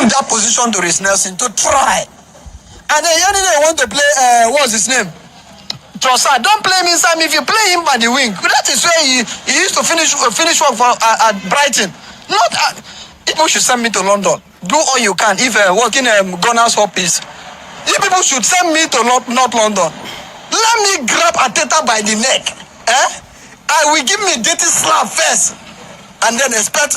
give that position to Reece Nelson to try. And then yesterday want to play, what's his name? Trossard. Don't play him inside me. If you play him by the wing, that is where he used to finish work for, at Brighton. Not people should send me to London. Do all you can. If working Gunners Hop is, you people should send me to North London. Let me grab Arteta by the neck. I will give me a dirty slap first, and then expect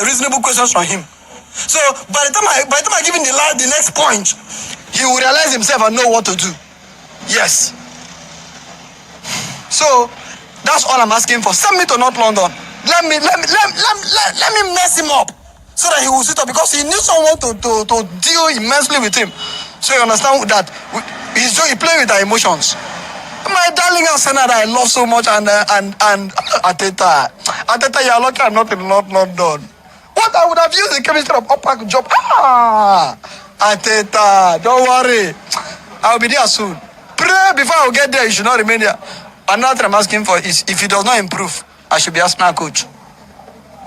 reasonable questions from him. So by the time I give him the next point, he will realize himself and know what to do. Yes. So that's all I'm asking for. Send me to North London. Let me mess him up so that he will sit up, because he needs someone to deal immensely with him. So you understand that he plays with our emotions. My darling Arsenal that I love so much, and Arteta, you're lucky I'm not in North London. What I would have used the chemistry of upper job. Arteta, don't worry. I'll be there soon. Pray before I get there. You should not remain here. Another thing I'm asking for is, if he does not improve, I should be Arsenal coach.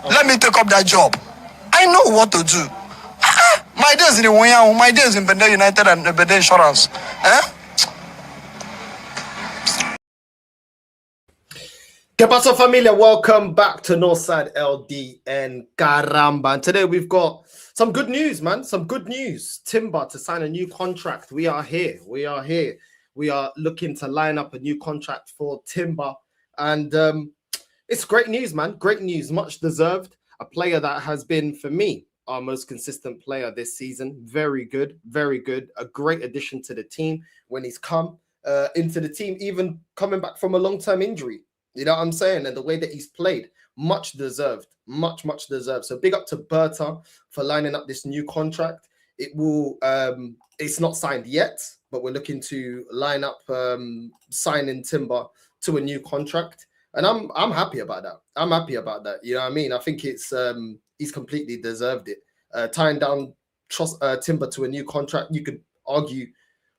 Let me take up that job. I know what to do. My days in the Woyan, my days in Bende United and Bende Insurance. ¿Qué pasó, familia? Welcome back to Northside LDN Caramba. And today we've got some good news, man. Some good news. Timber to sign a new contract. We are here. We are looking to line up a new contract for Timber. And it's great news, man. Great news. Much deserved. A player that has been, for me, our most consistent player this season. Very good. Very good. A great addition to the team when he's come into the team, even coming back from a long-term injury. You know what I'm saying? And the way that he's played, much deserved, much deserved. So big up to Berta for lining up this new contract. It will, it's not signed yet, but we're looking to line up signing Timber to a new contract. And I'm happy about that. I'm happy about that. You know what I mean? I think it's he's completely deserved it. Tying down Timber to a new contract, you could argue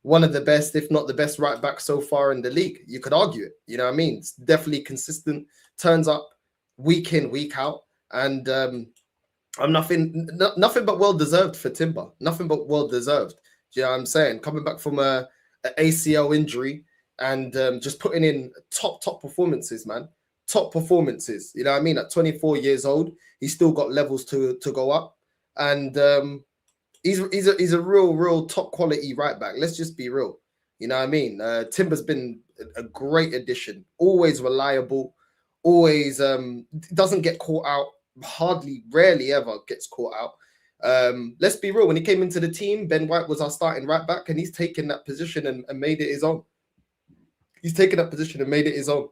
one of the best, if not the best right back so far in the league. You could argue it. You know what I mean? It's definitely consistent, turns up week in, week out. And I'm nothing but well-deserved for Timber. Nothing but well-deserved. Do you know what I'm saying? Coming back from a ACL injury and just putting in top performances, man. Top performances. You know what I mean? At 24 years old, he's still got levels to go up. And he's a real top quality right back. Let's just be real. You know what I mean? Timber's been a great addition. Always reliable. Always doesn't get caught out. Rarely ever gets caught out. Let's be real. When he came into the team, Ben White was our starting right back, and he's taken that position and made it his own. He's taken that position and made it his own.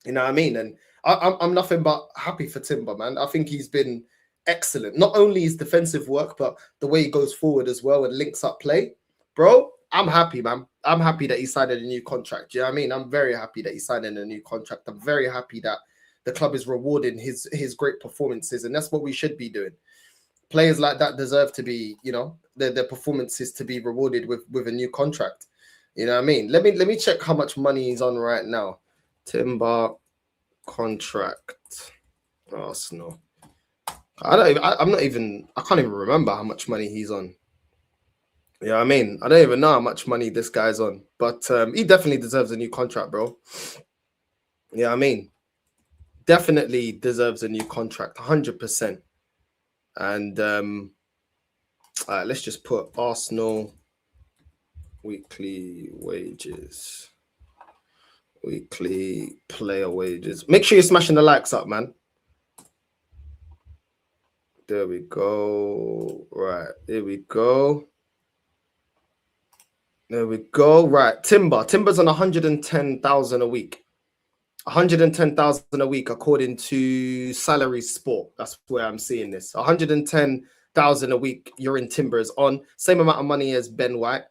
You know what I mean? And I'm nothing but happy for Timber, man. I think he's been excellent. Not only his defensive work, but the way he goes forward as well and links up play. Bro, I'm happy, man. I'm happy that he signed a new contract. You know what I mean? I'm very happy that he signed a new contract. I'm very happy that the club is rewarding his great performances, and that's what we should be doing. Players like that deserve to be, you know, their performances to be rewarded with a new contract. You know what I mean? Let me check how much money he's on right now. Timber contract. Arsenal. I can't even remember how much money he's on. You know what I mean? I don't even know how much money this guy's on, but he definitely deserves a new contract, bro. You know what I mean? Definitely deserves a new contract, 100%. And let's just put Arsenal weekly wages, weekly player wages. Make sure you're smashing the likes up, man. There we go. Right. There we go. There we go. Right. Timber's on 110,000 a week. 110,000 a week according to Salary Sport. That's where I'm seeing this. 110,000 a week. You're in Timber's on same amount of money as Ben White.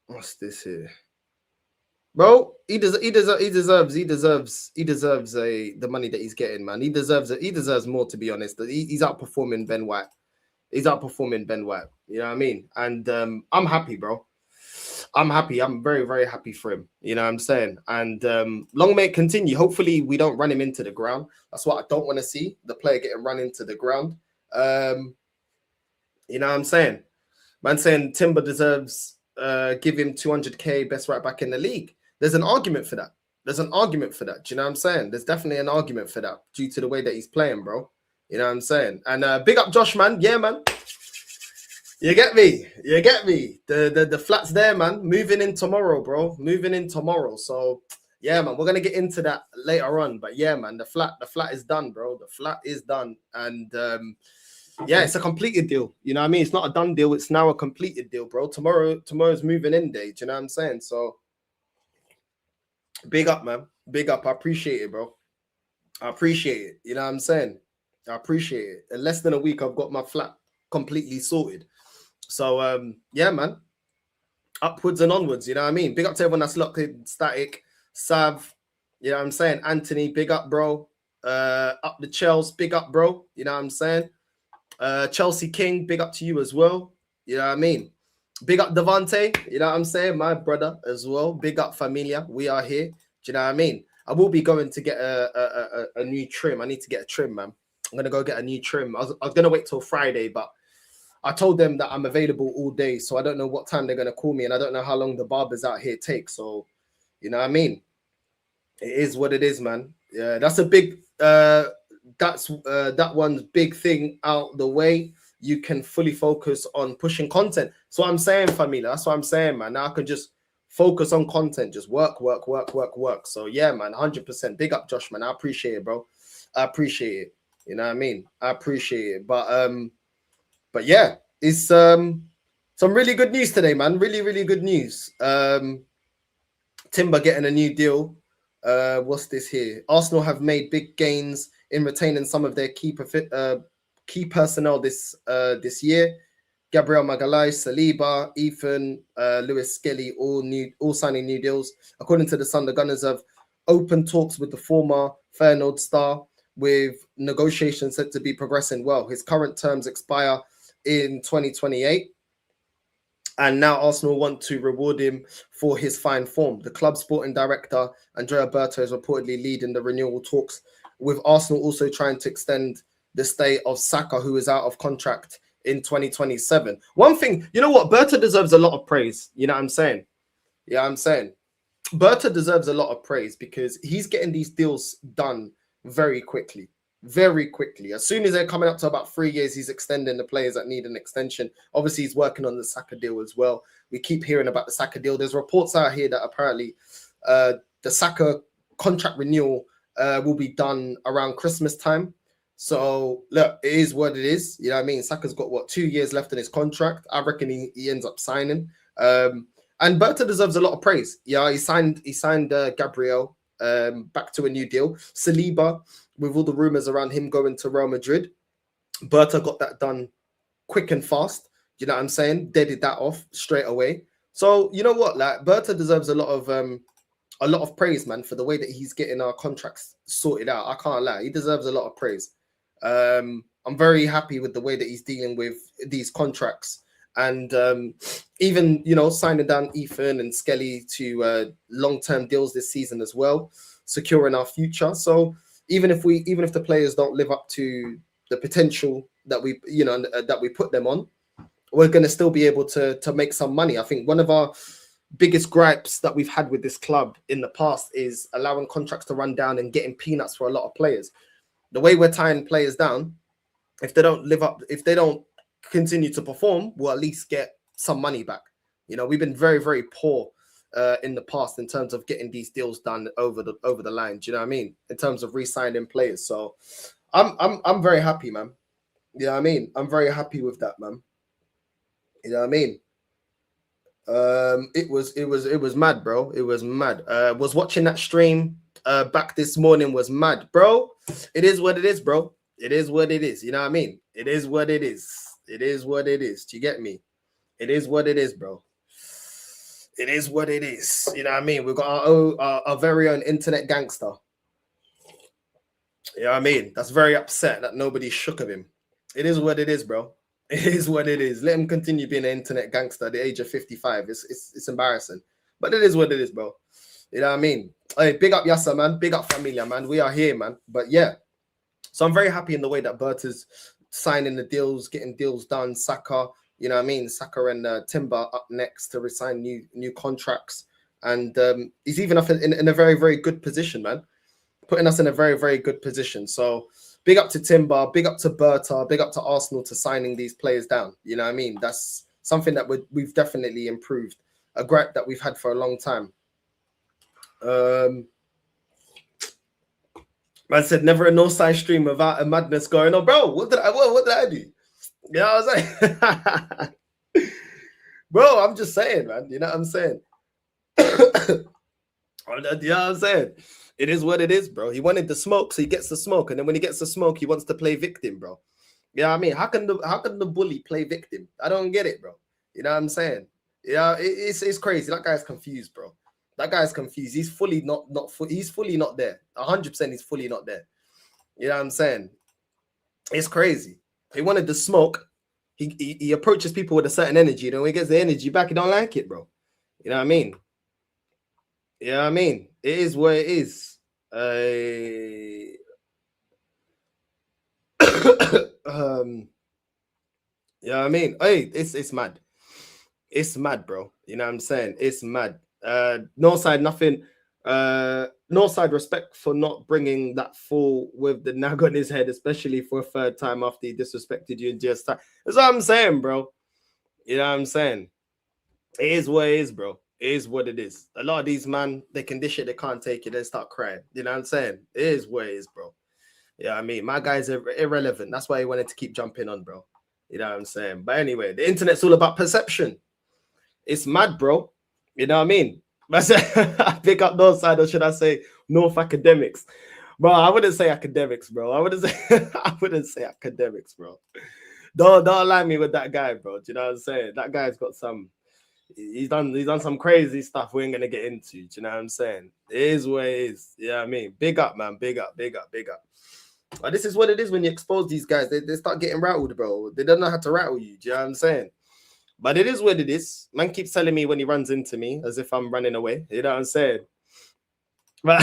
What's this here? Bro, he deserves the money that he's getting, man. He deserves more, to be honest. He's outperforming Ben White. He's outperforming Ben White. You know what I mean? And I'm happy, bro. I'm happy. I'm very, very happy for him. You know what I'm saying? And long may it continue. Hopefully we don't run him into the ground. That's what I don't want to see, the player getting run into the ground. You know what I'm saying? Man saying Timber deserves give him 200k best right back in the league. There's an argument for that. There's an argument for that. Do you know what I'm saying? There's definitely an argument for that due to the way that he's playing, bro. You know what I'm saying? And big up Josh, man. Yeah, man. You get me? You get me? The flat's there, man. Moving in tomorrow, bro. Moving in tomorrow. So yeah, man. We're gonna get into that later on. But yeah, man, the flat is done, bro. The flat is done. And yeah, it's a completed deal. You know what I mean? It's not a done deal. It's now a completed deal, bro. Tomorrow's moving in day. Do you know what I'm saying? So big up, man. Big up. I appreciate it, bro. I appreciate it. You know what I'm saying? I appreciate it. In less than a week, I've got my flat completely sorted. So yeah, man. Upwards and onwards. You know what I mean? Big up to everyone that's locked in. Static, Sav. You know what I'm saying? Anthony, big up, bro. Up the Chels, big up, bro. You know what I'm saying? Chelsea King, big up to you as well. You know what I mean? Big up Devante, you know what I'm saying? My brother as well. Big up Familia. We are here. Do you know what I mean? I will be going to get a new trim. I need to get a trim, man. I'm going to go get a new trim. I was going to wait till Friday, but I told them that I'm available all day. So I don't know what time they're going to call me. And I don't know how long the barbers out here take. So, you know what I mean? It is what it is, man. Yeah, that's a big... that one's big thing out the way. You can fully focus on pushing content. So I'm saying, Familia, that's what I'm saying, man. Now I can just focus on content, just work. So yeah, man, 100%. Big up, Josh, man. I appreciate it, bro. I appreciate it. You know what I mean? I appreciate it. But yeah, it's some really good news today, man. Really good news. Timber getting a new deal. What's this here? Arsenal have made big gains in retaining some of their key personnel this year. Gabriel Magalhaes, Saliba, Ethan, Lewis Skelly, all signing new deals. According to the Sun, the Gunners have open talks with the former Feyenoord star, with negotiations said to be progressing well. His current terms expire in 2028. And now Arsenal want to reward him for his fine form. The club sporting director, Andrea Berto, is reportedly leading the renewal talks, with Arsenal also trying to extend the stay of Saka, who is out of contract in 2027. One thing, you know what? Berto deserves a lot of praise. You know what I'm saying? Yeah, I'm saying. Berto deserves a lot of praise because he's getting these deals done very quickly. Very quickly. As soon as they're coming up to about 3 years, he's extending the players that need an extension. Obviously, he's working on the Saka deal as well. We keep hearing about the Saka deal. There's reports out here that apparently the Saka contract renewal will be done around Christmas time. So, look, it is what it is. You know what I mean? Saka's got, 2 years left in his contract. I reckon he ends up signing. And Berta deserves a lot of praise. Yeah, he signed Gabriel back to a new deal. Saliba, with all the rumors around him going to Real Madrid, Berta got that done quick and fast. You know what I'm saying? Deaded that off straight away. So you know what? Like Berta deserves a lot of praise, man, for the way that he's getting our contracts sorted out. I can't lie. He deserves a lot of praise. I'm very happy with the way that he's dealing with these contracts. And even, signing down Ethan and Skelly to long-term deals this season as well, securing our future. So even if the players don't live up to the potential that we put them on, we're going to still be able to make some money. I think one of our biggest gripes that we've had with this club in the past is allowing contracts to run down and getting peanuts for a lot of players. The way we're tying players down, if they don't continue to perform, we'll at least get some money back. We've been very, very poor in the past in terms of getting these deals done over the line. Do you know what I mean? In terms of re-signing players. So I'm very happy, man. You know what I mean? I'm very happy with that, man. You know what I mean? It was mad, bro. It was mad. Was watching that stream back this morning, was mad, bro. It is what it is, bro. It is what it is. You know what I mean? It is what it is. It is what it is. Do you get me? It is what it is, bro. It is what it is. You know what I mean? We've got our very own internet gangster. You know what I mean? That's very upset that nobody shook of him. It is what it is, bro. It is what it is. Let him continue being an internet gangster at the age of 55. It's embarrassing. But it is what it is, bro. You know what I mean? Hey, big up Yassa, man. Big up Familia, man. We are here, man. But yeah. So I'm very happy in the way that Berta's signing the deals, getting deals done. Saka, you know what I mean? Saka and Timber up next to resign new contracts. And he's even up in a very, very good position, man. Putting us in a very, very good position. So big up to Timber, big up to Berta, big up to Arsenal to signing these players down. You know what I mean? That's something that we've definitely improved. A gripe that we've had for a long time. Man said never a Northside stream without a madness going on. Bro, what did I do? You know what I'm saying? Bro, I'm just saying, man. You know what I'm saying? You know what I'm saying? It is what it is, bro. He wanted the smoke, so he gets the smoke. And then when he gets the smoke, he wants to play victim, bro. You know what I mean? How can the bully play victim? I don't get it, bro. You know what I'm saying? Yeah, it's crazy. That guy's confused, bro. That guy's confused. He's fully he's fully not there. 100% he's fully not there. You know what I'm saying? It's crazy. He wanted the smoke. He approaches people with a certain energy. And when he gets the energy back, he don't like it, bro. You know what I mean? You know what I mean? It is what it is. You know what I mean? Hey, it's mad. It's mad, bro. You know what I'm saying? It's mad. Northside, nothing. Northside, respect for not bringing that fool with the nag on his head, especially for a third time after he disrespected you in just time. That's what I'm saying, bro. You know what I'm saying? It is what it is, bro. It is what it is. A lot of these man, they can dish it, they can't take it, they start crying. You know what I'm saying? It is what it is, bro. Yeah, I mean, my guy's irrelevant. That's why he wanted to keep jumping on, bro. You know what I'm saying? But anyway, the internet's all about perception. It's mad, bro. You know what I mean? Pick up Northside, or should I say North Academics? Bro, I wouldn't say academics, bro. I wouldn't say academics, bro. Don't align me with that guy, bro. Do you know what I'm saying? That guy's got some. He's done some crazy stuff we ain't gonna get into. Do you know what I'm saying? It is what it is. Yeah, you know I mean, big up, man. Big up. But this is what it is when you expose these guys. They start getting rattled, bro. They don't know how to rattle you. Do you know what I'm saying? But it is what it is. Man keeps telling me when he runs into me as if I'm running away. You know what I'm saying? But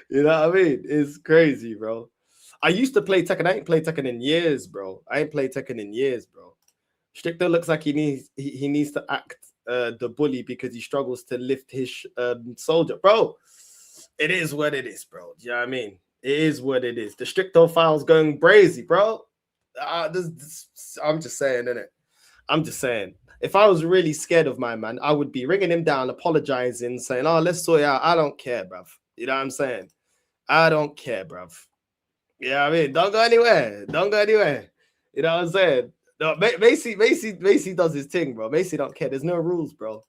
you know what I mean? It's crazy, bro. I used to play Tekken. I ain't played Tekken in years, bro. Strickler looks like he needs to act the bully because he struggles to lift his soldier. Bro, it is what it is, bro. Do you know what I mean? It is what it is. The Strickler file's going crazy, bro. I'm just saying, innit? I'm just saying. If I was really scared of my man, I would be ringing him down, apologizing, saying, oh, let's sort it out. I don't care, bruv. You know what I'm saying? I don't care, bruv. You know what I mean? Don't go anywhere. You know what I'm saying? No, Macy does his thing, bro. Macy don't care. There's no rules, bro.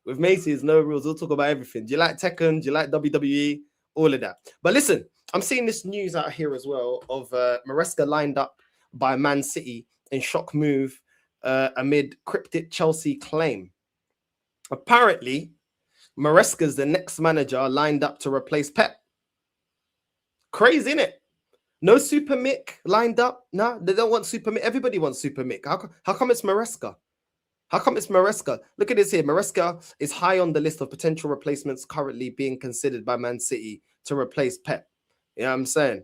With Macy, there's no rules. We'll talk about everything. Do you like Tekken? Do you like WWE? All of that. But listen, I'm seeing this news out here as well of Maresca lined up by Man City in shock move amid cryptic Chelsea claim. Apparently, Maresca's the next manager lined up to replace Pep. Crazy, innit? No Super Mick lined up. No, they don't want Super Mick. Everybody wants Super Mick. How come it's Maresca? How come it's Maresca? Look at this here. Maresca is high on the list of potential replacements currently being considered by Man City to replace Pep. You know what I'm saying?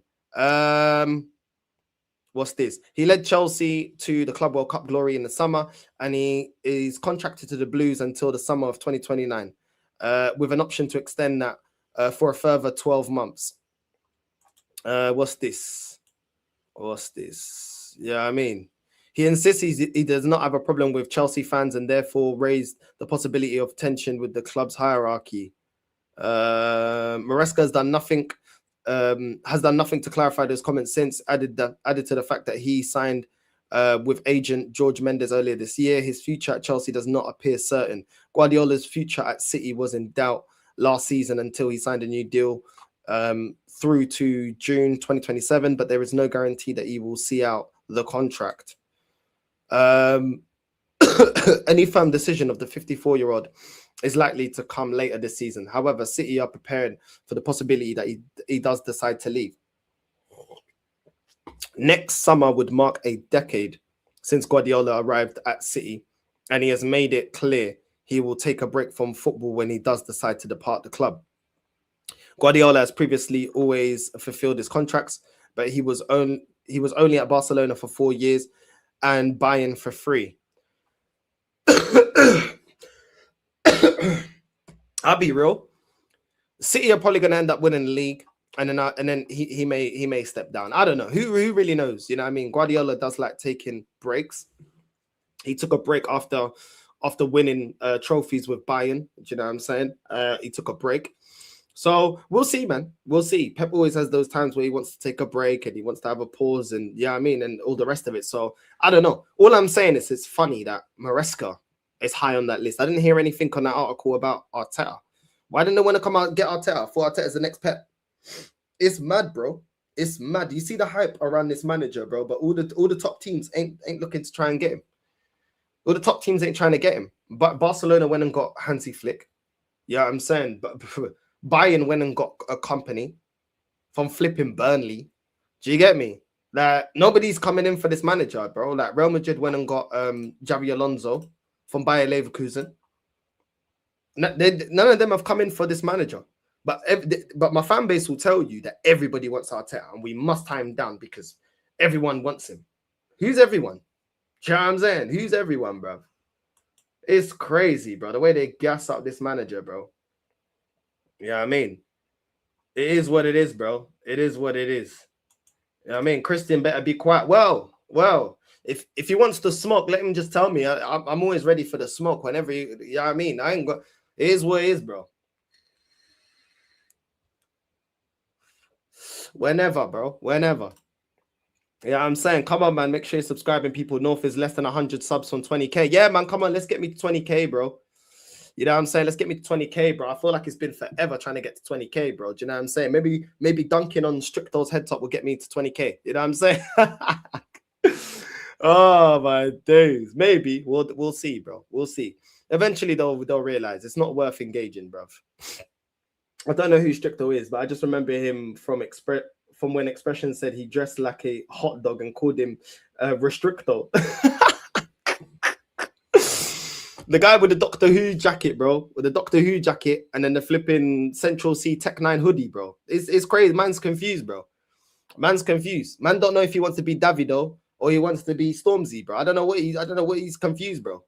What's this? He led Chelsea to the Club World Cup glory in the summer, and he is contracted to the Blues until the summer of 2029, with an option to extend that for a further 12 months. What's this? Yeah, I mean, he insists he does not have a problem with Chelsea fans and therefore raised the possibility of tension with the club's hierarchy. Maresca has done nothing to clarify those comments since, added to the fact that he signed with agent George Mendes earlier this year. His future at Chelsea does not appear certain. Guardiola's future at City was in doubt last season until he signed a new deal through to June 2027, but there is no guarantee that he will see out the contract. Any firm decision of the 54-year-old is likely to come later this season. However, City are prepared for the possibility that he does decide to leave. Next summer would mark a decade since Guardiola arrived at City, and he has made it clear he will take a break from football when he does decide to depart the club. Guardiola has previously always fulfilled his contracts, but he was he was only at Barcelona for 4 years and Bayern for 3. I'll be real. City are probably going to end up winning the league, and then he may step down. I don't know. Who really knows? You know what I mean? Guardiola does like taking breaks. He took a break after winning trophies with Bayern. Do you know what I'm saying? He took a break. So we'll see, man. We'll see. Pep always has those times where he wants to take a break and he wants to have a pause and yeah, I mean, and all the rest of it. So I don't know. All I'm saying is it's funny that Maresca is high on that list. I didn't hear anything on that article about Arteta. Why didn't they want to come out and get Arteta? For Arteta's the next Pep. It's mad, bro. It's mad. You see the hype around this manager, bro. But all the top teams ain't looking to try and get him. All the top teams ain't trying to get him. But Barcelona went and got Hansi Flick. Yeah, I'm saying, but Bayern went and got a company from flipping Burnley. Do you get me? Like nobody's coming in for this manager, bro. Like Real Madrid went and got Xabi Alonso from Bayer Leverkusen. None of them have come in for this manager. But my fan base will tell you that everybody wants Arteta, and we must tie him down because everyone wants him. Who's everyone? Do you know what I'm saying? Who's everyone, bro? It's crazy, bro. The way they gas up this manager, bro. Yeah, you know I mean, it is what it is, bro. It is what it is. You know what I mean, Christian better be quiet. Well, if he wants to smoke, let him just tell me. I'm always ready for the smoke whenever. You know what I mean, I ain't got. It is what it is, bro. Whenever, bro. Whenever. Yeah, I'm saying, come on, man. Make sure you're subscribing, people. North is less than 100 subs from 20K. Yeah, man, come on. Let's get me to 20K, bro. You know what I'm saying? Let's get me to 20K, bro. I feel like it's been forever trying to get to 20K, bro. Do you know what I'm saying? Maybe dunking on Stricto's head top will get me to 20K. You know what I'm saying? Oh, my days. Maybe. We'll see, bro. We'll see. Eventually, they'll realize it's not worth engaging, bro. I don't know who Stricto is, but I just remember him from when Expression said he dressed like a hot dog and called him Restricto. The guy with the Doctor Who jacket, bro. With the Doctor Who jacket and then the flipping Central C Tech 9 hoodie, bro. It's crazy. Man's confused, bro. Man's confused. Man don't know if he wants to be Davido or he wants to be Stormzy, bro. I don't know what he's confused, bro.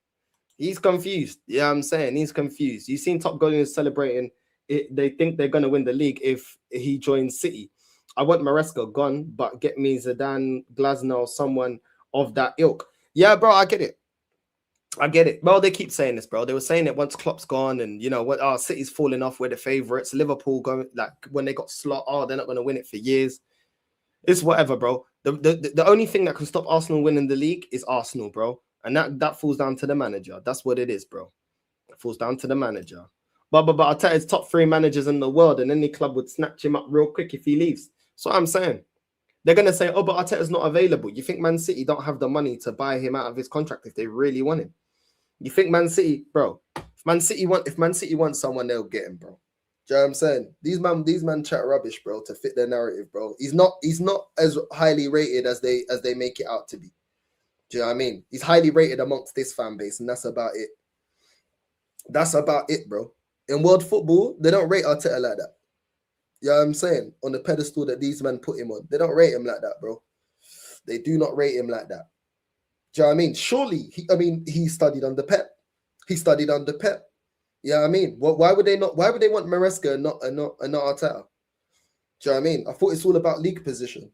He's confused. Yeah, I'm saying he's confused. You've seen Top Goal is celebrating it. They think they're going to win the league if he joins City. I want Maresca gone, but get me Zidane, Glasner, or someone of that ilk. Yeah, bro, I get it. Well, they keep saying this, bro. They were saying it once Klopp's gone, and you know what? Our City's falling off. We're the favourites. Liverpool going like when they got slot. Oh, they're not going to win it for years. It's whatever, bro. The only thing that can stop Arsenal winning the league is Arsenal, bro, and that falls down to the manager. That's what it is, bro. It falls down to the manager. But Arteta's top 3 managers in the world, and any club would snatch him up real quick if he leaves. So I'm saying. They're going to say, oh, but Arteta's not available. You think Man City don't have the money to buy him out of his contract if they really want him? You think Man City, bro, if Man City wants someone, they'll get him, bro. Do you know what I'm saying? These man chat rubbish, bro, to fit their narrative, bro. He's not as highly rated as they make it out to be. Do you know what I mean? He's highly rated amongst this fan base, and that's about it. That's about it, bro. In world football, they don't rate Arteta like that. You know what I'm saying? On the pedestal that these men put him on. They don't rate him like that, bro. They do not rate him like that. Do you know what I mean? Surely, he studied under Pep. He studied under Pep. You know what I mean? Why would they want Maresca and not Arteta? Do you know what I mean? I thought it's all about league position.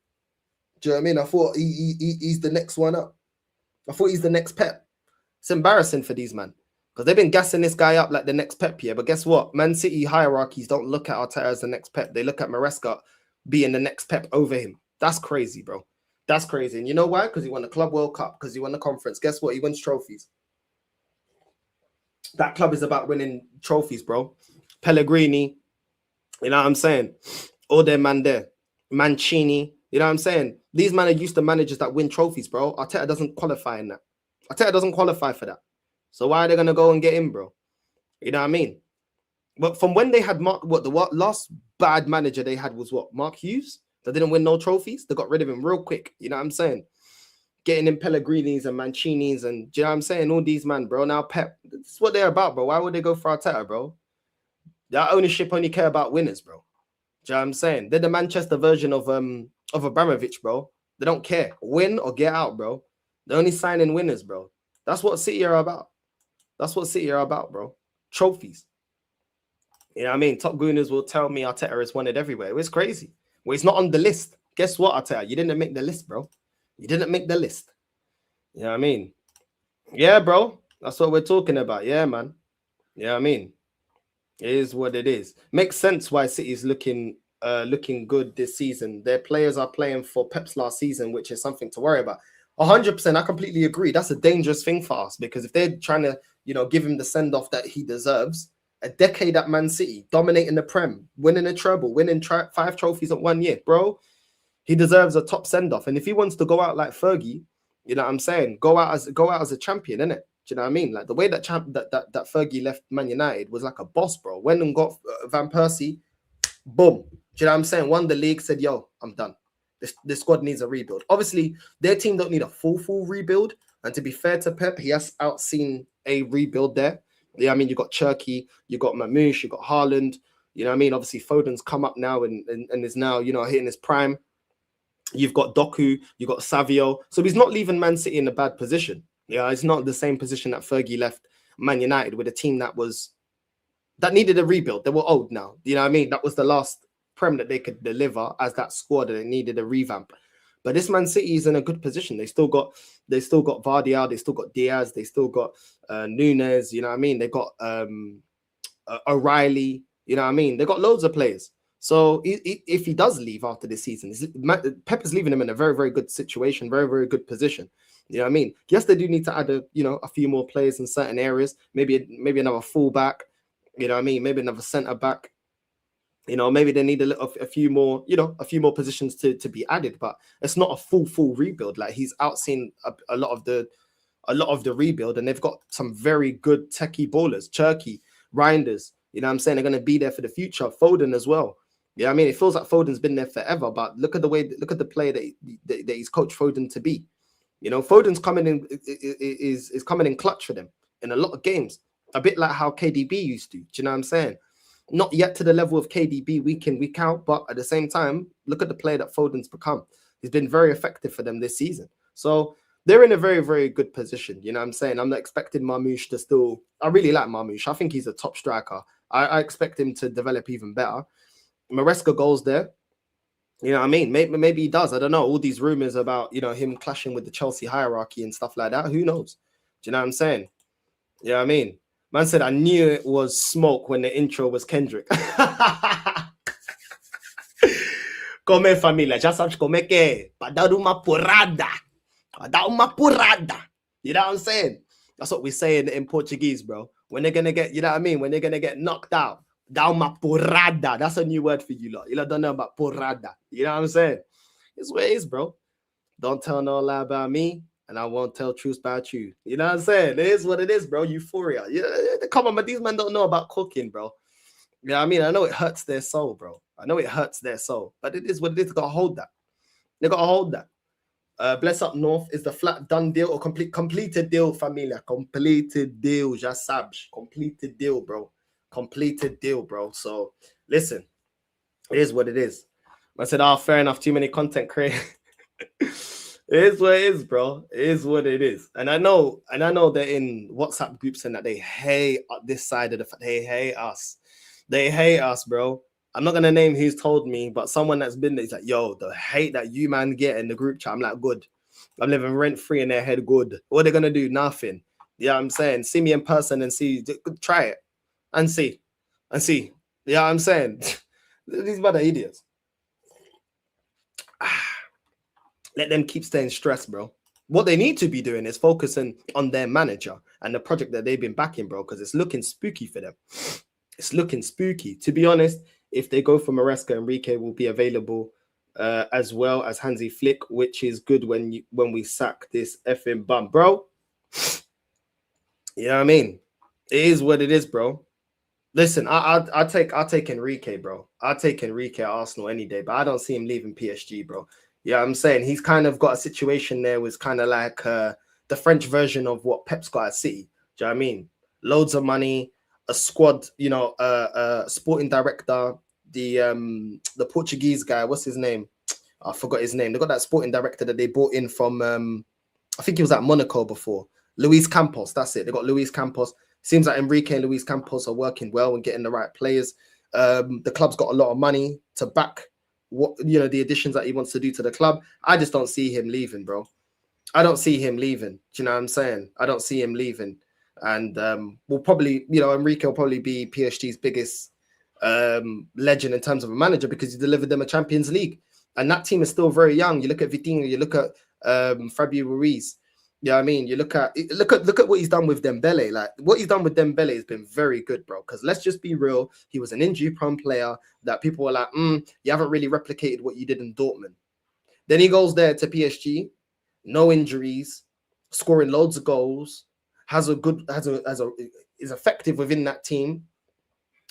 Do you know what I mean? I thought he's the next one up. I thought he's the next Pep. It's embarrassing for these men. Because they've been gassing this guy up like the next Pep here. But guess what? Man City hierarchies don't look at Arteta as the next Pep. They look at Maresca being the next Pep over him. That's crazy, bro. That's crazy. And you know why? Because he won the Club World Cup. Because he won the conference. Guess what? He wins trophies. That club is about winning trophies, bro. Pellegrini. You know what I'm saying? All their man there. Mancini. You know what I'm saying? These men are used to managers that win trophies, bro. Arteta doesn't qualify in that. Arteta doesn't qualify for that. So why are they going to go and get him, bro? You know what I mean? But from when they had the last bad manager they had was what? Mark Hughes? That didn't win no trophies? They got rid of him real quick. You know what I'm saying? Getting in Pellegrinis and Mancinis and, do you know what I'm saying? All these man, bro. Now Pep, that's what they're about, bro. Why would they go for Arteta, bro? Their ownership only care about winners, bro. Do you know what I'm saying? They're the Manchester version of Abramovich, bro. They don't care. Win or get out, bro. They're only signing winners, bro. That's what City are about. That's what City are about, bro. Trophies. You know what I mean? Top Gooners will tell me Arteta is wanted everywhere. It's crazy. Well, he's not on the list. Guess what, Arteta? You didn't make the list, bro. You didn't make the list. You know what I mean? Yeah, bro. That's what we're talking about. Yeah, man. You know what I mean? It is what it is. Makes sense why City's looking good this season. Their players are playing for Pep's last season, which is something to worry about. 100%, I completely agree. That's a dangerous thing for us because if they're trying to, give him the send-off that he deserves, a decade at Man City, dominating the Prem, winning a treble, winning 5 trophies in 1 year, bro, he deserves a top send-off. And if he wants to go out like Fergie, you know what I'm saying, go out as a champion, innit? Do you know what I mean? Like the way that Fergie left Man United was like a boss, bro. Went and got Van Persie, boom. Do you know what I'm saying? Won the league, said, yo, I'm done. This squad needs a rebuild. Obviously, their team don't need a full rebuild. And to be fair to Pep, he has outseen a rebuild there. Yeah, I mean, you got Cherky, you got Mamouche, you got Haaland. You know what I mean? Obviously, Foden's come up now and is now, hitting his prime. You've got Doku, you got Savio. So he's not leaving Man City in a bad position. Yeah, it's not the same position that Fergie left Man United with a team that needed a rebuild. They were old now. You know what I mean? That was the last Prem that they could deliver as that squad, and they needed a revamp. But this Man City is in a good position. They still got Vardy, they still got Diaz, they still got Nunes. You know what I mean? They got O'Reilly. You know what I mean? They got loads of players. So if he does leave after this season, Pep is leaving him in a very, very good situation, very, very good position. You know what I mean? Yes, they do need to add a few more players in certain areas. Maybe another fullback. You know what I mean? Maybe another centre back. Maybe they need a few more positions to be added. But it's not a full rebuild. Like he's outseen a lot of the rebuild, and they've got some very good techie ballers, Cherky, Reinders. You know what I'm saying? They're going to be there for the future. Foden as well. Yeah, I mean, it feels like Foden's been there forever. But look at the player that he's coached Foden to be. Foden's coming in is coming in clutch for them in a lot of games. A bit like how KDB used to. Do you know what I'm saying? Not yet to the level of KDB week in, week out, but at the same time, look at the player that Foden's become. He's been very effective for them this season. So they're in a very, very good position. You know what I'm saying? I'm not expecting Mamouche to still... I really like Mamouche. I think he's a top striker. I expect him to develop even better. Maresca goes there. You know what I mean? Maybe he does. I don't know. All these rumors about, him clashing with the Chelsea hierarchy and stuff like that. Who knows? Do you know what I'm saying? You know what I mean? Man said, I knew it was smoke when the intro was Kendrick. Come familia, já sabes como é que é. Para dar uma porrada. Para dar uma porrada. You know what I'm saying? That's what we say in Portuguese, bro. When they're going to get, you know what I mean? When they're going to get knocked out. Dar uma porrada. That's a new word for you lot. You lot don't know about porrada. You know what I'm saying? It's what it is, bro. Don't tell no lie about me, and I won't tell truth about you. You know what I'm saying? It is what it is, bro. Euphoria. Yeah, come on, but these men don't know about cooking, bro. You know what I mean? I know it hurts their soul, bro. I know it hurts their soul, but it is what it is. They got to hold that. They got to hold that. Bless Up North is the flat done deal or completed deal, familia. Completed deal, já sabes. Completed deal, bro. Completed deal, bro. So listen, it is what it is. I said, fair enough. Too many content creators. It is what it is, bro. It is what it is. And I know they're in WhatsApp groups and that they hate this side of they hate us. They hate us, bro. I'm not gonna name who's told me, but someone that's been there is like, yo, the hate that you man get in the group chat. I'm like, good. I'm living rent free in their head, good. What are they gonna do? Nothing. Yeah, I'm saying, see me in person and see, try it and see. Yeah, I'm saying, these men are idiots. Let them keep staying stressed, bro. What they need to be doing is focusing on their manager and the project that they've been backing, bro, because it's looking spooky for them. It's looking spooky. To be honest, if they go for Maresca, Enrique will be available as well as Hansi Flick, which is good when we sack this effing bum, bro. You know what I mean? It is what it is, bro. Listen, I'll take Enrique, bro. I'll take Enrique at Arsenal any day, but I don't see him leaving PSG, bro. Yeah, I'm saying he's kind of got a situation there was kind of like the French version of what Pep's got at City. Do you know what I mean? Loads of money, a squad, sporting director, the Portuguese guy, what's his name? I forgot his name. They got that sporting director that they brought in from, I think he was at Monaco before. Luis Campos, that's it. They got Luis Campos. Seems like Enrique and Luis Campos are working well and getting the right players. The club's got a lot of money to back what the additions that he wants to do to the club. I just don't see him leaving, bro. I don't see him leaving. Do you know what I'm saying? I don't see him leaving. And we'll probably, Enrique will probably be PSG's biggest legend in terms of a manager because he delivered them a Champions League. And that team is still very young. You look at Vitinha, you look at Fabio Ruiz. You know what I mean? You look at what he's done with Dembele. Like what he's done with Dembele has been very good, bro. Because let's just be real, he was an injury-prone player that people were like, you haven't really replicated what you did in Dortmund. Then he goes there to PSG, no injuries, scoring loads of goals, is effective within that team.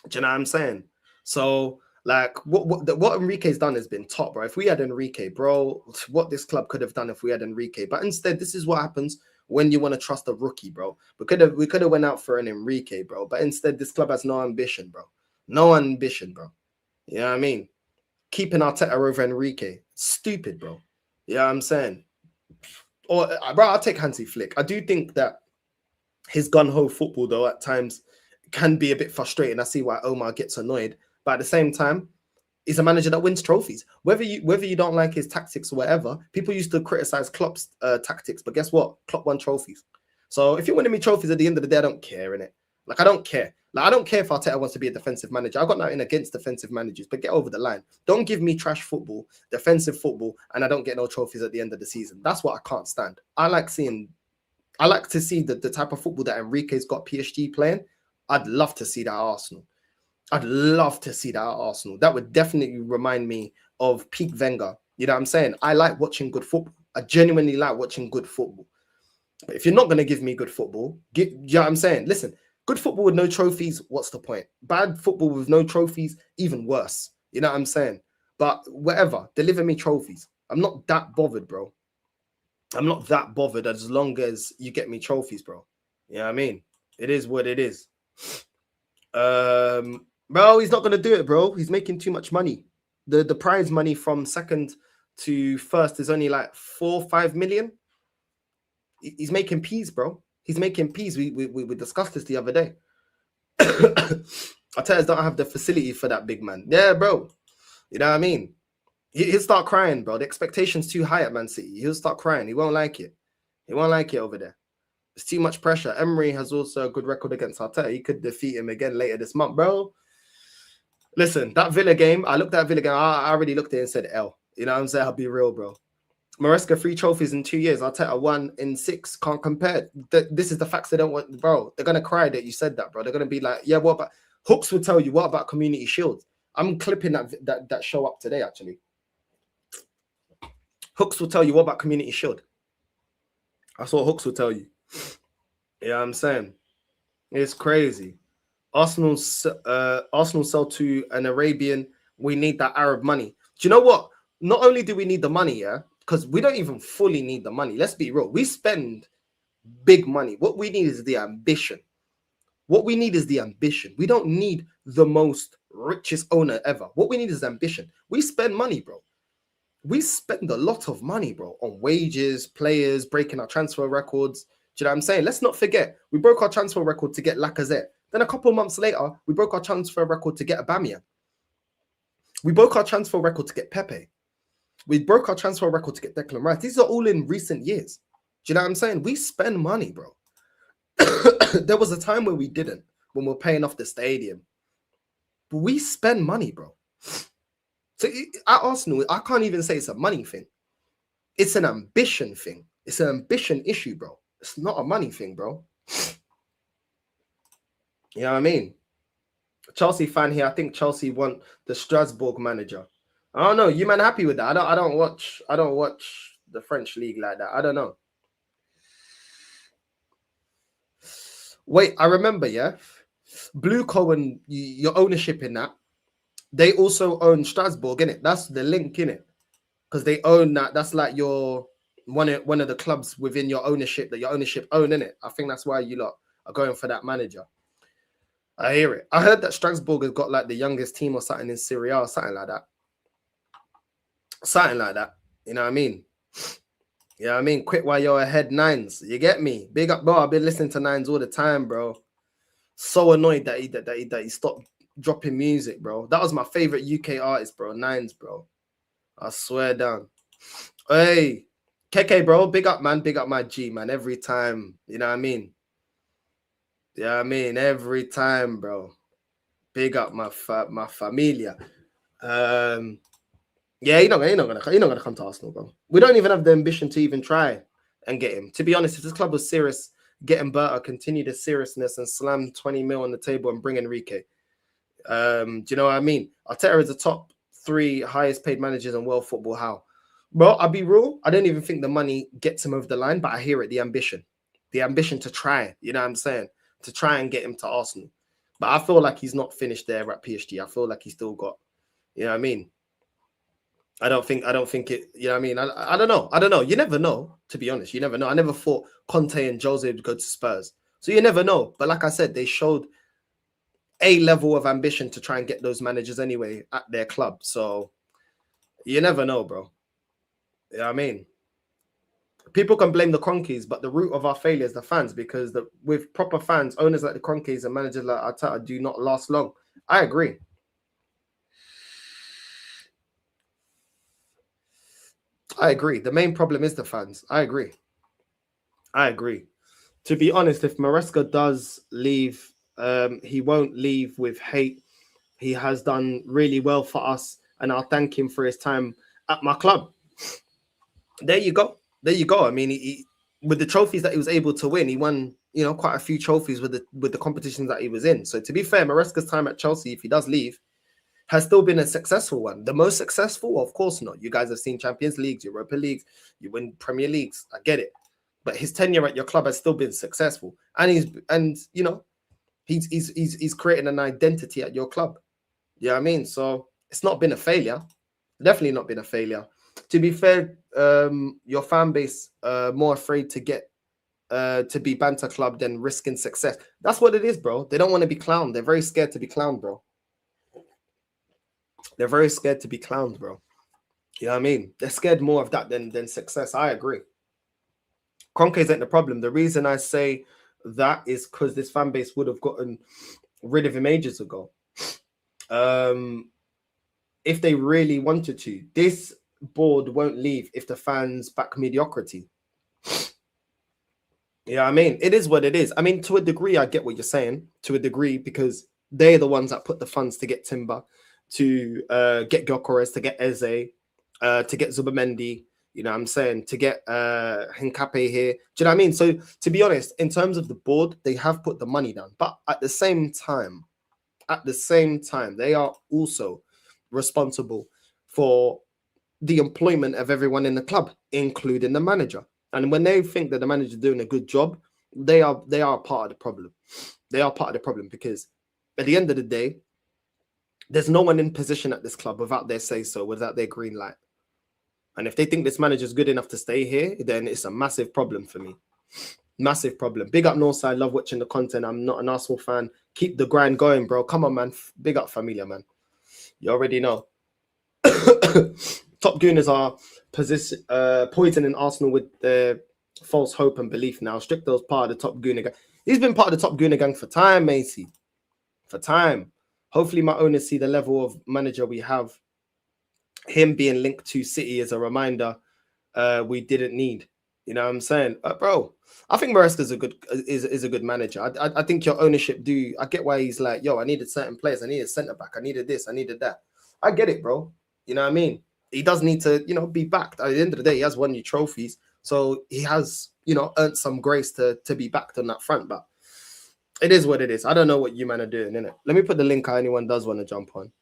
Do you know what I'm saying? So like what Enrique's done has been top, bro. If we had Enrique, bro, what this club could have done if we had Enrique. But instead, this is what happens when you want to trust a rookie, bro. We could have went out for an Enrique, bro. But instead, this club has no ambition, bro. No ambition, bro. You know what I mean? Keeping Arteta over Enrique. Stupid, bro. You know what I'm saying? Or bro, I'll take Hansi Flick. I do think that his gun-ho football, though, at times can be a bit frustrating. I see why Omar gets annoyed. But at the same time, he's a manager that wins trophies. Whether you don't like his tactics or whatever, people used to criticize Klopp's tactics. But guess what? Klopp won trophies. So if you're winning me trophies at the end of the day, I don't care, innit? Like, I don't care. Like, I don't care if Arteta wants to be a defensive manager. I've got nothing against defensive managers, but get over the line. Don't give me trash football, defensive football, and I don't get no trophies at the end of the season. That's what I can't stand. I like to see the type of football that Enrique's got PSG playing. I'd love to see that at Arsenal. I'd love to see that at Arsenal. That would definitely remind me of peak Wenger. You know what I'm saying? I like watching good football. I genuinely like watching good football. But if you're not going to give me good football, you know what I'm saying? Listen, good football with no trophies, what's the point? Bad football with no trophies, even worse. You know what I'm saying? But whatever, deliver me trophies. I'm not that bothered, bro. I'm not that bothered as long as you get me trophies, bro. You know what I mean? It is what it is. Bro, he's not going to do it, bro. He's making too much money. The prize money from second to first is only like 4-5 million. He's making peas, bro. He's making peas. We discussed this the other day. Arteta don't have the facility for that big man. Yeah, bro. You know what I mean? He'll start crying, bro. The expectation's too high at Man City. He'll start crying. He won't like it. He won't like it over there. It's too much pressure. Emery has also a good record against Arteta. He could defeat him again later this month, bro. Listen, that Villa game, I looked at Villa game. I already looked at it and said L. You know what I'm saying? I'll be real, bro. Maresca 3 trophies in 2 years. Arteta 1 in 6. Can't compare. This is the facts they don't want, bro. They're gonna cry that you said that, bro. They're gonna be like, yeah, what about Hooks will tell you what about Community Shield? I'm clipping that show up today, actually. Hooks will tell you what about Community Shield. That's what Hooks will tell you. You know what I'm saying? It's crazy. Arsenal sell to an Arabian. We need that Arab money. Do you know what? Not only do we need the money, yeah, because we don't even fully need the money. Let's be real. We spend big money. What we need is the ambition. What we need is the ambition. We don't need the most richest owner ever. What we need is ambition. We spend money, bro. We spend a lot of money, bro, on wages, players, breaking our transfer records. Do you know what I'm saying? Let's not forget, we broke our transfer record to get Lacazette. Then a couple of months later, we broke our transfer record to get Aubameyang. We broke our transfer record to get Pepe. We broke our transfer record to get Declan Rice. These are all in recent years. Do you know what I'm saying? We spend money, bro. There was a time where we didn't, when we're paying off the stadium. But we spend money, bro. So at Arsenal, I can't even say it's a money thing. It's an ambition thing. It's an ambition issue, bro. It's not a money thing, bro. You know what I mean? Chelsea fan here. I think Chelsea want the Strasbourg manager. I don't know. You man happy with that? I don't watch the French league like that. I don't know. Wait, I remember, yeah. Blue Cohen, your ownership in that. They also own Strasbourg, innit? That's the link, innit? Because they own that. That's like your one of the clubs within your ownership that your ownership own, innit? I think that's why you lot are going for that manager. I hear it. I heard that Strasbourg has got like the youngest team or something in Serie A or something like that. Something like that. You know what I mean? You know what I mean? Quit while you're ahead, Nines. You get me? Big up, bro. I've been listening to Nines all the time, bro. So annoyed that he stopped dropping music, bro. That was my favorite UK artist, bro. Nines, bro. I swear down. Hey, KK, bro. Big up, man. Big up my G, man. Every time. You know what I mean? Yeah, I mean, every time, bro. Big up my familia. Yeah, he's not gonna come to Arsenal, bro. We don't even have the ambition to even try and get him. To be honest, if this club was serious, get him better, continue the seriousness and slam 20 mil on the table and bring Enrique. Do you know what I mean? Arteta is the top 3 highest paid managers in world football. How? Bro, I'll be real. I don't even think the money gets him over the line, but I hear it, the ambition to try, you know what I'm saying? To try and get him to Arsenal. But I feel like he's not finished there at PSG. I feel like he's still got, you know what I mean? I don't think it, you know what I mean? I don't know. I don't know. You never know, to be honest. You never know. I never thought Conte and Jose would go to Spurs. So you never know. But like I said, they showed a level of ambition to try and get those managers anyway at their club. So you never know, bro. You know what I mean? People can blame the Cronkies, but the root of our failure is the fans, because with proper fans, owners like the Cronkies and managers like Arteta do not last long. I agree. The main problem is the fans. I agree. To be honest, if Maresca does leave, he won't leave with hate. He has done really well for us, and I'll thank him for his time at my club. There you go. I mean, he with the trophies that he was able to win, he won, quite a few trophies with the competitions that he was in. So to be fair, Maresca's time at Chelsea, if he does leave, has still been a successful one. The most successful? Of course not. You guys have seen Champions Leagues, Europa Leagues, you win Premier Leagues. I get it. But his tenure at your club has still been successful. And he's created an identity at your club. You know what I mean? So it's not been a failure. Definitely not been a failure. To be fair, your fan base more afraid to get to be banter club than risking success. That's what it is, bro. They don't want to be clowned. They're very scared to be clowned, bro. They're very scared to be clowned, bro. You know what I mean? They're scared more of that than success. I agree. Kroenkes ain't the problem. The reason I say that is because this fan base would have gotten rid of him ages ago. If they really wanted to. This board won't leave if the fans back mediocrity. Yeah, I mean, it is what it is. I mean, to a degree, I get what you're saying. To a degree, because they're the ones that put the funds to get Timber, to get Gyökeres, to get Eze, to get Zubimendi, you know what I'm saying, to get Hincapié here. Do you know what I mean? So, to be honest, in terms of the board, they have put the money down. But at the same time, they are also responsible for the employment of everyone in the club, including the manager. And when they think that the manager is doing a good job, they are part of the problem. They are part of the problem because at the end of the day, there's no one in position at this club without their say-so, without their green light. And if they think this manager is good enough to stay here, then it's a massive problem for me. Massive problem. Big up Northside. Love watching the content. I'm not an Arsenal fan. Keep the grind going, bro. Come on, man. Big up Familia, man. You already know. Top Gooners are poisoning Arsenal with their false hope and belief now. Stricto's part of the Top Gooner gang. He's been part of the Top Gooner gang for time, Macy. For time. Hopefully my owners see the level of manager we have. Him being linked to City as a reminder we didn't need. You know what I'm saying? Bro, I think Maresca's is a good manager. I think your ownership do. I get why he's like, yo, I needed certain players. I needed centre back. I needed this. I needed that. I get it, bro. You know what I mean? He does need to, be backed. At the end of the day, he has won you trophies. So he has, earned some grace to be backed on that front. But it is what it is. I don't know what you man are doing, innit? Let me put the link out. Anyone does want to jump on.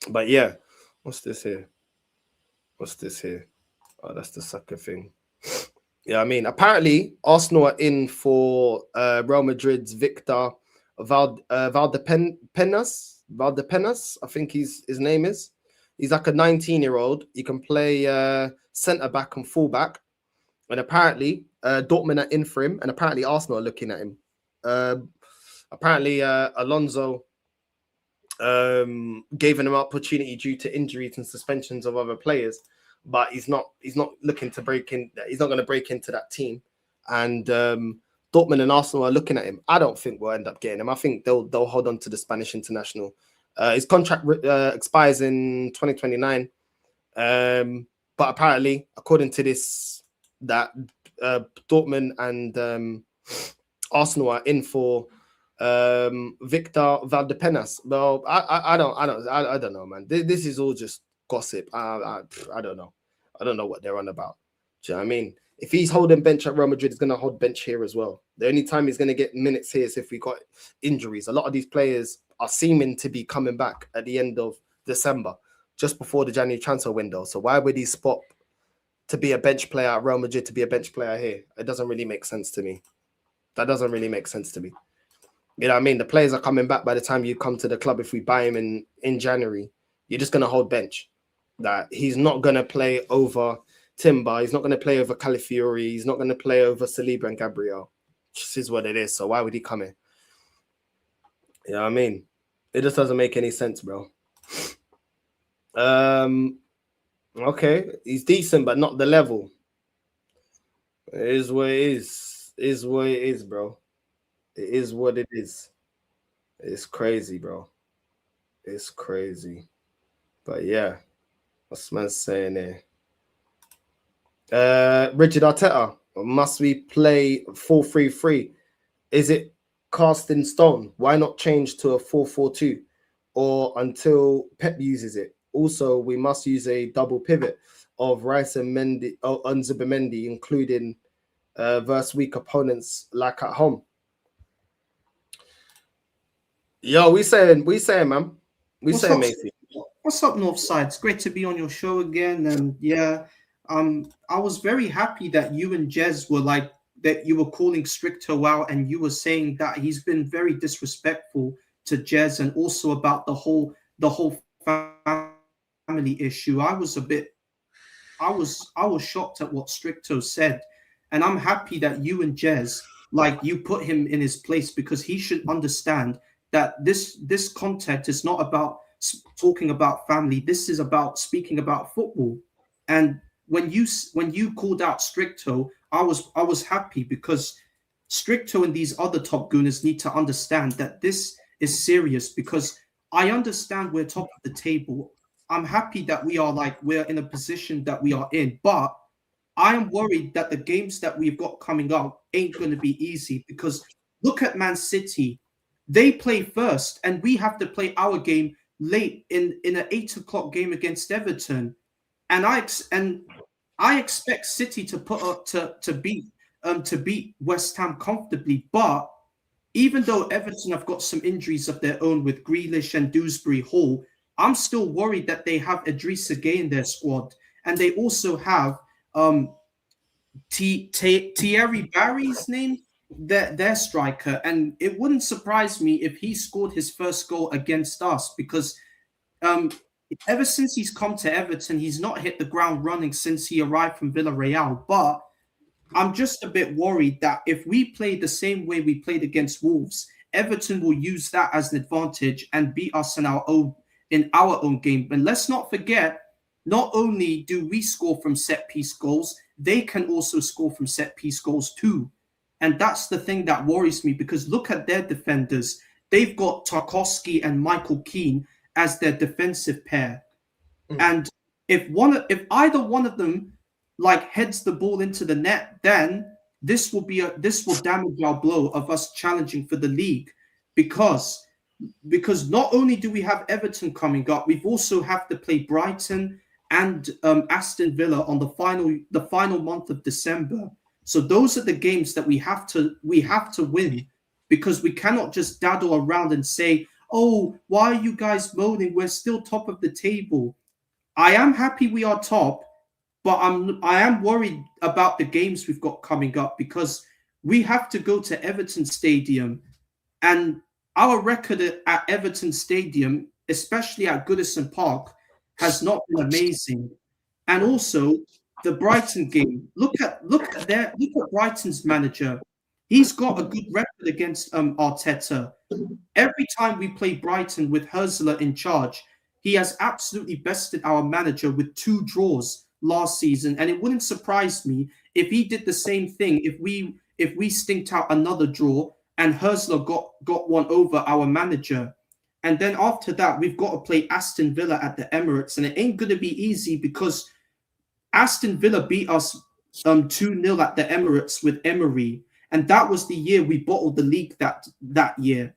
But yeah, what's this here? Oh, that's the Saka thing. Yeah, I mean, apparently Arsenal are in for Real Madrid's Victor Valdepenas. I think his name is. He's like a 19-year-old. He can play centre back and full back. And apparently Dortmund are in for him, and apparently Arsenal are looking at him. Apparently, Alonso gave him an opportunity due to injuries and suspensions of other players, but he's not looking to break in. He's not going to break into that team, and Dortmund and Arsenal are looking at him. I don't think we'll end up getting him. I think they'll hold on to the Spanish international. His contract expires in 2029, but apparently, according to this, that Dortmund and Arsenal are in for Victor Valdepenas. Well, I don't know, man. This is all just gossip. I don't know. I don't know what they're on about. Do you know what I mean? If he's holding bench at Real Madrid, he's going to hold bench here as well. The only time he's going to get minutes here is if we got injuries. A lot of these players are seeming to be coming back at the end of December, just before the January transfer window. So why would he spot to be a bench player at Real Madrid to be a bench player here? It doesn't really make sense to me. That doesn't really make sense to me. You know what I mean? The players are coming back by the time you come to the club. If we buy him in January, you're just going to hold bench. That he's not going to play over Timber. He's not going to play over Calafiori. He's not going to play over Saliba and Gabriel. This is what it is. So why would he come in? You know what I mean? It just doesn't make any sense, bro. Okay, he's decent, but not the level. It is what it is. It is what it is, bro. It is what it is. It's crazy, bro. It's crazy. But yeah, what's man saying there? Richard Arteta, must we play 4-3-3? Is it cast in stone? Why not change to a 4-4-2 or until Pep uses it? Also, we must use a double pivot of Rice and Mendy, and Zubimendi, including versus weak opponents like at home. Yo, we saying, man. What's saying, up, Macy. What's up, Northside? It's great to be on your show again. And yeah, I was very happy that you and Jez were like that. You were calling Stricto out, and you were saying that he's been very disrespectful to Jez, and also about the whole family issue. I was shocked at what Stricto said, and I'm happy that you and Jez, like, you put him in his place, because he should understand that this content is not about talking about family. This is about speaking about football. And when you called out Stricto, I was happy, because Stricto and these other top gooners need to understand that this is serious, because I understand we're top of the table. I'm happy that we're in a position that we are in, but I am worried that the games that we've got coming up ain't going to be easy, because look at Man City. They play first, and we have to play our game late in an 8 o'clock game against Everton. And I expect City to put up to beat West Ham comfortably. But even though Everton have got some injuries of their own with Grealish and Dewsbury Hall, I'm still worried that they have Idrissa Gueye in their squad, and they also have Thierry Barry's name, their striker, and it wouldn't surprise me if he scored his first goal against us, because ever since he's come to Everton, he's not hit the ground running since he arrived from Villarreal. But I'm just a bit worried that if we play the same way we played against Wolves, Everton will use that as an advantage and beat us in our own game. But let's not forget, not only do we score from set piece goals, they can also score from set piece goals too. And that's the thing that worries me, because look at their defenders. They've got Tarkowski and Michael Keane as their defensive pair. And if either one of them like heads the ball into the net, then this will damage our blow of us challenging for the league, because not only do we have Everton coming up, we've also have to play Brighton and Aston Villa on the final month of December. So those are the games that we have to win, because we cannot just daddle around and say, "Oh, why are you guys moaning? We're still top of the table." I am happy we are top, but I am worried about the games we've got coming up, because we have to go to Everton Stadium, and our record at Everton Stadium, especially at Goodison Park, has not been amazing. And also, the Brighton game. Look at Brighton's manager. He's got a good record against Arteta. Every time we play Brighton with Hurzeler in charge, he has absolutely bested our manager with 2 draws last season, and it wouldn't surprise me if he did the same thing if we stinked out another draw and Hurzeler got one over our manager. And then after that, we've got to play Aston Villa at the Emirates, and it ain't going to be easy because Aston Villa beat us 2-0 at the Emirates with Emery, and that was the year we bottled the league that year.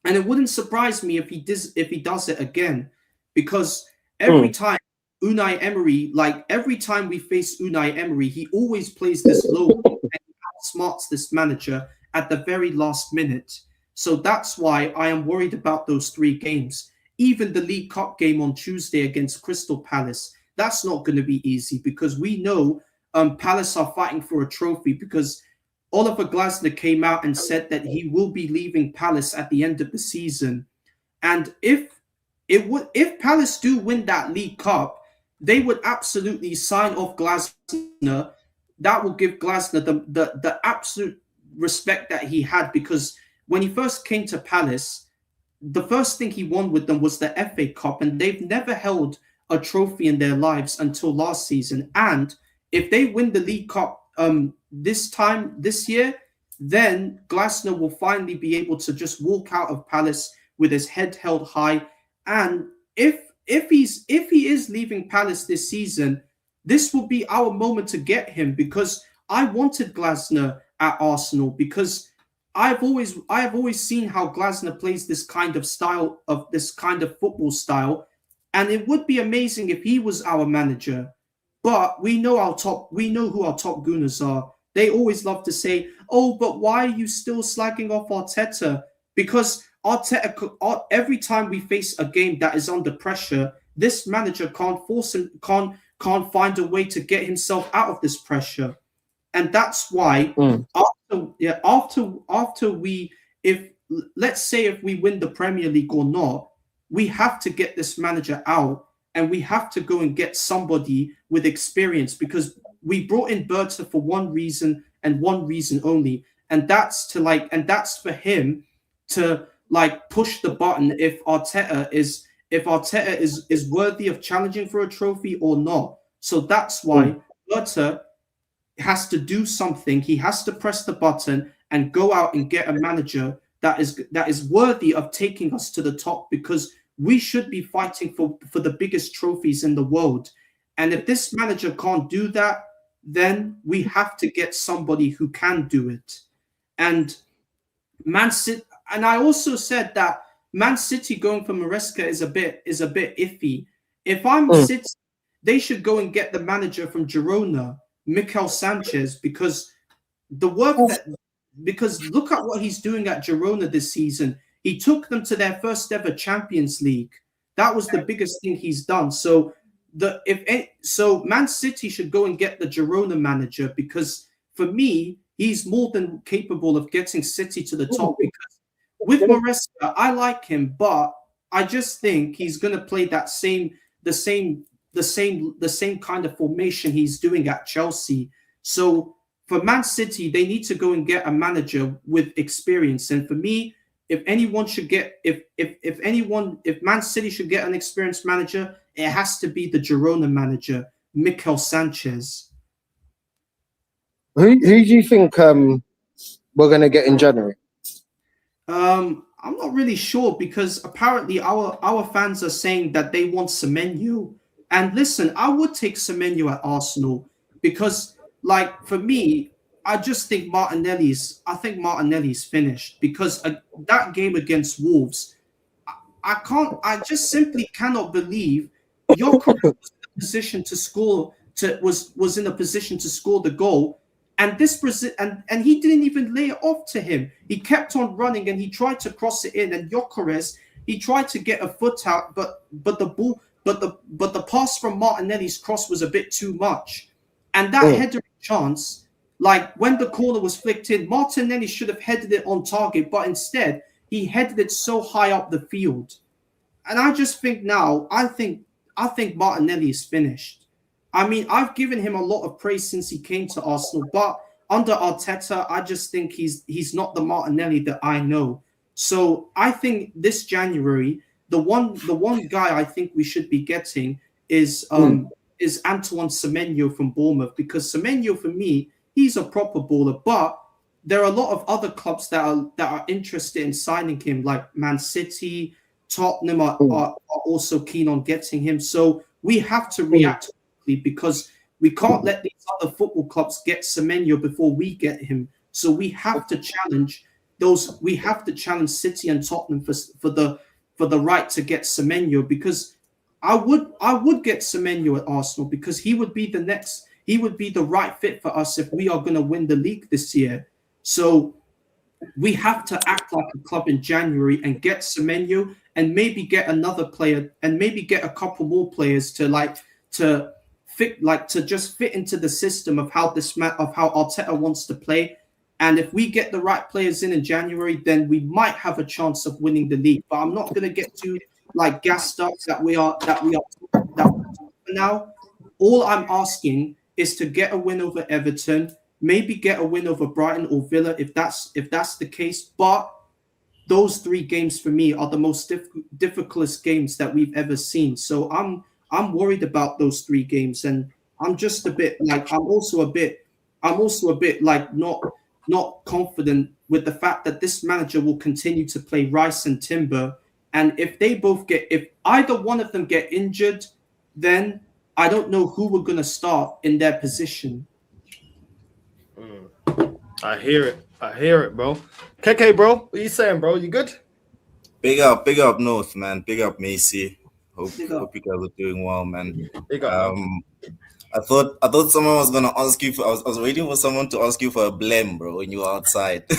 And it wouldn't surprise me if he does it again, because every time Unai Emery, like every time we face Unai Emery, he always plays this low and outsmarts this manager at the very last minute. So that's why I am worried about those 3 games. Even the League Cup game on Tuesday against Crystal Palace, that's not going to be easy because we know Palace are fighting for a trophy, because Oliver Glasner came out and said that he will be leaving Palace at the end of the season. And if Palace do win that League Cup, they would absolutely sign off Glasner. That will give Glasner the absolute respect that he had, because when he first came to Palace, the first thing he won with them was the FA Cup, and they've never held a trophy in their lives until last season. And if they win the League Cup this year, then Glasner will finally be able to just walk out of Palace with his head held high. And if he is leaving Palace this season, this will be our moment to get him, because I wanted Glasner at Arsenal, because I've always seen how Glasner plays this kind of football style, and it would be amazing if he was our manager. But we know who our top gooners are. They always love to say, "Oh, but why are you still slagging off Arteta?" Because Arteta, every time we face a game that is under pressure, this manager can't find a way to get himself out of this pressure, and that's why let's say if we win the Premier League or not, we have to get this manager out, and we have to go and get somebody with experience, because we brought in Berta for one reason and one reason only, and that's for him to push the button if Arteta is worthy of challenging for a trophy or not. So that's why Berta has to do something. He has to press the button and go out and get a manager that is worthy of taking us to the top, because we should be fighting for the biggest trophies in the world. And if this manager can't do that, then we have to get somebody who can do it. And Man City, and I also said that Man City going for Maresca is a bit iffy. If I'm City, they should go and get the manager from Girona, Mikel Sanchez, because look at what he's doing at Girona this season. He took them to their first ever Champions League. That was the biggest thing he's done. So Man City should go and get the Girona manager, because for me, he's more than capable of getting City to the top. Because with Maresca, I like him, but I just think he's going to play the same kind of formation he's doing at Chelsea. So for Man City, they need to go and get a manager with experience. And for me, if Man City should get an experienced manager, it has to be the Girona manager, Mikel Sanchez. Who do you think we're going to get in January? I'm not really sure, because apparently our fans are saying that they want Semenyo. And listen, I would take Semenyo at Arsenal, because, for me, I just think Martinelli's finished, because that game against Wolves, I just simply cannot believe Gyökeres was in a position to score was in a position to score the goal, and and he didn't even lay it off to him. He kept on running and he tried to cross it in, and Gyökeres, he tried to get a foot out, but the pass from Martinelli's cross was a bit too much, and that header chance. When the corner was flicked in, Martinelli should have headed it on target, but instead he headed it so high up the field. And I just think now, I think Martinelli is finished. I mean, I've given him a lot of praise since he came to Arsenal, but under Arteta, I just think he's not the Martinelli that I know. So I think this January, the one guy I think we should be getting is Antoine Semenyo from Bournemouth, because Semenyo, for me, he's a proper baller, but there are a lot of other clubs that are interested in signing him, like Man City, Tottenham are also keen on getting him. So we have to react quickly, because we can't let these other football clubs get Semenyo before we get him. So we have to challenge those. We have to challenge City and Tottenham for the right to get Semenyo, because I would get Semenyo at Arsenal, because he would be the right fit for us if we are going to win the league this year. So we have to act like a club in January and get Semenyo, and maybe get another player, and maybe get a couple more players to just fit into the system of how Arteta wants to play. And if we get the right players in January, then we might have a chance of winning the league. But I'm not going to get too gassed up that we are now. All I'm asking is to get a win over Everton, maybe get a win over Brighton or Villa if that's the case. But those 3 games for me are the most difficult games that we've ever seen. So I'm worried about those 3 games, and I'm just a bit I'm also a bit not confident with the fact that this manager will continue to play Rice and Timber. And if either one of them get injured, then I don't know who we're going to start in their position. I hear it, bro. KK, bro, what are you saying, bro? You good? Big up North, man. Big up Macy. Hope you guys are doing well, man. Big up, I thought someone was gonna ask you for. I was waiting for someone to ask you for a blem, bro, when you were outside. They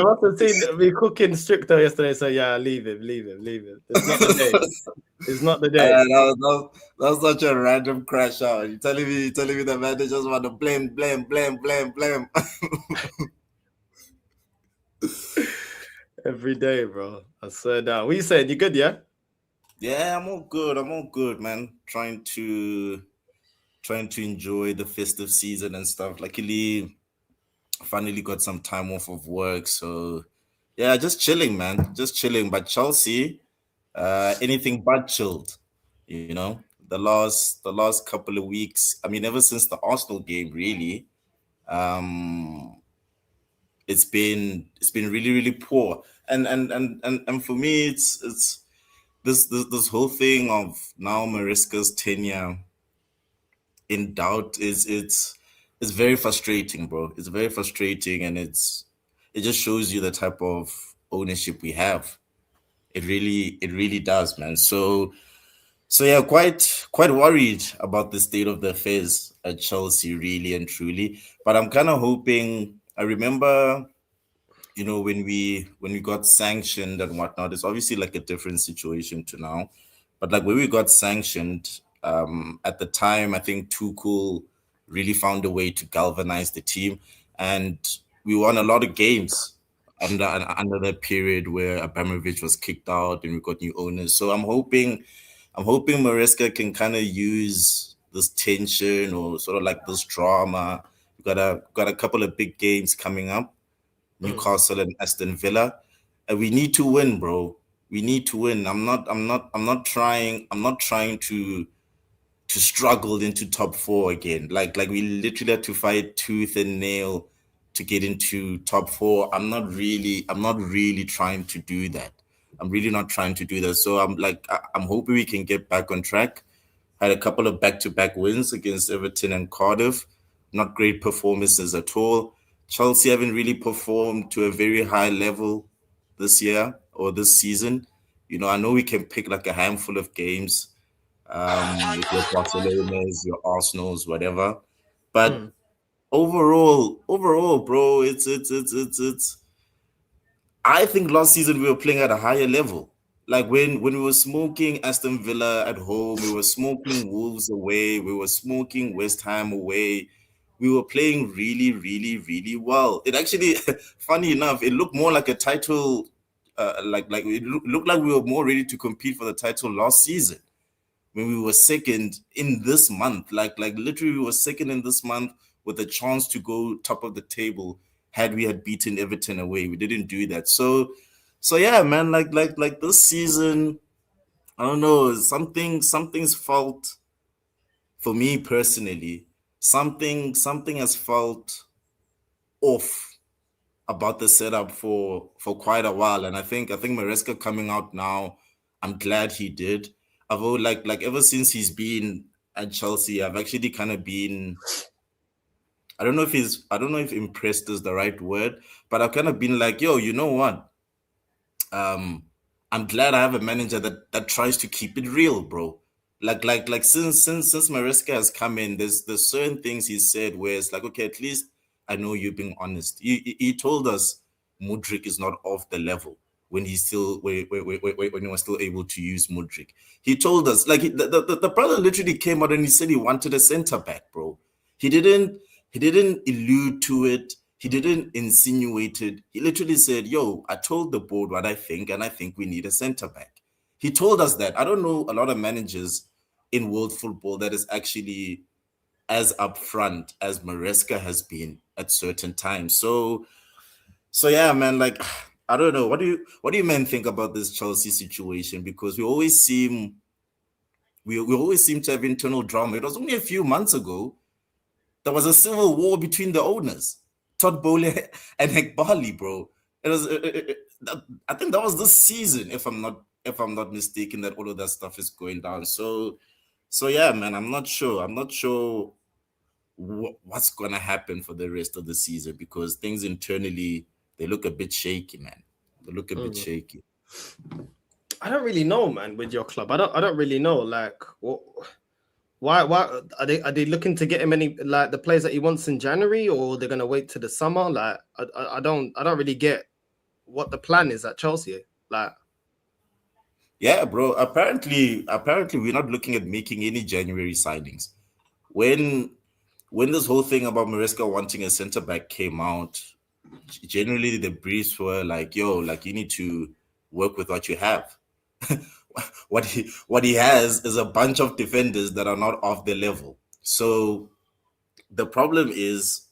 must have seen me cooking stricto yesterday, so yeah, leave him. It's not the day. It's not the day. That was such a random crash out. You telling me the man they just want to blame. Every day, bro. I swear down. What you saying? You good, yeah? Yeah, I'm all good, man. Trying to enjoy the festive season and stuff. Luckily, I finally got some time off of work, so yeah, just chilling, man. Just chilling. But Chelsea, anything but chilled. You know, the last couple of weeks. I mean, ever since the Arsenal game, really, it's been really, really poor. And for me, it's this whole thing of now Mariska's tenure in doubt it's very frustrating, bro. It's very frustrating, and it just shows you the type of ownership we have. It really does, man. So yeah, quite worried about the state of the affairs at Chelsea, really and truly. But I'm kind of hoping. I remember, you know, when we got sanctioned and whatnot, it's obviously like a different situation to now. But like when we got sanctioned, at the time, I think Tuchel really found a way to galvanize the team, and we won a lot of games under that period where Abramovich was kicked out and we got new owners. So I'm hoping Maresca can kind of use this tension or sort of like this drama. We got a couple of big games coming up, Newcastle and Aston Villa, and we need to win, bro. We need to win. I'm not trying to struggle into top 4 again. Like we literally have to fight tooth and nail to get into top 4. I'm not really trying to do that. I'm really not trying to do that. So I'm hoping we can get back on track. Had a couple of back-to-back wins against Everton and Cardiff. Not great performances at all. Chelsea haven't really performed to a very high level this year or this season. You know, I know we can pick like a handful of games with your Barcelonas, your Arsenals, whatever. But overall, bro, it's. I think last season we were playing at a higher level. Like when we were smoking Aston Villa at home, we were smoking Wolves away, we were smoking West Ham away. We were playing really, really, really well. It actually, funny enough, it looked more like a title like it looked like we were more ready to compete for the title last season when we were second in this month. Like literally we were second in this month with a chance to go top of the table had we had beaten Everton away. We didn't do that. So yeah, man, like this season, I don't know, something's felt for me personally. Something has felt off about the setup for quite a while. And I think Maresca coming out now, I'm glad he did. I've always, like ever since he's been at Chelsea, I've actually kind of been, I don't know if impressed is the right word, but I've kind of been like, yo, you know what? I'm glad I have a manager that tries to keep it real, bro. Like since Maresca has come in, there's certain things he said where it's like, okay, at least I know you're being honest. He told us Mudryk is not off the level when he was still able to use Mudryk. He told us, like, the brother literally came out and he said he wanted a center back, bro. He didn't allude to it. He didn't insinuate it. He literally said, yo, I told the board what I think, and I think we need a center back. He told us that. I don't know a lot of managers in world football that is actually as upfront as Maresca has been at certain times. So yeah, man, like, I don't know. What do you men think about this Chelsea situation? Because we always seem to have internal drama. It was only a few months ago there was a civil war between the owners, Todd Bowley and Ekbali, bro. It was I think that was this season, if I'm not mistaken, that all of that stuff is going down. So yeah, man, I'm not sure what's gonna happen for the rest of the season, because things internally, they look a bit shaky, man. They look a bit shaky. I don't really know, man, with your club. I don't really know. Like, why are they looking to get him any, like, the players that he wants in January, or they're gonna wait to the summer? Like, I don't really get what the plan is at Chelsea. Like, yeah, bro. Apparently we're not looking at making any January signings. When this whole thing about Maresca wanting a centre back came out, generally the briefs were like, yo, like, you need to work with what you have. What he has is a bunch of defenders that are not off the level. So the problem is,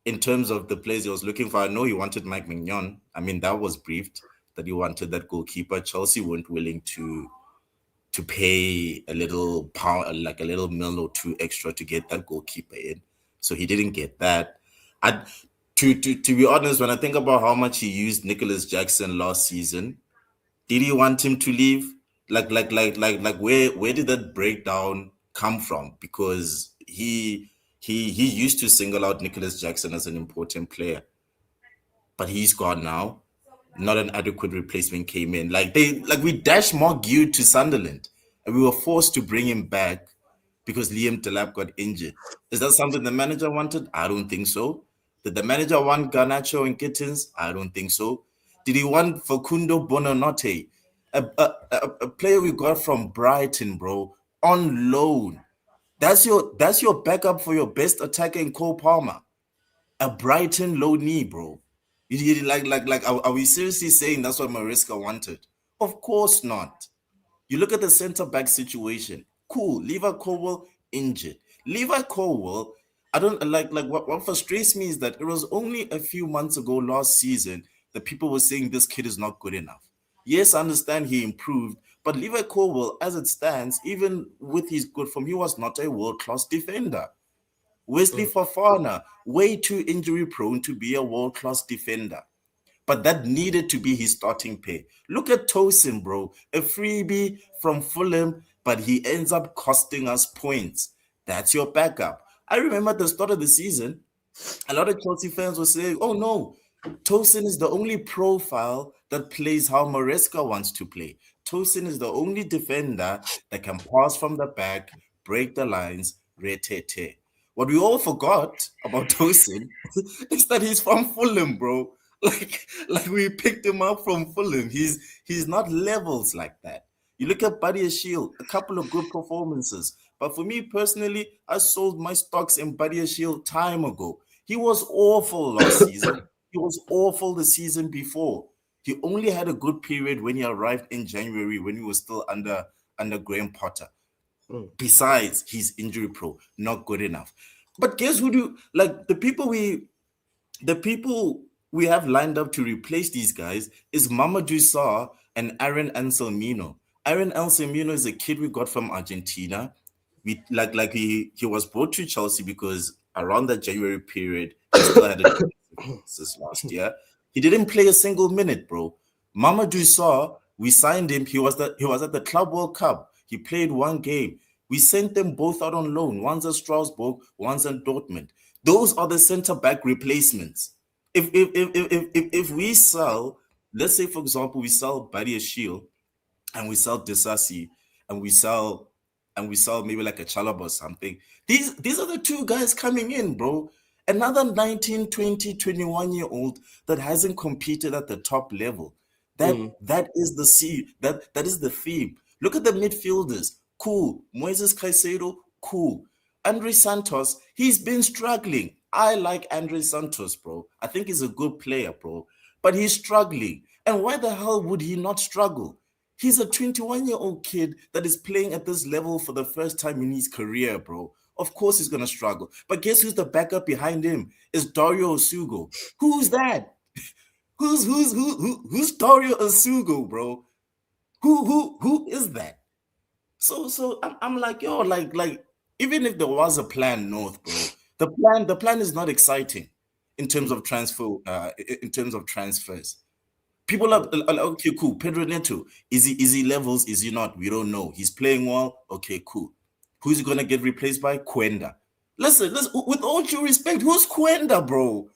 in terms of the players he was looking for, I know he wanted Mike Mignon. I mean, that was briefed that he wanted that goalkeeper. Chelsea weren't willing to pay a little pound, like a little mil or two extra to get that goalkeeper in. So he didn't get that. To be honest, when I think about how much he used Nicholas Jackson last season, did he want him to leave? Like where did that breakdown come from? Because he used to single out Nicholas Jackson as an important player, but he's gone now. Not an adequate replacement came in. We dashed Mark Gude to Sunderland, and we were forced to bring him back because Liam Delap got injured. Is that something the manager wanted? I don't think so. Did the manager want Garnacho and Gittins? I don't think so. Did he want Facundo Bonanotte, a player we got from Brighton, bro, on loan? That's your backup for your best attacker in Cole Palmer, a Brighton loanee, bro. Are we seriously saying that's what Maresca wanted? Of course not. You look at the centre back situation. Cool, Levi Colwell injured. Levi Colwell, I don't like what frustrates me is that it was only a few months ago last season that people were saying this kid is not good enough. Yes, I understand he improved, but Levi Colwell, as it stands, even with his good form, he was not a world-class defender. Wesley Fofana, way too injury prone to be a world-class defender. But that needed to be his starting pay. Look at Tosin, bro. A freebie from Fulham, but he ends up costing us points. That's your backup. I remember at the start of the season, a lot of Chelsea fans were saying, oh no, Tosin is the only profile that plays how Maresca wants to play. Tosin is the only defender that can pass from the back, break the lines, retete. What we all forgot about Tosin is that he's from Fulham, bro. Like we picked him up from Fulham. He's not levels like that. You look at Buddy Shield, a couple of good performances. But for me personally, I sold my stocks in Buddy Shield time ago. He was awful last season. He was awful the season before. He only had a good period when he arrived in January, when he was still under Graham Potter. Besides, he's injury pro, not good enough. But guess who do like the people we have lined up to replace these guys is Mamadou Sarr and Aaron Anselmino. Aaron Anselmino is a kid we got from Argentina. He was brought to Chelsea because around that January period, he still had a this last year. He didn't play a single minute, bro. Mamadou Sarr, we signed him. He was at the Club World Cup. He played one game. We sent them both out on loan. One's at Strasbourg, one's at Dortmund. Those are the centre-back replacements. If we sell, let's say, for example, we sell Buddy Ashil and we sell Disasi and we sell maybe like a Chalaba or something, these are the two guys coming in, bro. Another 19, 20, 21-year-old that hasn't competed at the top level. That is the theme. Look at the midfielders. Cool. Moises Caicedo, cool. Andre Santos, he's been struggling. I like Andre Santos, bro. I think he's a good player, bro. But he's struggling. And why the hell would he not struggle? He's a 21-year-old kid that is playing at this level for the first time in his career, bro. Of course he's going to struggle. But guess who's the backup behind him? It's Dario Osugo. Who's that? Who's Dario Osugo, bro? Who is that? So I'm like, yo, like even if there was a plan north, bro, the plan is not exciting in terms of transfers. People are okay, cool. Pedro Neto, is he levels? Is he not? We don't know. He's playing well. Okay, cool. Who's he gonna get replaced by? Quenda. Listen. With all due respect, who's Quenda, bro?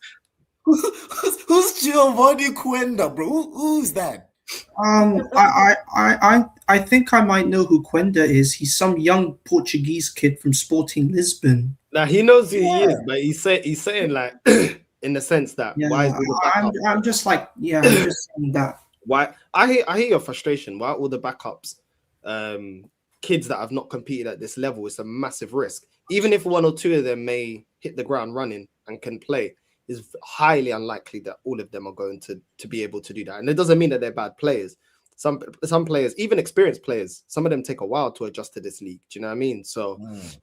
Who's Giovanni Quenda, bro? Who's that? I think I might know who Quenda is. He's some young Portuguese kid from Sporting Lisbon. Now he knows who he is, but he's saying like in the sense that why is all the backups? I'm just like, I'm just saying that. Why I hear your frustration. Why all the backups? Kids that have not competed at this level, it's a massive risk. Even if one or two of them may hit the ground running and can play, it's highly unlikely that all of them are going to be able to do that. And it doesn't mean that they're bad players. Some players, even experienced players, some of them take a while to adjust to this league. Do you know what I mean? So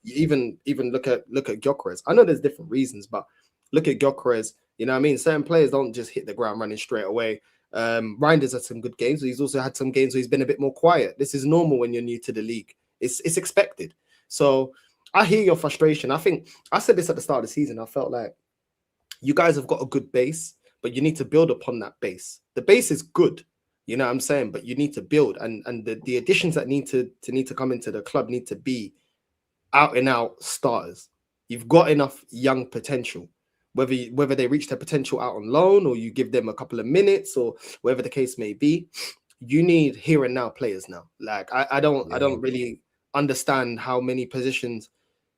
even look at Gyökeres. I know there's different reasons, but look at Gyökeres. You know what I mean? Certain players don't just hit the ground running straight away. Reinders had some good games, but he's also had some games where he's been a bit more quiet. This is normal when you're new to the league. It's expected. So I hear your frustration. I think I said this at the start of the season. I felt like you guys have got a good base, but you need to build upon that base. The base is good, you know what I'm saying, but you need to build, and the additions that need to come into the club need to be out and out starters. You've got enough young potential. Whether they reach their potential out on loan or you give them a couple of minutes or whatever the case may be, you need here and now players now. Like I don't really understand how many positions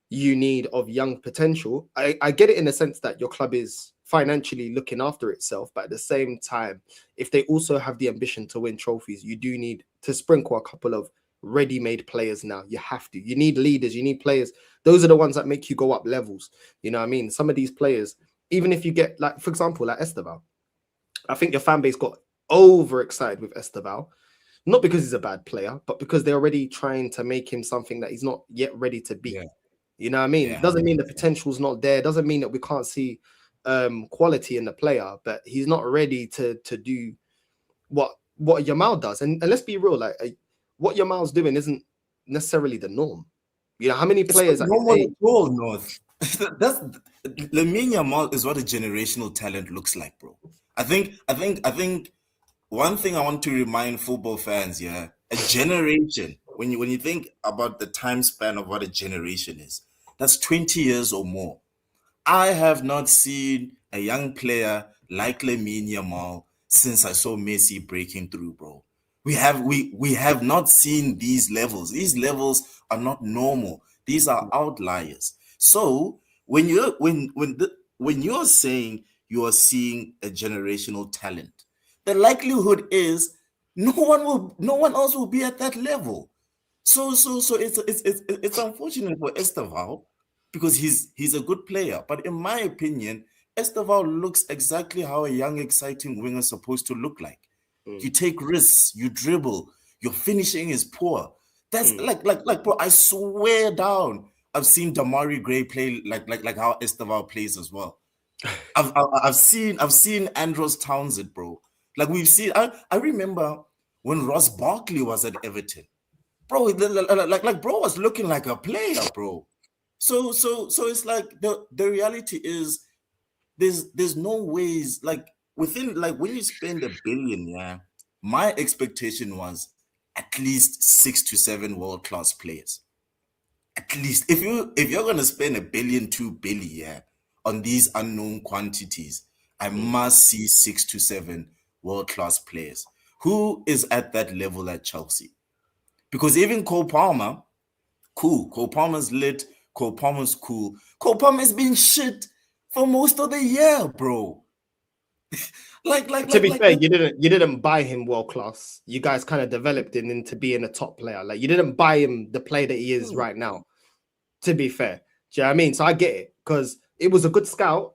you need of young potential. I get it in the sense that your club is financially looking after itself, but at the same time, if they also have the ambition to win trophies, you do need to sprinkle a couple of ready-made players now. You have to. You need leaders. You need players. Those are the ones that make you go up levels. You know what I mean? Some of these players, even if you get, like, for example, like Ødegaard, I think your fan base got overexcited with Ødegaard, not because he's a bad player, but because they're already trying to make him something that he's not yet ready to be. Yeah. You know what I mean? Yeah. It doesn't mean the potential's not there. It doesn't mean that we can't see quality in the player, but he's not ready to do what Yamal does. And let's be real, like what Yamal's doing isn't necessarily the norm. You know, how many players at all, North? That's Lamine Yamal is what a generational talent looks like, bro. I think one thing I want to remind football fans, a generation, when you think about the time span of what a generation is, that's 20 years or more. I have not seen a young player like Lamine Yamal since I saw Messi breaking through, bro. We have not seen these levels. These levels are not normal. These are outliers. So when you're saying you are seeing a generational talent, the likelihood is no one else will be at that level. So it's unfortunate for Ødegaard because he's a good player. But in my opinion, Ødegaard looks exactly how a young, exciting winger is supposed to look like. You take risks, you dribble, your finishing is poor. That's like, bro, I swear down. I've seen Damari Gray play like how Esteval plays as well. I've seen Andros Townsend, bro. Like we've seen. I remember when Ross Barkley was at Everton, bro. Like bro was looking like a player, bro. So it's like the reality is there's no ways like within like when you spend $1 billion, yeah. My expectation was at least 6 to 7 world-class players. At least if you're gonna spend $1 billion, $2 billion, yeah, on these unknown quantities, I must see 6 to 7 world-class players. Who is at that level at Chelsea? Because even Cole Palmer, cool. Cole Palmer's lit. Cole Palmer's cool. Cole Palmer's been shit for most of the year, bro. To be fair, you didn't buy him world class. You guys kind of developed him into being a top player. Like you didn't buy him the player that he is right now. To be fair, do you know what I mean? So I get it because it was a good scout.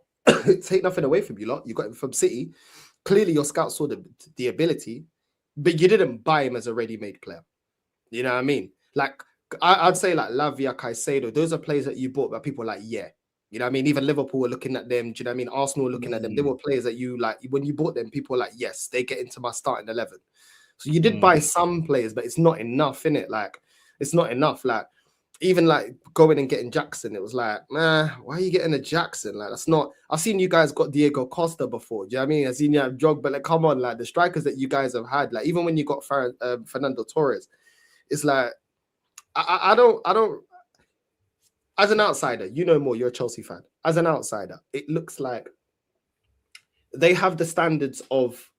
Take nothing away from you lot. You got him from City. Clearly, your scout saw the ability, but you didn't buy him as a ready-made player. You know what I mean? Like I'd say like Lavia, Caicedo. Those are players that you bought, but people are like, yeah. You know what I mean? Even Liverpool were looking at them. Do you know what I mean? Arsenal were looking at them. They were players that you like when you bought them. People were like, yes, they get into my starting 11. So you did buy some players, but it's not enough, innit? Like it's not enough. Like even like going and getting Jackson, it was like, nah, why are you getting a Jackson? Like that's not. I've seen you guys got Diego Costa before. Do you know what I mean? I've seen you have Drogba, but like, come on, like the strikers that you guys have had, like even when you got Fernando Torres, it's like I don't. As an outsider, you know more. You're a Chelsea fan. As an outsider, it looks like they have the standards of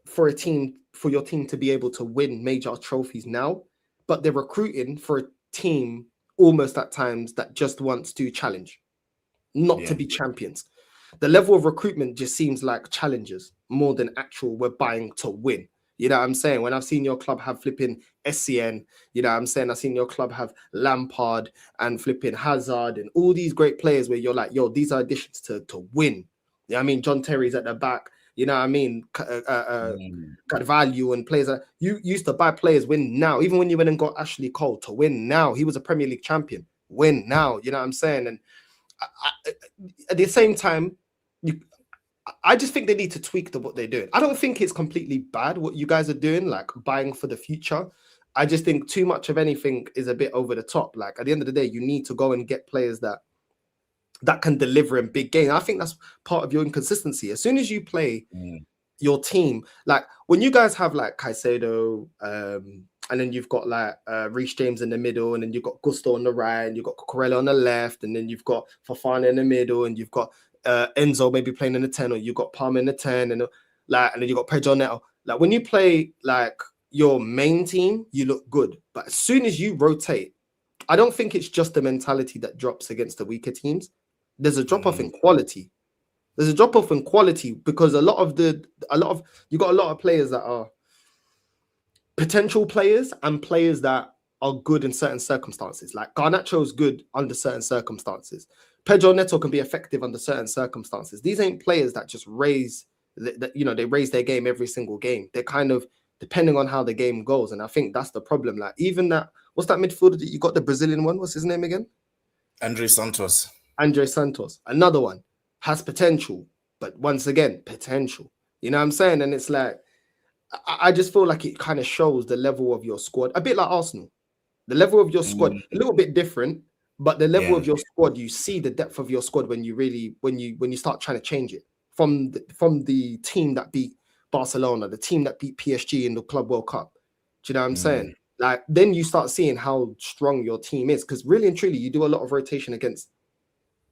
for your team to be able to win major trophies now, but they're recruiting for a team almost at times that just wants to challenge, not to be champions. The level of recruitment just seems like challenges more than actual we're buying to win. You know what I'm saying? When I've seen your club have flipping SCN, you know what I'm saying? I've seen your club have Lampard and flipping Hazard and all these great players where you're like, yo, these are additions to win. You know what I mean? John Terry's at the back. You know what I mean? Carvalho and players that you used to buy players win now. Even when you went and got Ashley Cole to win now. He was a Premier League champion. Win now. You know what I'm saying? And at the same time, I just think they need to tweak what they're doing. I don't think it's completely bad what you guys are doing, like buying for the future. I just think too much of anything is a bit over the top. Like at the end of the day, you need to go and get players that can deliver in big games. I think that's part of your inconsistency. As soon as you play your team, like when you guys have like Caicedo, and then you've got like Reece James in the middle, and then you've got Gusto on the right, and you've got Cucurella on the left, and then you've got Fofana in the middle, and you've got Enzo maybe playing in the 10, or you got Palmer in the 10, and then you got Pedro Neto. Like when you play like your main team, you look good. But as soon as you rotate, I don't think it's just the mentality that drops against the weaker teams. There's a drop off in quality. There's a drop off in quality because you got a lot of players that are potential players and players that are good in certain circumstances. Like Garnacho is good under certain circumstances. Pedro Neto can be effective under certain circumstances. These ain't players that just raise they raise their game every single game. They're kind of depending on how the game goes. And I think that's the problem. Like even that, what's that midfielder that you got, the Brazilian one? What's his name again? Andre Santos. Another one has potential, but once again, potential. You know what I'm saying? And it's like, I just feel like it kind of shows the level of your squad, a bit like Arsenal. The level of your squad, a little bit different, but the level of your squad, you see the depth of your squad when you start trying to change it from the team that beat Barcelona, the team that beat PSG in the Club World Cup. Do you know what I'm saying? Like then you start seeing how strong your team is, because really and truly, you do a lot of rotation against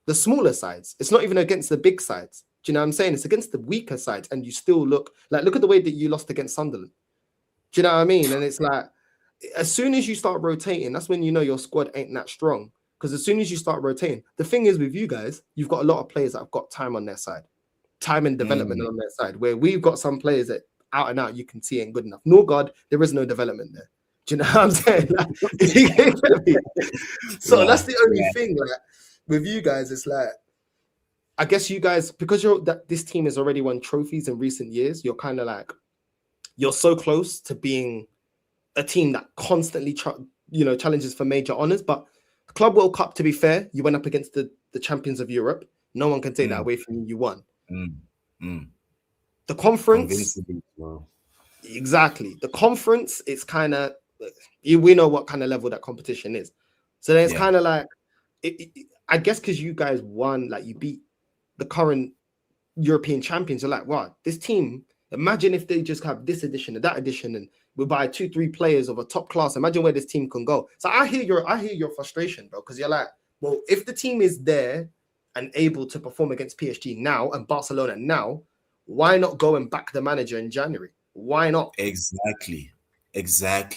the smaller sides. It's not even against the big sides. Do you know what I'm saying? It's against the weaker sides, and you still look at the way that you lost against Sunderland. Do you know what I mean? And it's like, as soon as you start rotating, that's when you know your squad ain't that strong. Because as soon as you start rotating, the thing is with you guys, you've got a lot of players that have got time on their side, time and development on their side, where we've got some players that out and out you can see ain't good enough. No, God, there is no development there. Do you know what I'm saying? So that's the only thing. Like with you guys, it's like, I guess you guys, because this team has already won trophies in recent years, you're kind of like, you're so close to being a team that constantly challenges for major honors. But the Club World Cup, to be fair, you went up against the champions of Europe. No one can take that away from you. You won. The conference, exactly. The conference, it's kind of, we know what kind of level that competition is. So then it's kind of like, I guess because you guys won, like you beat the current European champions, you're like, wow, this team, imagine if they just have this edition and that edition, and we buy 2-3 players of a top class. Imagine where this team can go. So I hear your frustration, bro, because you're like, well, if the team is there and able to perform against PSG now and Barcelona now, why not go and back the manager in January? Why not? Exactly,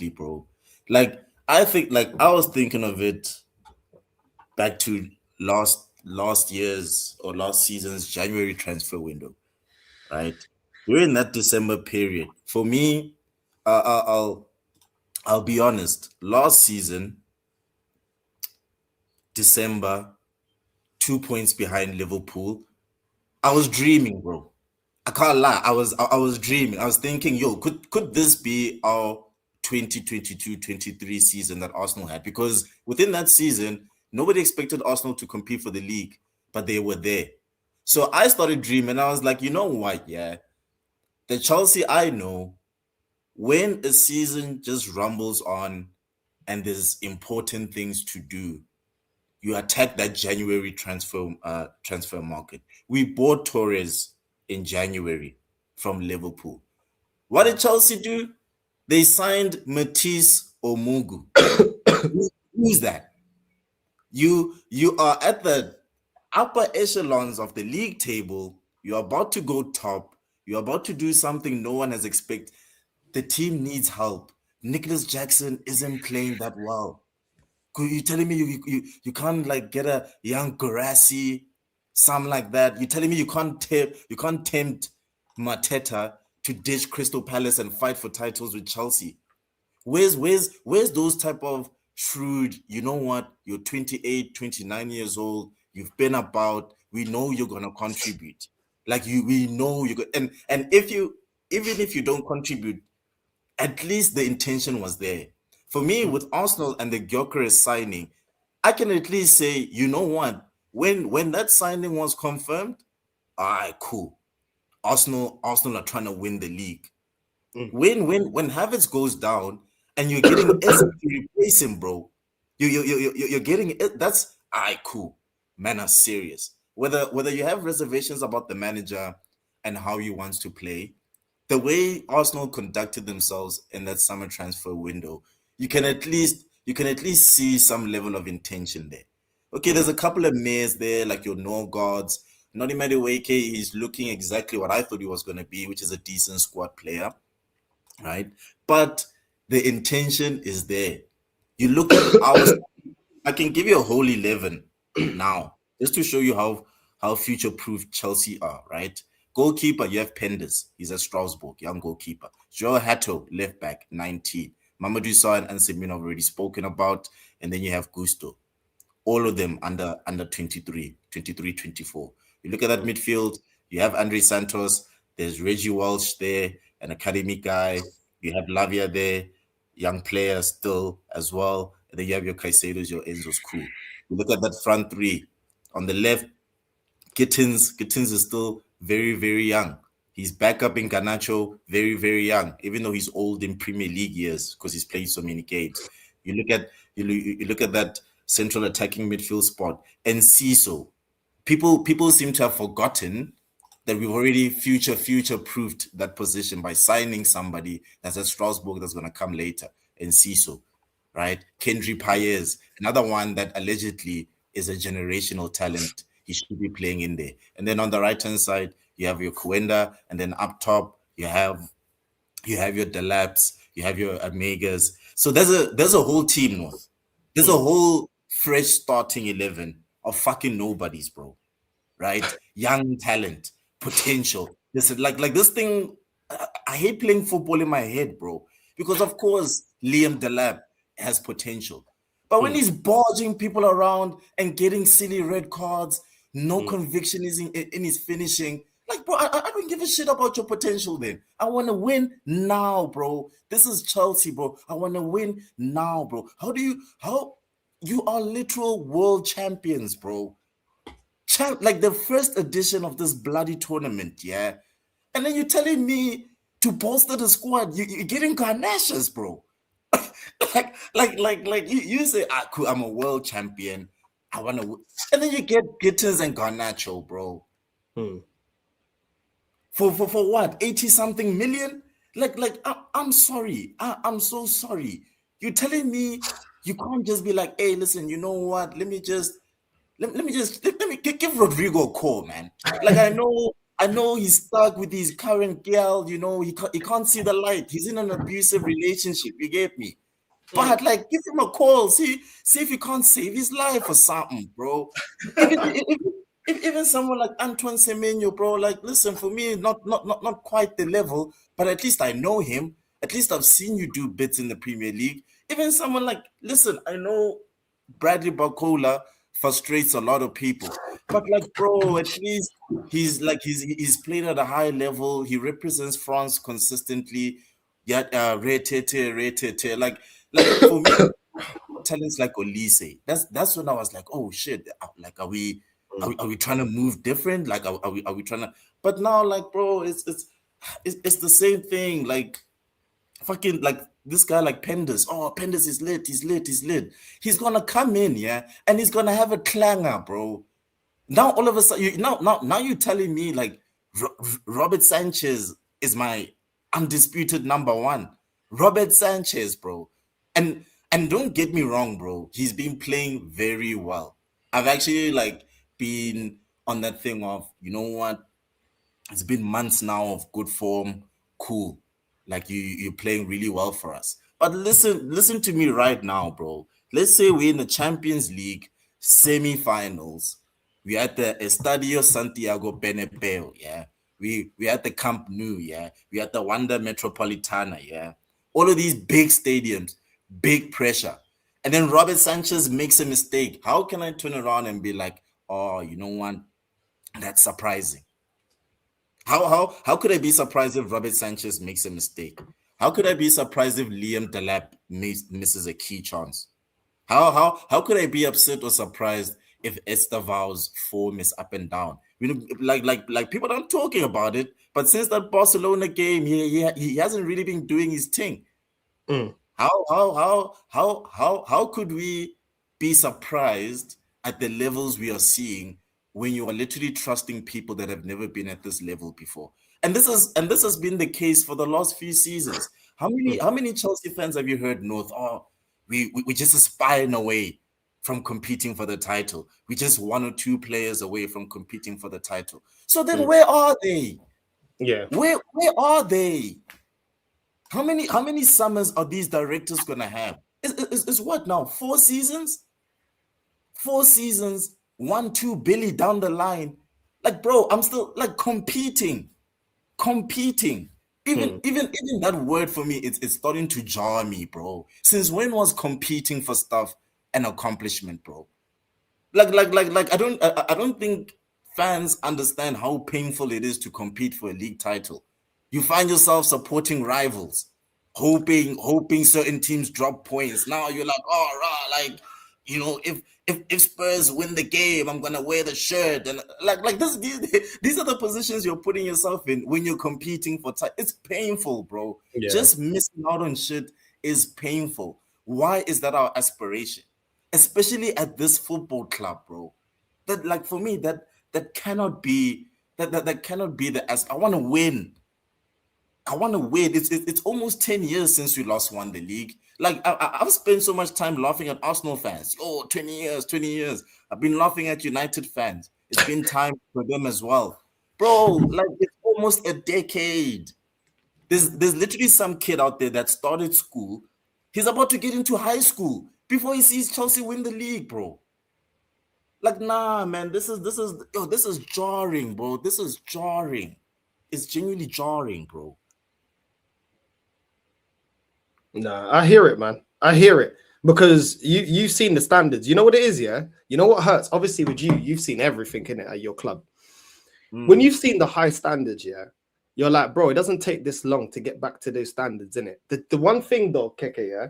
bro. Like, I think, like, I was thinking of it back to last year's or last season's January transfer window, right? During that December period, for me, I'll be honest. Last season, December, 2 points behind Liverpool. I was dreaming, bro. I can't lie. I was dreaming. I was thinking, yo, could this be our 2022-23 season that Arsenal had? Because within that season, nobody expected Arsenal to compete for the league, but they were there. So I started dreaming. I was like, you know what? Yeah, the Chelsea I know, when a season just rumbles on and there's important things to do, you attack that January transfer market. We bought Torres in January from Liverpool. What did Chelsea do? They signed Matisse Omugu. Who's that? You are at the upper echelons of the league table. You're about to go top. You're about to do something no one has expected. The team needs help. Nicholas Jackson isn't playing that well. You telling me you can't like get a young Guirassy, something like that? You telling me you can't tempt Mateta to ditch Crystal Palace and fight for titles with Chelsea? Where's those type of shrewd, you know what, you're 28, 29 years old, you've been about, we know you're gonna contribute. Like we know you're gonna, and even if you don't contribute, at least the intention was there. For me, with Arsenal and the Gyökeres signing, I can at least say, you know what, when that signing was confirmed, all right, cool. Arsenal are trying to win the league. When Havertz goes down and you're getting Eze to replace him, bro, you're getting it. That's all right, cool. Man are serious. Whether you have reservations about the manager and how he wants to play, the way Arsenal conducted themselves in that summer transfer window, you can at least see some level of intention there. Okay, there's a couple of mayors there, like your Northsides. Noni Madueke, he's looking exactly what I thought he was going to be, which is a decent squad player, right? But the intention is there. You look at our, I can give you a whole 11 now, just to show you how future-proof Chelsea are, right? Goalkeeper, you have Penders. He's at Strasbourg, young goalkeeper. Joe Hatto, left back, 19. Mamadou Sarr and Anselmin have already spoken about. And then you have Gusto. All of them under 23, 24. You look at that midfield, you have Andre Santos. There's Reggie Walsh there, an academy guy. You have Lavia there, young player still as well. And then you have your Caicedos, your Enzo's cool. You look at that front three. On the left, Gittins is still very, very young. He's back up in Garnacho, very, very young, even though he's old in Premier League years because he's played so many games. You look at that central attacking midfield spot, and Ciso. People seem to have forgotten that we've already future-proofed that position by signing somebody that's at Strasbourg that's going to come later, and Ciso, right? Kendry Paez, another one that allegedly is a generational talent. He should be playing in there. And then on the right-hand side, you have your Kuenda, and then up top, you have your Delaps, you have your Amegas. So there's a whole team, North. There's a whole fresh starting 11 of fucking nobodies, bro. Right? Young talent, potential. This is like this thing. I hate playing football in my head, bro. Because of course, Liam Delap has potential. But when he's barging people around and getting silly red cards, no conviction is in his finishing, Like, bro, I don't give a shit about your potential then. I want to win now, bro. This is Chelsea, bro. I want to win now, bro. How you are literal world champions, bro. Like the first edition of this bloody tournament, yeah. And then you're telling me to bolster the squad. You're getting carnations, bro. like you say, cool, I'm a world champion. I want to, and then you get Gittins and Garnacho, bro. For what? 80 something million? I'm sorry. I'm so sorry. You're telling me you can't just be like, hey, listen, you know what? Let me give Rodrigo a call, man. Like I know he's stuck with his current girl, you know, he can't see the light. He's in an abusive relationship, you get me? But like give him a call, see if you can't save his life or something, bro. Even someone like Antoine Semenyo, bro, like listen, for me, not quite the level, but at least I know him. At least I've seen you do bits in the Premier League. Even someone like, listen, I know Bradley Barcola frustrates a lot of people, but like, bro, at least he's played at a high level. He represents France consistently. Yeah, like for me, talents like Olise. That's when I was like, oh shit, like are we trying to move different? Like are we trying to? But now, like, bro, it's the same thing. Like fucking like this guy like Pendas. Oh, Pendas is lit. He's lit. He's gonna come in, yeah, and he's gonna have a clanger, bro. Now all of a sudden, now you're telling me like Robert Sanchez is my undisputed number one. Robert Sanchez, bro. And don't get me wrong, bro. He's been playing very well. I've actually like been on that thing of, you know what? It's been months now of good form. Cool. Like you're playing really well for us. But listen to me right now, bro. Let's say we're in the Champions League semi-finals. We're at the Estadio Santiago Bernabeu, yeah. We at the Camp Nou, yeah. We at the Wanda Metropolitana, yeah. All of these big stadiums, big pressure. And then Robert Sanchez makes a mistake. How can I turn around and be like, oh, you know what? That's surprising. How could I be surprised if Robert Sanchez makes a mistake? How could I be surprised if Liam Delap misses a key chance? How could I be upset or surprised if Esteval's form is up and down? You know, like people aren't talking about it, but since that Barcelona game, he hasn't really been doing his thing. How could we be surprised at the levels we are seeing when you are literally trusting people that have never been at this level before? And this has been the case for the last few seasons. How many Chelsea fans have you heard, North? Oh, we just aspiring away from competing for the title. We just one or two players away from competing for the title. So then where are they? Yeah. Where are they? How many summers are these directors gonna have? It's what now? 4 seasons? 4 seasons, 1-2 Billy down the line. Like, bro, I'm still like competing. Even that word for me, it's starting to jar me, bro. Since when was competing for stuff an accomplishment, bro? Like I don't think fans understand how painful it is to compete for a league title. You find yourself supporting rivals, hoping certain teams drop points. Now you're like, oh, rah, like, you know, if Spurs win the game, I'm gonna wear the shirt, and like this. These are the positions you're putting yourself in when you're competing for title. It's painful, bro. Yeah. Just missing out on shit is painful. Why is that our aspiration, especially at this football club, bro? That, like, for me, that cannot be that cannot be the I want to win. It's almost 10 years since we last won the league. Like, I've spent so much time laughing at Arsenal fans. Oh, 20 years. I've been laughing at United fans. It's been time for them as well. Bro, like, it's almost a decade. There's literally some kid out there that started school. He's about to get into high school before he sees Chelsea win the league, bro. Like, nah, man, this is jarring, bro. This is jarring. It's genuinely jarring, bro. Nah, I hear it, man. I hear it because you've seen the standards. You know what it is, yeah? You know what hurts? Obviously, with you've seen everything in it at your club. when you've seen the high standards, yeah, you're like, bro, it doesn't take this long to get back to those standards, innit? The one thing though, Keke, yeah,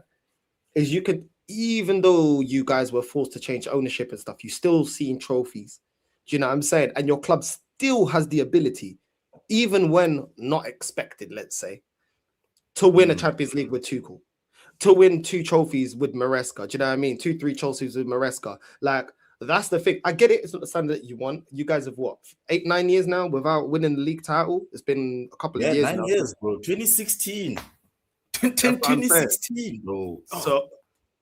is you could, even though you guys were forced to change ownership and stuff, you still seen trophies. Do you know what I'm saying? And your club still has the ability, even when not expected, let's say, to win a Champions League with Tuchel, to win 2 trophies with Maresca. Do you know what I mean? 2-3 trophies with Maresca. Like, that's the thing. I get it. It's not the standard that you want. You guys have what, 8-9 years now without winning the league title? It's been a couple of years 9 now. years, bro. 2016. That's what I'm saying. 2016, bro. So,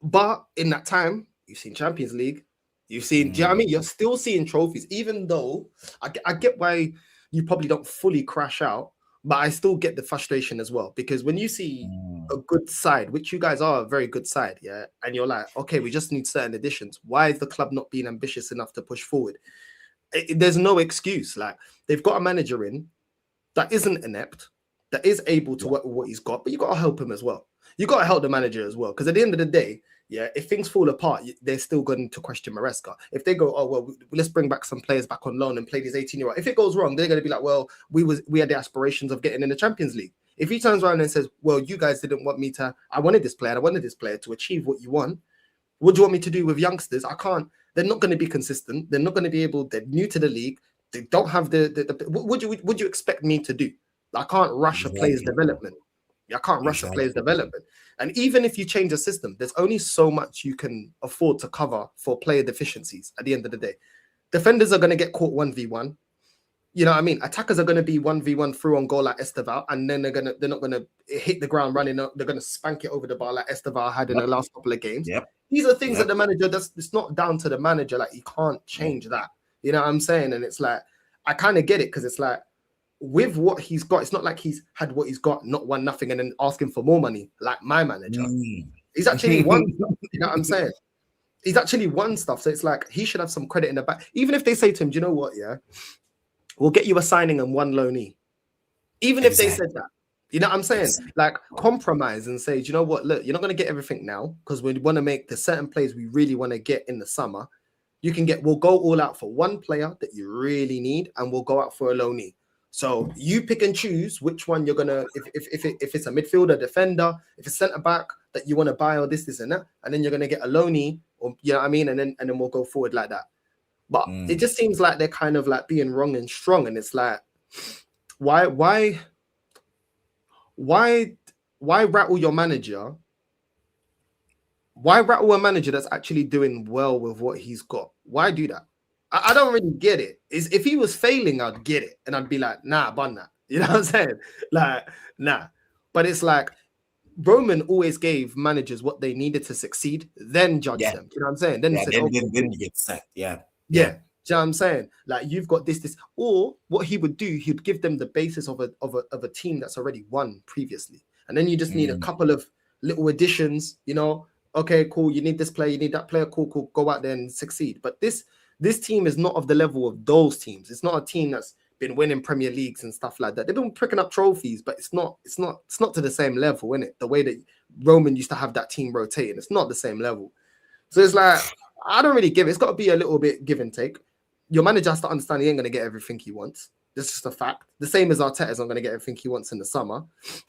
but in that time, you've seen Champions League. You've seen, do you know what I mean? You're still seeing trophies, even though I get why you probably don't fully crash out, but I still get the frustration as well. Because when you see a good side, which you guys are a very good side, yeah, and you're like, okay, we just need certain additions. Why is the club not being ambitious enough to push forward? There's no excuse. Like, they've got a manager in that isn't inept, that is able to work with what he's got, but you got to help him as well. You got to help the manager as well. Because at the end of the day, yeah, if things fall apart, they're still going to question Maresca. If they go, oh, well, let's bring back some players back on loan and play these 18-year-olds. If it goes wrong, they're going to be like, well, we had the aspirations of getting in the Champions League. If he turns around and says, well, you guys didn't want me to, I wanted this player to achieve what you want. What do you want me to do with youngsters? I can't. They're not going to be consistent. They're not going to be able, they're new to the league. They don't have what would you expect me to do? I can't rush a player's development. I can't rush a player's development. And even if you change the system, there's only so much you can afford to cover for player deficiencies at the end of the day. Defenders are going to get caught 1v1. You know what I mean? Attackers are going to be 1v1 through on goal like Esteval, and then they're not going to hit the ground running. They're going to spank it over the bar like Esteval had in the last couple of games. These are things that the manager does. It's not down to the manager. Like, you can't change that. You know what I'm saying? And it's like, I kind of get it, because it's like, with what he's got, it's not like he's had what he's got, not won nothing, and then asking for more money like my manager. He's actually won stuff, you know what I'm saying? He's actually won stuff. So it's like, he should have some credit in the back. Even if they say to him, do you know what, yeah, we'll get you a signing and 1 loanee. Even if they said that, you know what I'm saying? Like, compromise and say, do you know what, look, you're not going to get everything now, because we want to make the certain plays we really want to get in the summer. We'll go all out for 1 player that you really need, and we'll go out for a loanee. So you pick and choose which one you're gonna, if it's a midfielder, defender, if it's centre back that you want to buy, or this and that, and then you're gonna get a loanee, or you know what I mean, and then we'll go forward like that. But it just seems like they're kind of like being wrong and strong, and it's like, why rattle your manager? Why rattle a manager that's actually doing well with what he's got? Why do that? I don't really get it. If he was failing, I'd get it. And I'd be like, nah, bun that. You know what I'm saying? Like, nah. But it's like, Roman always gave managers what they needed to succeed, then judge them. You know what I'm saying? Then he said, then you get sacked. Yeah. Do you know what I'm saying? Like, you've got this. Or what he would do, he'd give them the basis of a team that's already won previously. And then you just need a couple of little additions, you know? Okay, cool. You need this player, you need that player. Cool. Go out there and succeed. But this team is not of the level of those teams. It's not a team that's been winning Premier Leagues and stuff like that. They've been picking up trophies, but it's not to the same level, innit? The way that Roman used to have that team rotating, it's not the same level. So it's like, I don't really give it. It's got to be a little bit give and take. Your manager has to understand he ain't going to get everything he wants. That's just a fact. The same as Arteta's not going to get everything he wants in the summer.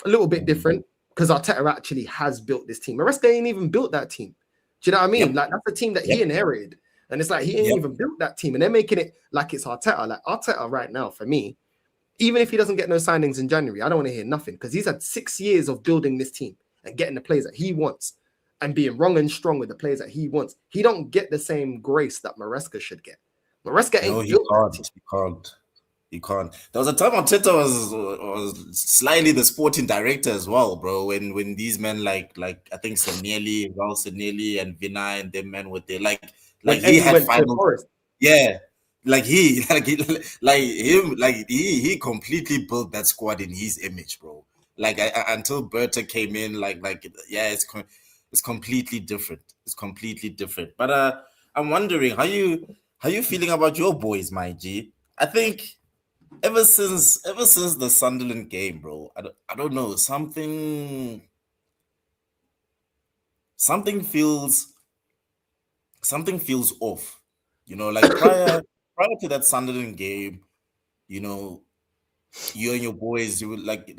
A little bit different, because Arteta actually has built this team. Maresca ain't even built that team. Do you know what I mean? Like, that's the team that he inherited. And it's like, he ain't even built that team. And they're making it like it's Arteta. Like, Arteta right now, for me, even if he doesn't get no signings in January, I don't want to hear nothing, because he's had 6 years of building this team and getting the players that he wants and being wrong and strong with the players that he wants. He don't get the same grace that Maresca should get. Maresca ain't built that team. He can't. There was a time Arteta was slightly the sporting director as well, bro. When these men like I think Raul Sanelli and Vinay and them men were there, like he had finals. Yeah, he completely built that squad in his image, bro. Like, until Berta came in, it's completely different. It's completely different. But I'm wondering how you feeling about your boys, my G. I think ever since the Sunderland game, bro, I don't know, something feels off. You know, like prior to that Sunderland game, you know, you and your boys, you were like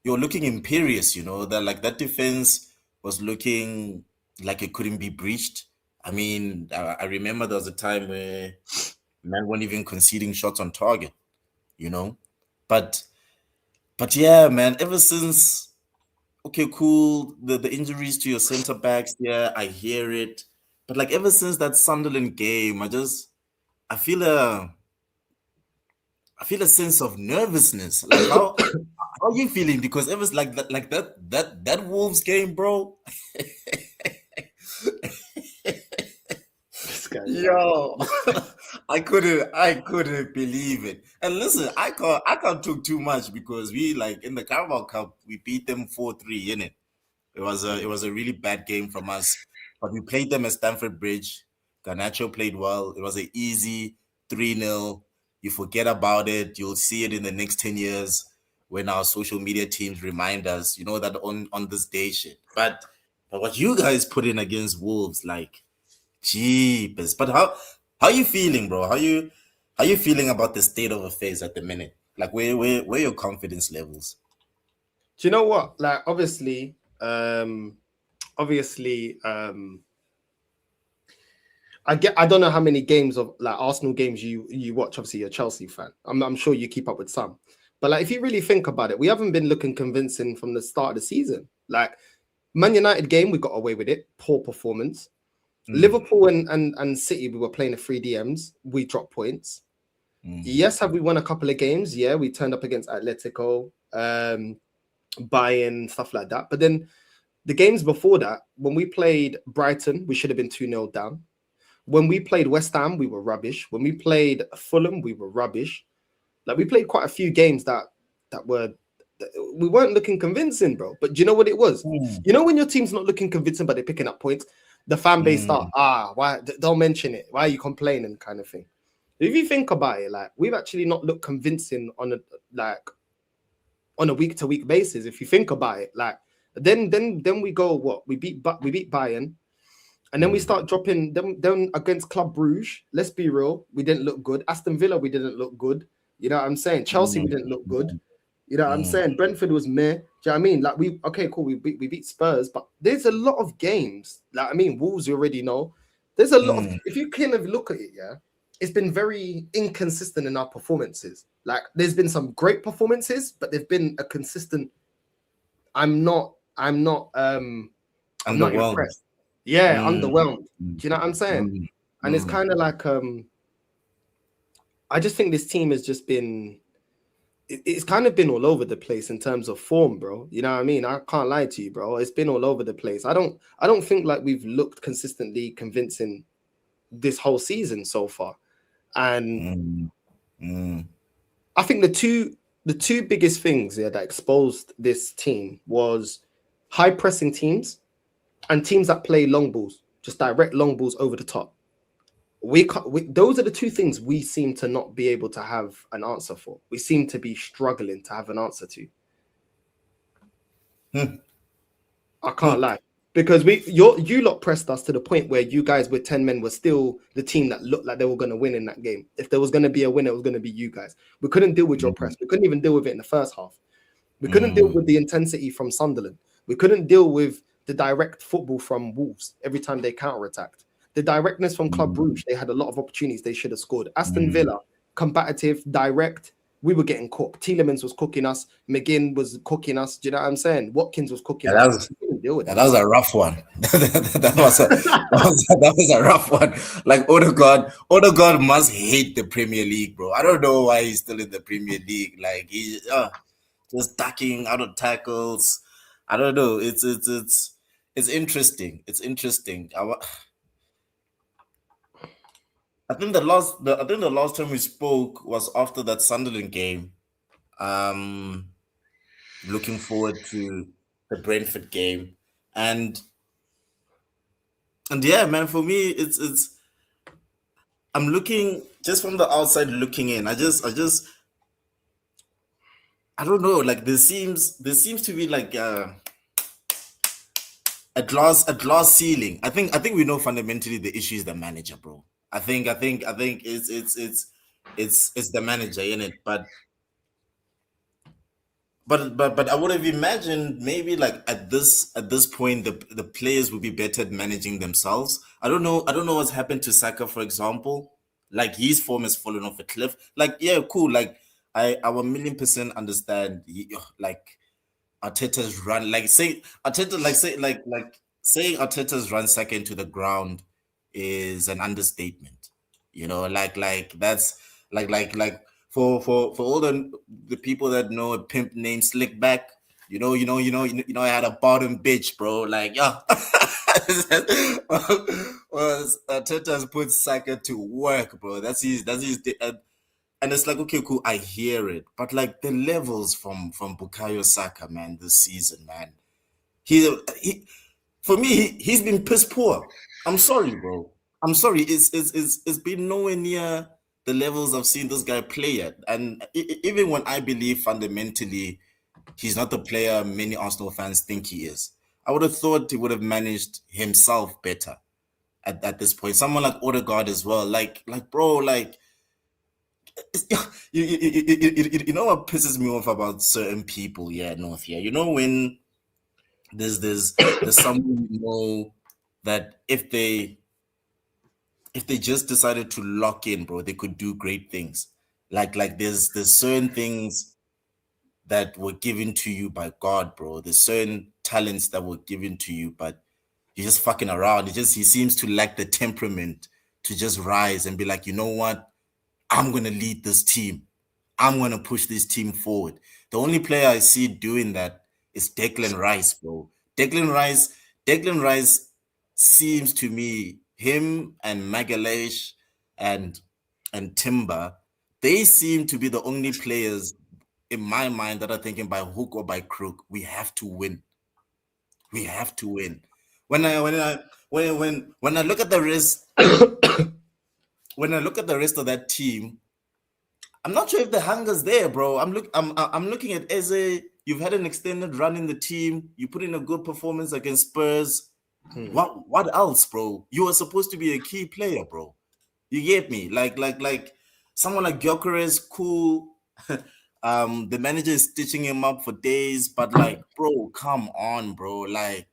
you're looking imperious, you know, that like that defense was looking like it couldn't be breached. I mean, I remember there was a time where man weren't even conceding shots on target, you know. But yeah, man, ever since okay, cool, the injuries to your center backs, yeah, I hear it. But like ever since that Sunderland game, I feel a I feel a sense of nervousness. Like how are you feeling? Because ever like that Wolves game, bro. This guy. Yo, I couldn't believe it. And listen, I can't talk too much because we like in the Carabao Cup we beat them 4-3 in it. It was a really bad game from us, but we played them at Stamford Bridge. Garnacho played well. It was an easy 3-0. You forget about it. You'll see it in the next 10 years when our social media teams remind us, you know, that on this day shit. But what you guys put in against Wolves, like jeepers. But how you feeling, bro? How you feeling about the state of affairs at the minute? Like where your confidence levels? Do you know what? Like, obviously, I don't know how many games of like Arsenal games you watch. Obviously, you're a Chelsea fan. I'm sure you keep up with some. But like, if you really think about it, we haven't been looking convincing from the start of the season. Like, Man United game, we got away with it. Poor performance. Liverpool and City, we were playing the 3DMs. We dropped points. Yes, have we won a couple of games? Yeah, we turned up against Atletico, Bayern, stuff like that. But then the games before that, when we played Brighton, we should have been 2-0 down. When we played West Ham, we were rubbish. When we played Fulham, we were rubbish. Like, we played quite a few games that we weren't looking convincing, bro. But do you know what it was? You know when your team's not looking convincing, but they're picking up points, the fan base start, why don't mention it? Why are you complaining, kind of thing. If you think about it, like, we've actually not looked convincing on a week-to-week basis. If you think about it, like, then we go what we beat Bayern, and then we start dropping them against Club Brugge. Let's be real, we didn't look good. Aston Villa, we didn't look good. You know what I'm saying? Chelsea, we didn't look good. You know what I'm saying? Brentford was meh. Do you know what I mean? Like, we beat Spurs, but there's a lot of games. Like, I mean, Wolves, you already know. There's a lot of, if you kind of look at it, yeah, it's been very inconsistent in our performances. Like, there's been some great performances, but they've been a consistent. I'm not impressed. Yeah, underwhelmed. Do you know what I'm saying? And it's kind of like I just think this team has just been. It's kind of been all over the place in terms of form, bro. You know what I mean? I can't lie to you, bro. It's been all over the place. I don't think like we've looked consistently convincing this whole season so far. And I think the two biggest things that exposed this team was high pressing teams and teams that play long balls, just direct long balls over the top. Those are the two things we seem to not be able to have an answer for. We seem to be struggling to have an answer to. I can't lie, because you lot pressed us to the point where you guys with 10 men were still the team that looked like they were going to win in that game. If there was going to be a winner, it was going to be you guys. We couldn't deal with your press. We couldn't even deal with it in the first half. We couldn't deal with the intensity from Sunderland. We couldn't deal with the direct football from Wolves every time they counterattacked. The directness from Club Brugge, they had a lot of opportunities they should have scored. Aston Villa, combative, direct. We were getting cooked. Tielemans was cooking us. McGinn was cooking us. Do you know what I'm saying? Watkins was cooking us. That was a rough one. that was a rough one. Like Ødegaard must hate the Premier League, bro. I don't know why he's still in the Premier League. Like, he's just ducking out of tackles. I don't know. It's interesting. It's interesting. I think the last time we spoke was after that Sunderland game. Looking forward to the Brentford game, and yeah, man. For me, it's. I'm looking just from the outside looking in. I don't know. Like, there seems to be like a glass ceiling. I think we know fundamentally the issue is the manager, bro. I think it's it's the manager in it, but I would have imagined maybe like at this point the players would be better at managing themselves. I don't know what's happened to Saka, for example. Like his form has fallen off a cliff. Like yeah, cool. Like I 1,000,000% understand. Like Arteta's run, like say Arteta, like saying Arteta's run Saka into the ground is an understatement. You know, like that's for all the people that know a pimp named Slickback, I had a bottom bitch, bro. Like, yeah. Was Arteta's put Saka to work, bro. And it's like, okay, cool, I hear it. But like the levels from Bukayo Saka, man, this season, man. He for me, he's been piss poor. I'm sorry, bro. I'm sorry. It's been nowhere near the levels I've seen this guy play at. And even when I believe fundamentally he's not the player many Arsenal fans think he is, I would have thought he would have managed himself better at this point. Someone like Ødegaard as well. Like bro, like you know what pisses me off about certain people, yeah, North, yeah. You know when there's someone you know that if they just decided to lock in, bro, they could do great things. Like there's certain things that were given to you by God, bro. There's certain talents that were given to you, but you're just fucking around. He seems to lack the temperament to just rise and be like, you know what? I'm gonna lead this team. I'm gonna push this team forward. The only player I see doing that is Declan Rice, bro. Declan Rice seems to me, him and Magalhaes and Timber, they seem to be the only players in my mind that are thinking by hook or by crook, we have to win. We have to win. When I look at the rest, when I look at the rest of that team, I'm not sure if the hunger's there, bro. I'm looking at Eze. You've had an extended run in the team. You put in a good performance against Spurs. What else, bro? You were supposed to be a key player, bro. You get me? Like someone like Gyökeres, cool. The manager is stitching him up for days, but like, bro, come on, bro. Like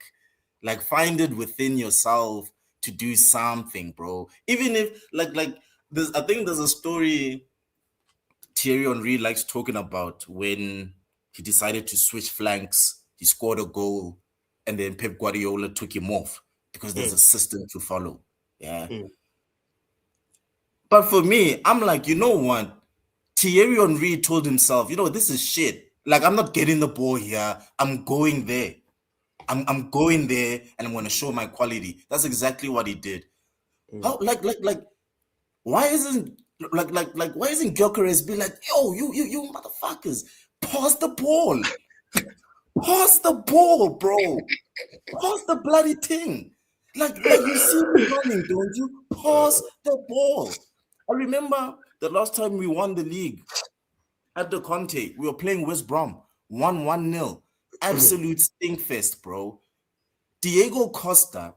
find it within yourself to do something, bro. Even if like there's, I think there's a story Thierry Henry likes talking about when he decided to switch flanks. He scored a goal, and then Pep Guardiola took him off because there's a system to follow. Yeah. But for me, I'm like, you know what? Thierry Henry told himself, this is shit. Like, I'm not getting the ball here. I'm going there. I'm going there, and I'm going to show my quality. That's exactly what he did. How why isn't why isn't Gyökeres be like, yo, you motherfuckers, pass the ball. Pass the ball, bro. Pass the bloody thing. Like you see me running, don't you? Pass the ball. I remember the last time we won the league at the Conte, we were playing West Brom, 1-0. Absolute stinkfest, bro. Diego Costa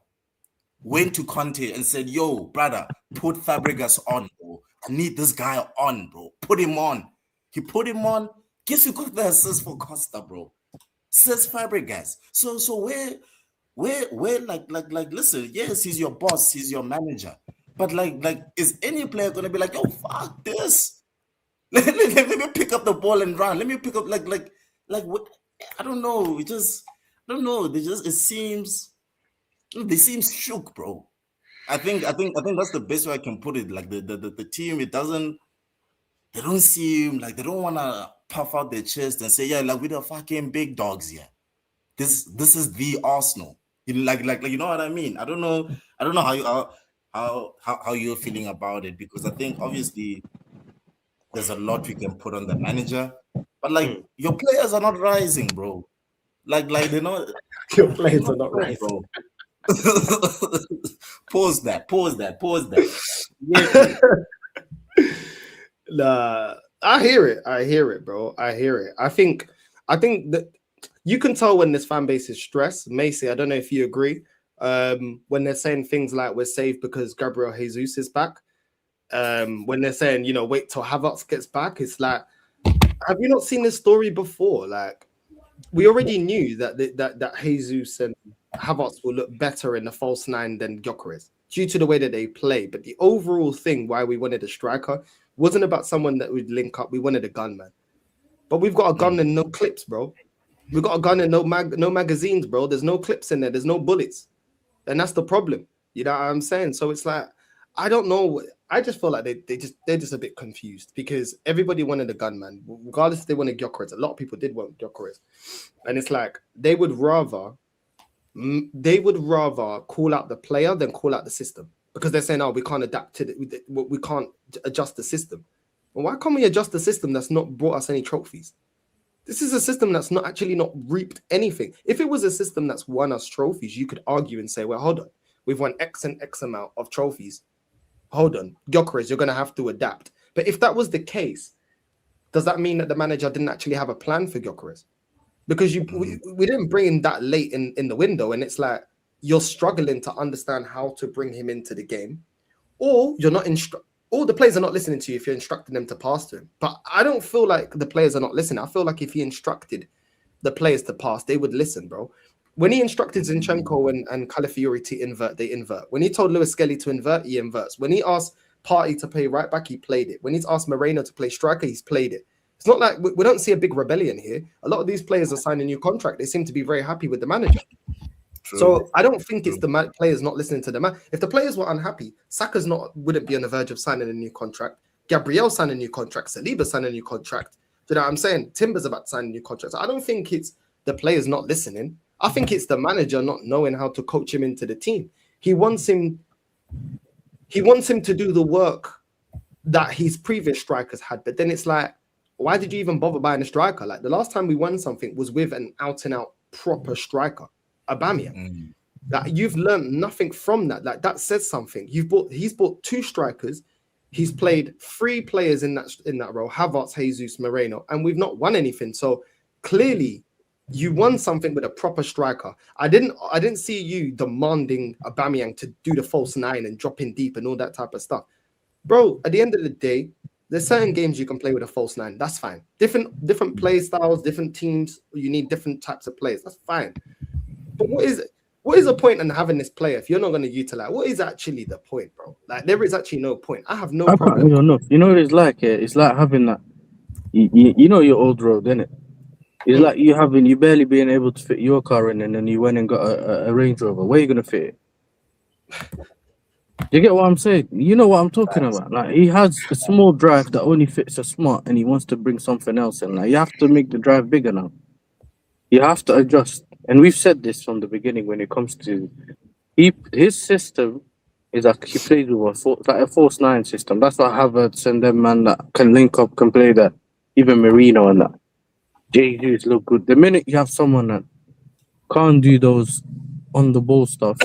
went to Conte and said, yo, brother, put Fabregas on, bro. I need this guy on, bro. Put him on. He put him on. Guess who got the assist for Costa, bro? Says Fabregas. So where listen, yes, he's your boss, he's your manager. But like is any player gonna be like, yo, fuck this? Let me pick up the ball and run. Let me pick up like what? I don't know. I don't know. They seem shook, bro. I think that's the best way I can put it. Like the team, they don't seem like they don't wanna puff out their chest and say, yeah, like we're the fucking big dogs here. This is the Arsenal. Like you know what I mean? I don't know how you're feeling about it, because I think obviously there's a lot we can put on the manager, but like your players are not rising, bro. Like they're not. Your players are not rising, bro. Pause that. Yeah. Nah, I hear it, bro. I hear it. I think that you can tell when this fan base is stressed. Macy, I don't know if you agree. When they're saying things like we're safe because Gabriel Jesus is back. when they're saying, you know, wait till Havertz gets back. It's like, have you not seen this story before? Like, we already knew that Jesus and Havertz will look better in the false nine than Gyökeres due to the way that they play. But the overall thing why we wanted a striker wasn't about someone that would link up. We wanted a gunman. But we've got a gun and no clips, bro. We've got a gun and no magazines, bro. There's no clips in there. There's no bullets. And that's the problem. You know what I'm saying? So it's like, I don't know. I just feel like they're just a bit confused because everybody wanted a gunman, regardless if they wanted Gyökeres. A lot of people did want Gyökeres, and it's like they would rather call out the player than call out the system because they're saying, "Oh, we can't adapt to it. We can't adjust the system." Well, why can't we adjust the system that's not brought us any trophies? This is a system that's not reaped anything. If it was a system that's won us trophies, you could argue and say, "Well, hold on, we've won X and X amount of trophies. Hold on, Gyökeres, you're going to have to adapt." But if that was the case, does that mean that the manager didn't actually have a plan for Gyökeres? Because we didn't bring him that late in the window, and it's like you're struggling to understand how to bring him into the game, or you're not all the players are not listening to you if you're instructing them to pass to him. But I don't feel like the players are not listening. I feel like if he instructed the players to pass, they would listen, bro. When he instructed Zinchenko and Calafiori to invert, they invert. When he told Lewis Skelly to invert, he inverts. When he asked Partey to play right back, he played it. When he's asked Moreno to play striker, he's played it. It's not like we don't see a big rebellion here. A lot of these players are signing a new contract. They seem to be very happy with the manager. True. So I don't think it's the players not listening to the man. If the players were unhappy, Saka's wouldn't be on the verge of signing a new contract. Gabriel signed a new contract. Saliba signed a new contract. Do you know what I'm saying? Timber's about to sign a new contract. So I don't think it's the players not listening. I think it's the manager not knowing how to coach him into the team. He wants him to do the work that his previous strikers had. But then it's like, why did you even bother buying a striker? Like the last time we won something was with an out-and-out proper striker, Aubameyang. Like you've learned nothing from that. Like that says something. He's bought 2 strikers. He's played 3 players in that role, Havertz, Jesus, Moreno, and we've not won anything. So clearly, you won something with a proper striker. I didn't see you demanding Aubameyang to do the false 9 and drop in deep and all that type of stuff. Bro, at the end of the day, there's certain games you can play with a false 9. That's fine. Different play styles, different teams, you need different types of players. That's fine. But what is the point in having this player if you're not going to utilize? What is actually the point, bro? Like there is actually no point. I have no problem. You know what it's like? Yeah? It's like having that. You know your old road, innit? It's like you barely being able to fit your car in, and then you went and got a Range Rover. Where are you gonna fit it? You get what I'm saying? You know what I'm talking about. Like he has a small drive that only fits a Smart, and he wants to bring something else in. Like you have to make the drive bigger now. You have to adjust, and we've said this from the beginning. When it comes to his system, is like he plays with a false 9 system. That's why Havertz and them man that can link up can play that. Even Marino and that. Jesus look good. The minute you have someone that can't do those on the ball stuff,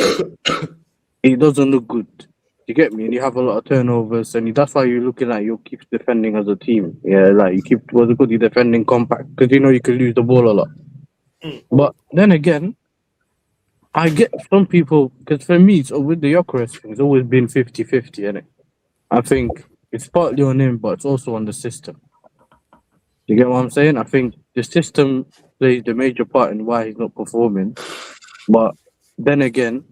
it doesn't look good. You get me? And you have a lot of turnovers, and that's why you're looking like you keep defending as a team. Yeah, like you keep you're defending compact because you know you can lose the ball a lot. But then again, I get some people because for me, so with the Gyökeres thing, it's always been 50-50, innit? I think it's partly on him, but it's also on the system. You get what I'm saying? I think the system plays the major part in why he's not performing. But then again,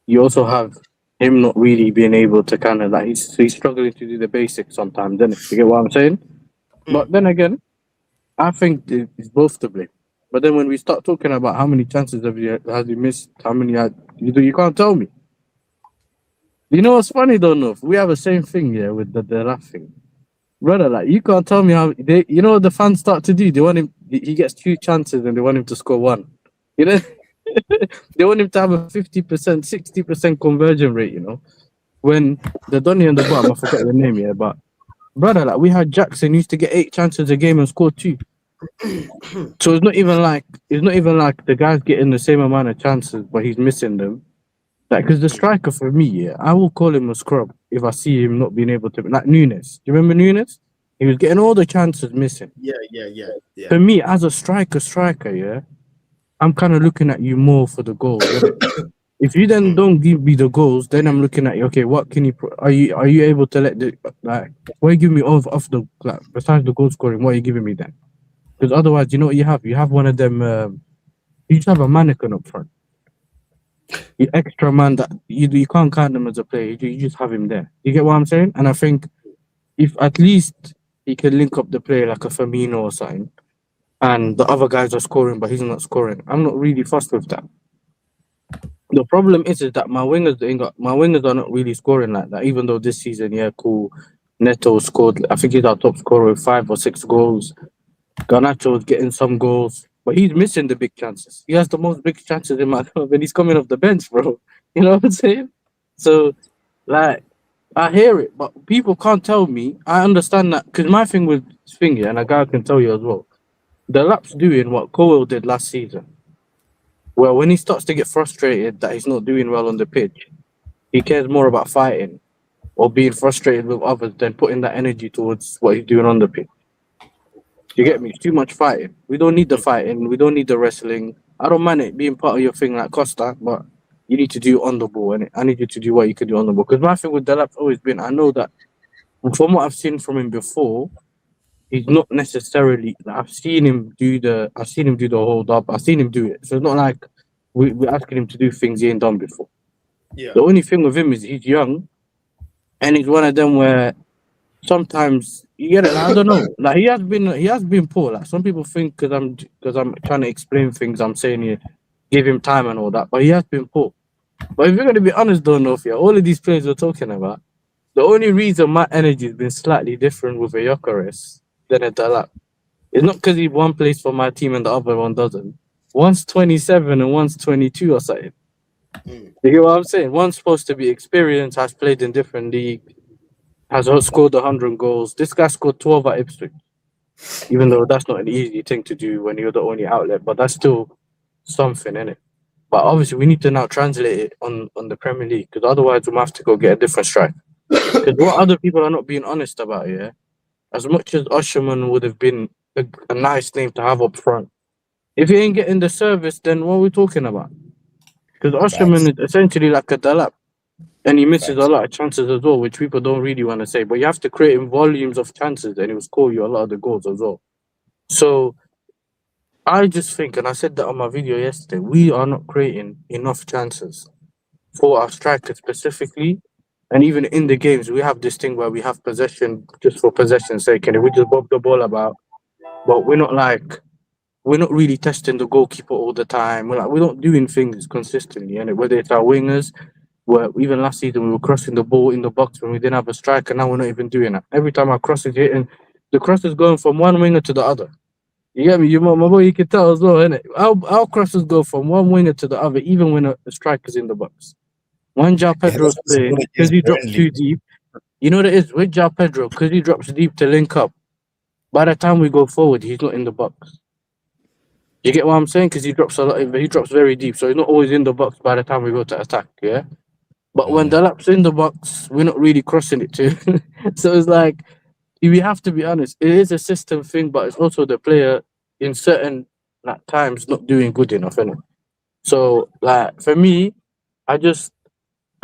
you also have him not really being able to kind of like he's struggling to do the basics sometimes, isn't it? You get what I'm saying? But then again, I think it's both to blame. But then when we start talking about how many chances has he missed, how many you can't tell me. You know what's funny though, Noof? We have the same thing here with the laughing. Brother, like you can't tell me how you know what the fans start to do. They want him. He gets 2 chances and they want him to score 1. You know, they want him to have a 50%, 60% conversion rate. You know, when the Donny and the bottom, I forgot the name here, but brother, like we had Jackson used to get 8 chances a game and score 2. So it's not even like the guy's getting the same amount of chances, but he's missing them. Like, because the striker for me, yeah, I will call him a scrub if I see him not being able to. Like Nunes, do you remember Nunes? He was getting all the chances missing. Yeah. For me, as a striker, yeah, I'm kind of looking at you more for the goal. If you then don't give me the goals, then I'm looking at you. Okay, what can you? Are you able to let the like? What are you giving me off the like? Besides the goal scoring, what are you giving me then? Because otherwise, you know what you have? You have one of them. You just have a mannequin up front. The extra man that you can't count him as a player. You just have him there. You get what I'm saying? And I think if at least he can link up the player like a Firmino or something, and the other guys are scoring, but he's not scoring, I'm not really fussed with that. The problem is that my wingers are not really scoring like that. Even though this season, yeah, cool. Neto scored. I think he's our top scorer with 5 or 6 goals. Garnacho's getting some goals, but he's missing the big chances. He has the most big chances in my club, and he's coming off the bench, bro. You know what I'm saying? So, like, I hear it, but people can't tell me. I understand that because my thing with Thingy, and a guy can tell you as well, the Lap's doing what Cowell did last season. Well, when he starts to get frustrated that he's not doing well on the pitch, he cares more about fighting or being frustrated with others than putting that energy towards what he's doing on the pitch. You get me? It's too much fighting. We don't need the fighting. We don't need the wrestling. I don't mind it being part of your thing like Costa, but you need to do it on the ball, and I need you to do what you can do on the ball. Because my thing with Delap's always been, I know that from what I've seen from him before, he's not necessarily. I've seen him do the hold up. I've seen him do it. So it's not like we're asking him to do things he ain't done before. Yeah. The only thing with him is he's young, and he's one of them where sometimes you get it. Like, I don't know. Like he has been poor. Like some people think because I'm trying to explain things, I'm saying you give him time and all that, but he has been poor. But if you're going to be honest, though, Nofia, all of these players we're talking about, the only reason my energy has been slightly different with a Gyökeres than a Delap is not because he one plays for my team and the other one doesn't. One's 27 and one's 22 or something. You get what I'm saying? One's supposed to be experienced, has played in different leagues, has scored 100 goals. This guy scored 12 at Ipswich, even though that's not an easy thing to do when you're the only outlet, but that's still something, innit? But obviously, we need to now translate it on the Premier League, because otherwise, we might have to go get a different strike. Because what other people are not being honest about, yeah, as much as Osherman would have been a nice name to have up front, if he ain't getting the service, then what are we talking about? Because Osherman is essentially like a Delap, and he misses a lot of chances as well, which people don't really want to say. But you have to create volumes of chances, and he will score you a lot of the goals as well. So I just think, and I said that on my video yesterday, we are not creating enough chances for our strikers specifically. And even in the games, we have this thing where we have possession just for possession's sake, and we just bob the ball about. But we're not really testing the goalkeeper all the time. We're not doing things consistently, and whether it's our wingers, where even last season we were crossing the ball in the box when we didn't have a striker. Now we're not even doing that. Every time our cross is hitting, the cross is going from one winger to the other. You get me? My boy, you can tell as well, innit? Our crosses go from one winger to the other, even when a striker's in the box. When João Pedro's playing, because he drops too deep, you know what it is with João Pedro, because he drops deep to link up. By the time we go forward, he's not in the box. You get what I'm saying? Because he drops a lot. He drops very deep, so he's not always in the box by the time we go to attack. Yeah, but when Delap's in the box, we're not really crossing it too. So it's like we have to be honest. It is a system thing, but it's also the player in certain times not doing good enough, innit? So for me,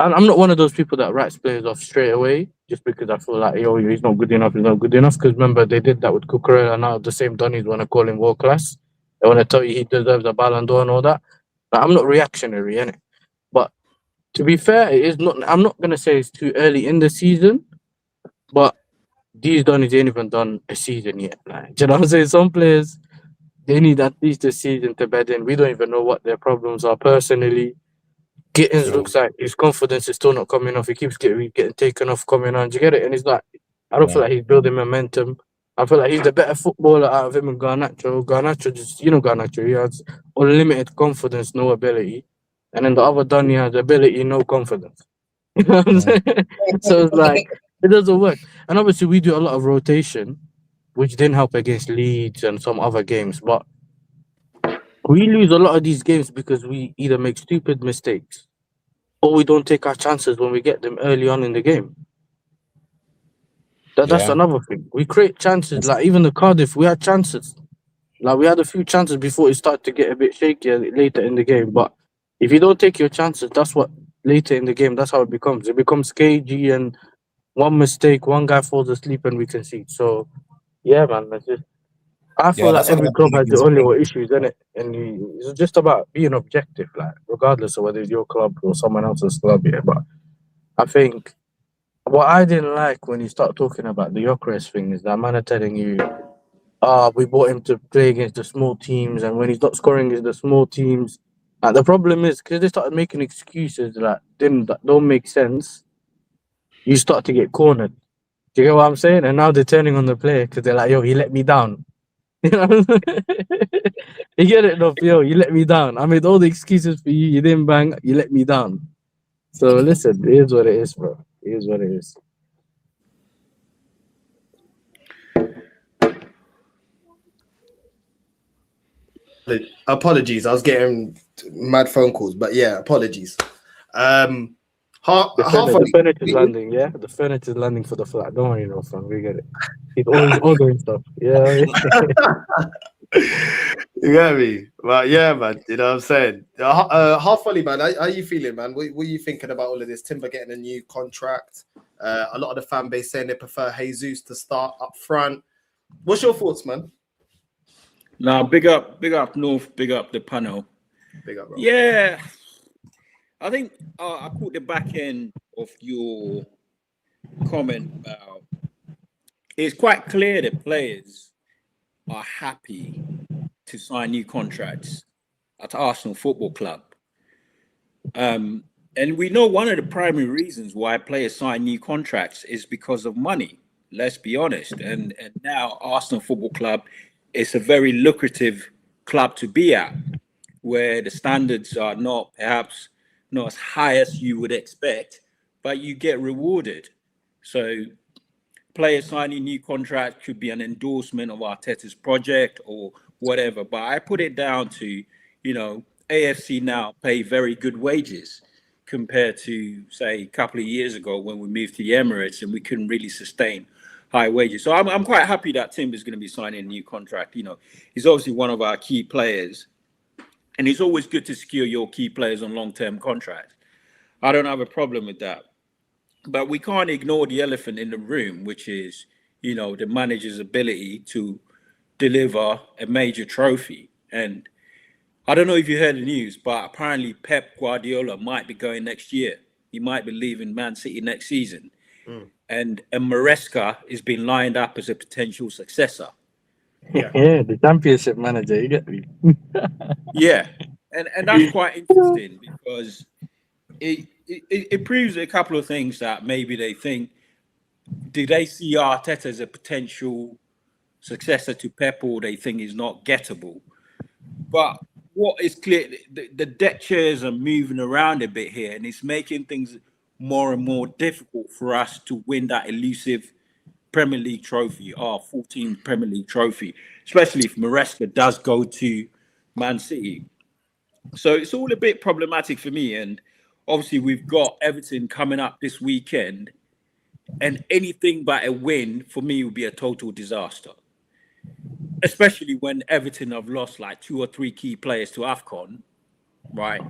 I'm not one of those people that writes players off straight away just because I feel like, he's not good enough, Because remember, they did that with Cucurella. Now the same Donnies want to call him world class. They want to tell you he deserves a Ballon d'Or and all that. I'm not reactionary, innit? But to be fair, it is not. I'm not going to say it's too early in the season, but these Donnies ain't even done a season yet. Do you know what I'm saying? Some players, they need at least a season to bed in. We don't even know what their problems are personally. Gittins looks like his confidence is still not coming off. He keeps getting taken off coming on. Do you get it? And it's like, I don't feel like he's building momentum. I feel like he's the better footballer out of him and Garnacho. Garnacho just, Garnacho, he has unlimited confidence, no ability. And then the other Donny has ability, no confidence. You know what I'm saying? So it's like, it doesn't work. And obviously we do a lot of rotation, which didn't help against Leeds and some other games. But we lose a lot of these games because we either make stupid mistakes or we don't take our chances when we get them early on in the game. That's another thing. We create chances, like even the Cardiff, we had chances. We had a few chances before it started to get a bit shaky later in the game, but If you don't take your chances, that's what later in the game, that's how it becomes. It becomes cagey, and one mistake, one guy falls asleep, and we concede. So, yeah, man, that's just. I feel Yeah, like that's what every club happened has their against own little Brentford. issues, isn't it? And it's just about being objective, like regardless of whether it's your club or someone else's club. Yeah, but I think what I didn't like when you start talking about the Gyökeres thing is that man are telling you, we bought him to play against the small teams, and when he's not scoring against the small teams, and the problem is because they started making excuses that don't make sense, you start to get cornered. Do you get what I'm saying? And now they're turning on the player because they're like, yo, he let me down. You know, you get it, though, yo, you let me down. I made all the excuses for you. You didn't bang. You let me down. So listen, it is what it is, bro. It is what it is. Apologies, I was getting mad phone calls, but yeah, apologies. The furniture is landing, yeah? The furniture is landing for the flat. Don't worry, no, son. We get it. He's ordering stuff. Yeah. You get me? But yeah, man, you know what I'm saying? Half volley, man. How you feeling, man? What are you thinking about all of this? Timber getting a new contract. A lot of the fan base saying they prefer Jesus to start up front. What's your thoughts, man? Now, big up North, big up the panel. Big up, bro. Yeah, I think I caught the back end of your comment about it's quite clear that players are happy to sign new contracts at Arsenal Football Club. And we know one of the primary reasons why players sign new contracts is because of money. Let's be honest. And now Arsenal Football Club is a very lucrative club to be at, where the standards are perhaps not as high as you would expect, but you get rewarded. So players signing new contracts could be an endorsement of Arteta's project or whatever. But I put it down to, AFC now pay very good wages compared to, say, a couple of years ago when we moved to the Emirates and we couldn't really sustain high wages. So I'm quite happy that Tim is going to be signing a new contract. He's obviously one of our key players, and it's always good to secure your key players on long-term contracts. I don't have a problem with that. But we can't ignore the elephant in the room, which is, the manager's ability to deliver a major trophy. And I don't know if you heard the news, but apparently Pep Guardiola might be going next year. He might be leaving Man City next season. And Maresca is being lined up as a potential successor. Yeah, the championship manager, you get me? Yeah. And that's quite interesting because it proves a couple of things that maybe they think, do they see Arteta as a potential successor to Pep, or they think he's not gettable? But what is clear, the deck chairs are moving around a bit here, and it's making things more and more difficult for us to win that elusive Premier League trophy, our 14th Premier League trophy, especially if Maresca does go to Man City. So it's all a bit problematic for me. And obviously we've got Everton coming up this weekend, and anything but a win for me would be a total disaster, especially when Everton have lost like 2 or 3 key players to AFCON, right?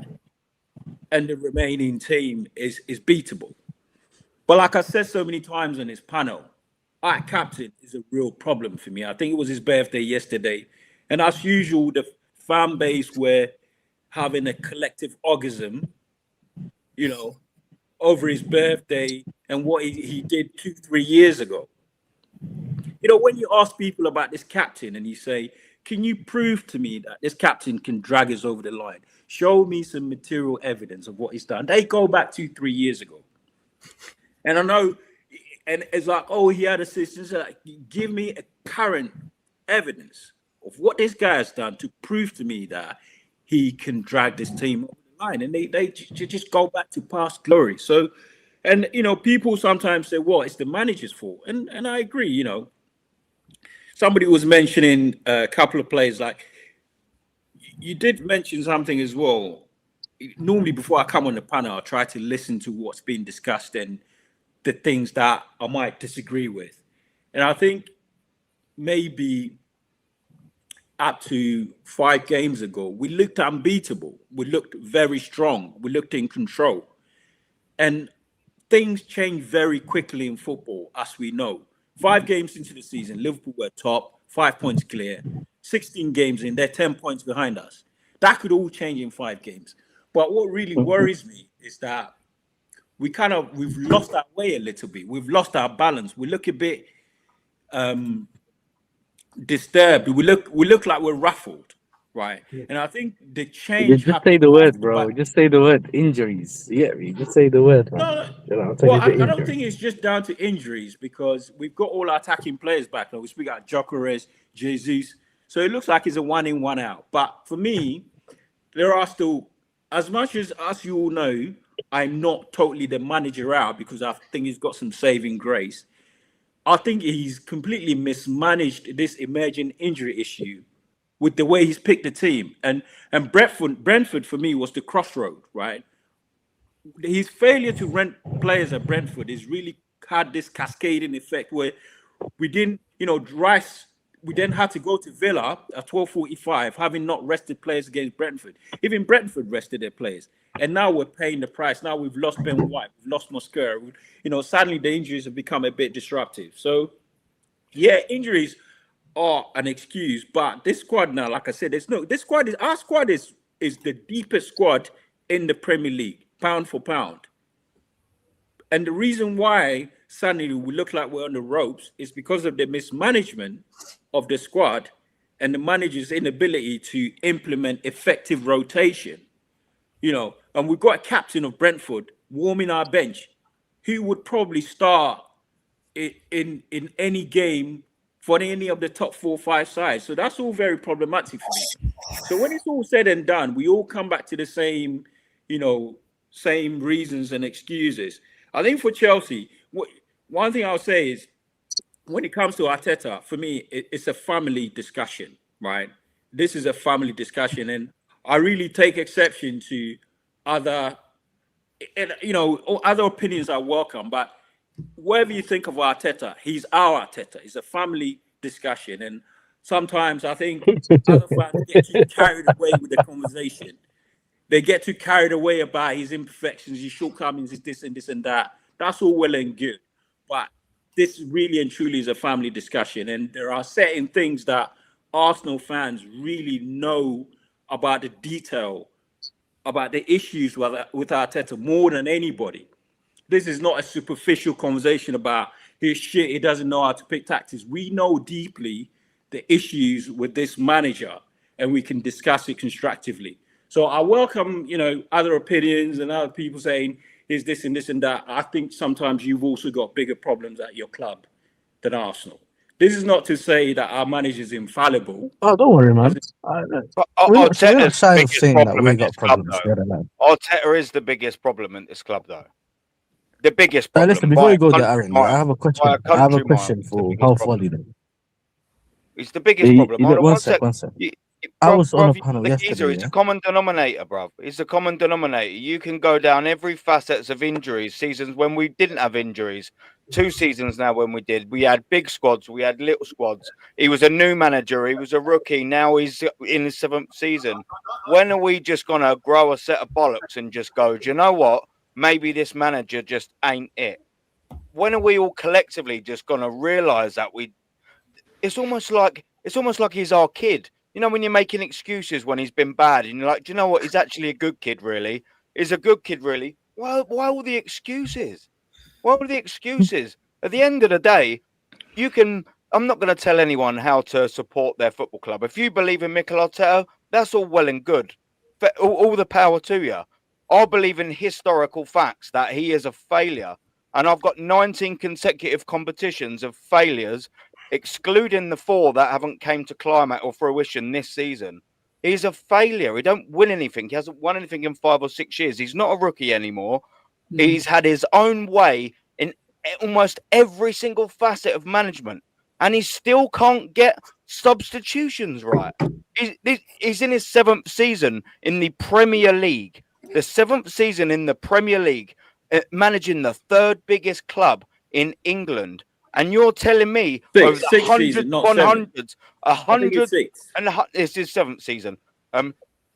And the remaining team is beatable. But like I said so many times on this panel, our captain is a real problem for me. I think it was his birthday yesterday. And as usual, the fan base were having a collective orgasm, over his birthday and what he did 2-3 years ago. When you ask people about this captain and you say, can you prove to me that this captain can drag us over the line? Show me some material evidence of what he's done. They go back 2-3 years ago. And I know, and it's like, oh, he had assistance. Like, give me a current evidence of what this guy has done to prove to me that he can drag this team over the line. And they just go back to past glory. So, and, people sometimes say, well, it's the manager's fault. And I agree, Somebody was mentioning a couple of players, like you did mention something as well. Normally, before I come on the panel, I try to listen to what's being discussed and the things that I might disagree with. And I think maybe up to 5 games ago, we looked unbeatable. We looked very strong. We looked in control. And things change very quickly in football, as we know. 5 games into the season, Liverpool were top, 5 points clear. 16 games in, they're 10 points behind us. That could all change in 5 games. But what really worries me is that we've lost our way a little bit. We've lost our balance. We look a bit disturbed. We look like we're ruffled, right? And I think the change. Just say the word, bro. Just say the word. Injuries. Yeah, just say the word. No, well, I don't think it's just down to injuries because we've got all our attacking players back now. We speak about Gyökeres, Jesus. So it looks like it's a 1 in, 1 out. But for me, there are still, as much as you all know, I'm not totally the managerial because I think he's got some saving grace. I think he's completely mismanaged this emerging injury issue with the way he's picked the team. And Brentford for me was the crossroad, right? His failure to rent players at Brentford has really had this cascading effect where we didn't, Rice, we then had to go to Villa at 12:45, having not rested players against Brentford. Even Brentford rested their players. And now we're paying the price. Now we've lost Ben White, we've lost Mosquera. Suddenly the injuries have become a bit disruptive. So, yeah, injuries are an excuse. But this squad now, like I said, our squad is the deepest squad in the Premier League, pound for pound. And the reason why suddenly we look like we're on the ropes is because of the mismanagement of the squad and the manager's inability to implement effective rotation. And we've got a captain of Brentford warming our bench who would probably start in any game for any of the top 4 or 5 sides. So that's all very problematic for me. So when it's all said and done, we all come back to the same, same reasons and excuses. I think for Chelsea, one thing I'll say is when it comes to Arteta, for me, it's a family discussion, right? This is a family discussion. And I really take exception to other opinions are welcome. But whatever you think of Arteta, he's our Arteta. It's a family discussion. And sometimes I think other fans get too carried away with the conversation. They get too carried away about his imperfections, his shortcomings, his this and that. That's all well and good. But this really and truly is a family discussion. And there are certain things that Arsenal fans really know about the detail, about the issues with Arteta more than anybody. This is not a superficial conversation about his shit, he doesn't know how to pick tactics. We know deeply the issues with this manager and we can discuss it constructively. So I welcome, other opinions and other people saying, is this and this and that. I think sometimes you've also got bigger problems at your club than Arsenal. This is not to say that our manager is infallible. Oh, don't worry, man. Arteta's the biggest problem in this club, though. Arteta is the biggest problem in this club, though. The biggest problem. Listen, before you go there, Aaron, I have a question. I have a question for Health Volley then. It's the biggest problem. One sec. I was on a panel yesterday. It's a common denominator, bro. It's a common denominator. You can go down every facets of injuries, seasons when we didn't have injuries. 2 seasons now when we did. We had big squads. We had little squads. He was a new manager. He was a rookie. Now he's in his 7th season. When are we just going to grow a set of bollocks and just go, do you know what? Maybe this manager just ain't it. When are we all collectively just going to realise that it's almost like he's our kid. When you're making excuses when he's been bad and you're like, do you know what? He's actually a good kid, really. He's a good kid, really. Why all the excuses? Why all the excuses? At the end of the day, I'm not going to tell anyone how to support their football club. If you believe in Mikel Arteta, that's all well and good. All the power to you. I believe in historical facts that he is a failure. And I've got 19 consecutive competitions of failures, excluding the 4 that haven't came to climax or fruition this season. He's a failure. He don't win anything. He hasn't won anything in 5 or 6 years. He's not a rookie anymore. He's had his own way in almost every single facet of management. And he still can't get substitutions right. He's in his 7th season in the Premier League. The 7th season in the Premier League, managing the 3rd biggest club in England. And you're telling me over the Sixth hundreds, season, not seven. 100s, I think it's 100, six. and it's his 7th season.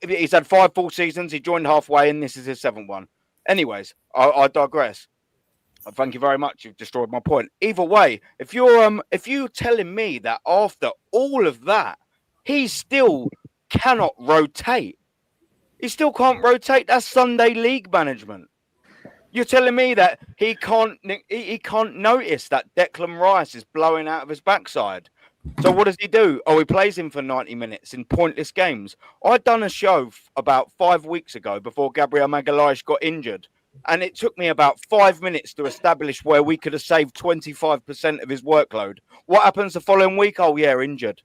He's had 5 full seasons. He joined halfway, and this is his 7th one. Anyways, I digress. Thank you very much. You've destroyed my point. Either way, if you're telling me that after all of that, he still cannot rotate, he still can't rotate. That's Sunday league management. You're telling me that he can't notice that Declan Rice is blowing out of his backside. So what does he do? Oh, he plays him for 90 minutes in pointless games. I'd done a show about 5 weeks ago before Gabriel Magalhaes got injured. And it took me about 5 minutes to establish where we could have saved 25% of his workload. What happens the following week? Oh, yeah, injured.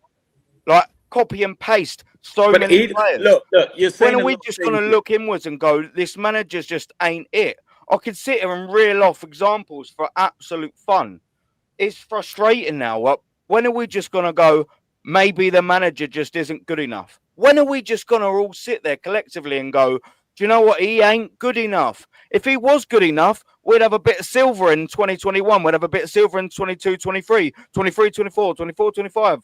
Like, copy and paste so many players. Look, you're saying when are we just going to look inwards and go, this manager just ain't it? I could sit here and reel off examples for absolute fun. It's frustrating now. When are we just going to go, maybe the manager just isn't good enough? When are we just going to all sit there collectively and go, do you know what? He ain't good enough. If he was good enough, we'd have a bit of silver in 2021. We'd have a bit of silver in 22, 23, 23, 24, 24, 25.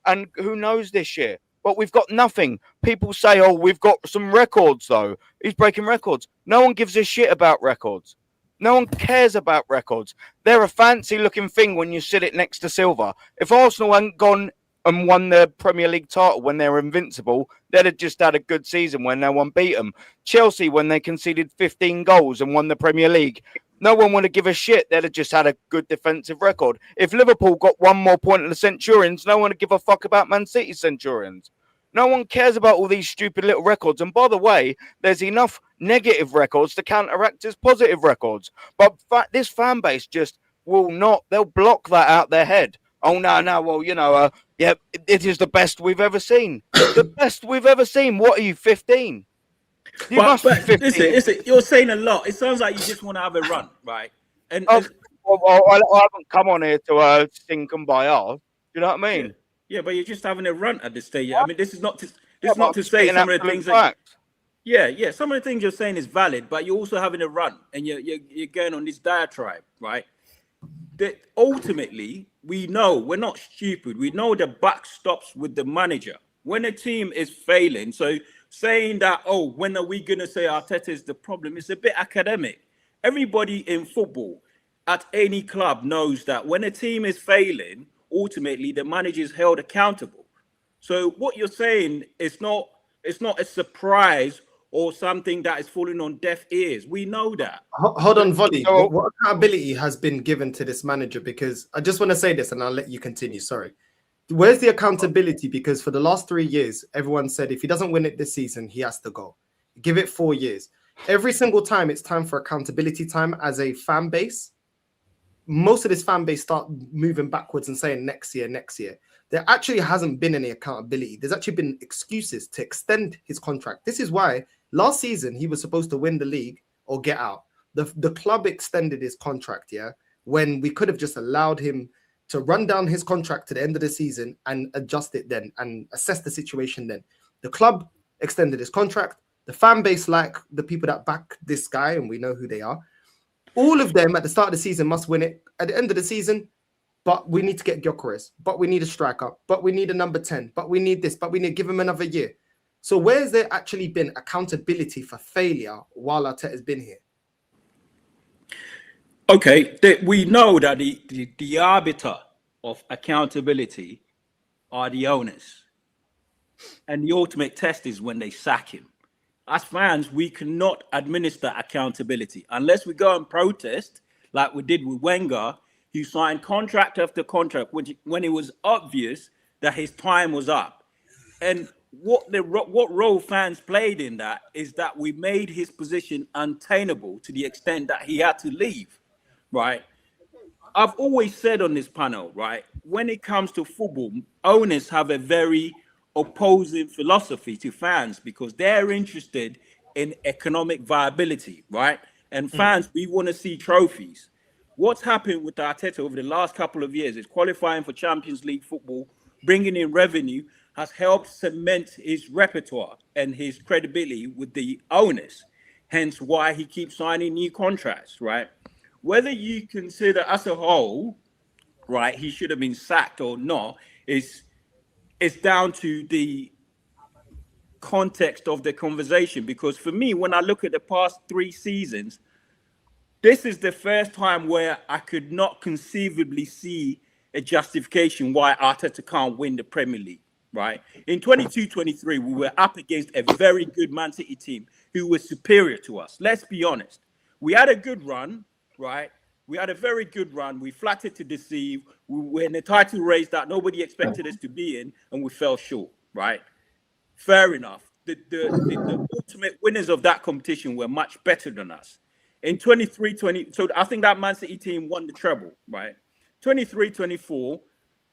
And who knows this year? But we've got nothing. People say, oh, we've got some records, though. He's breaking records. No one gives a shit about records. No one cares about records. They're a fancy-looking thing when you sit it next to silver. If Arsenal hadn't gone and won the Premier League title when they were invincible, they'd have just had a good season when no one beat them. Chelsea, when they conceded 15 goals and won the Premier League, no one would have given a shit. They'd have just had a good defensive record. If Liverpool got one more point than the Centurions, no one would give a fuck about Man City Centurions. No one cares about all these stupid little records. And by the way, there's enough negative records to counteract his positive records. But this fan base just will not. They'll block that out their head. Oh, no, well, yeah, it is the best we've ever seen. The best we've ever seen. What are you, 15? You must be 15. Listen, you're saying a lot. It sounds like you just want to have a run, right? And I haven't come on here to sink and buy off. You know what I mean? Yeah, but you're just having a run at this stage. I mean, this is not to say some of the things some of the things you're saying is valid, but you're also having a run and you're going on this diatribe, right? That ultimately, we know we're not stupid. We know the buck stops with the manager. When a team is failing, so saying that, oh, when are we going to say Arteta is the problem? It's a bit academic. Everybody in football at any club knows that when a team is failing, ultimately the manager is held accountable. So what you're saying is not a surprise or something that is falling on deaf ears. We know that. Hold on, Volley. What accountability has been given to this manager? Because I just want to say this and I'll let you continue. Sorry. Where's the accountability? Because for the last 3 years, everyone said if he doesn't win it this season, he has to go. Give it 4 years. Every single time it's time for accountability time as a fan base, most of this fan base start moving backwards and saying next year. There actually hasn't been any accountability. There's actually been excuses to extend his contract. This is why last season he was supposed to win the league or get out. The club extended his contract, when we could have just allowed him to run down his contract to the end of the season and adjust it then and assess the situation then. The club extended his contract. The fan base, like the people that back this guy, and we know who they are, all of them at the start of the season must win it. At the end of the season, but we need to get Gyökeres, but we need a striker, but we need a number 10, but we need this, but we need to give him another year. So where's there actually been accountability for failure while Arteta's been here? Okay, we know that the arbiter of accountability are the owners. And the ultimate test is when they sack him. As fans, we cannot administer accountability unless we go and protest like we did with Wenger. He signed contract after contract when it was obvious that his time was up. And what role fans played in that is that we made his position untenable to the extent that he had to leave, right? I've always said on this panel, right, when it comes to football, owners have a very opposing philosophy to fans because they're interested in economic viability, right? And fans, we want to see trophies. What's happened with Arteta over the last couple of years is qualifying for Champions League football, bringing in revenue, has helped cement his repertoire and his credibility with the owners. Hence why he keeps signing new contracts, right? Whether you consider as a whole right, he should have been sacked or not, is down to the context of the conversation. Because for me, when I look at the past 3 seasons, this is the first time where I could not conceivably see a justification why Arteta can't win the Premier League, right? In 22-23, we were up against a very good Man City team who was superior to us. Let's be honest. We had a good run, right? We had a very good run. We flattered to deceive. We were in a title race that nobody expected us to be in, and we fell short, right? Fair enough. The ultimate winners of that competition were much better than us. In 23-20, so I think that Man City team won the treble, right? 23-24,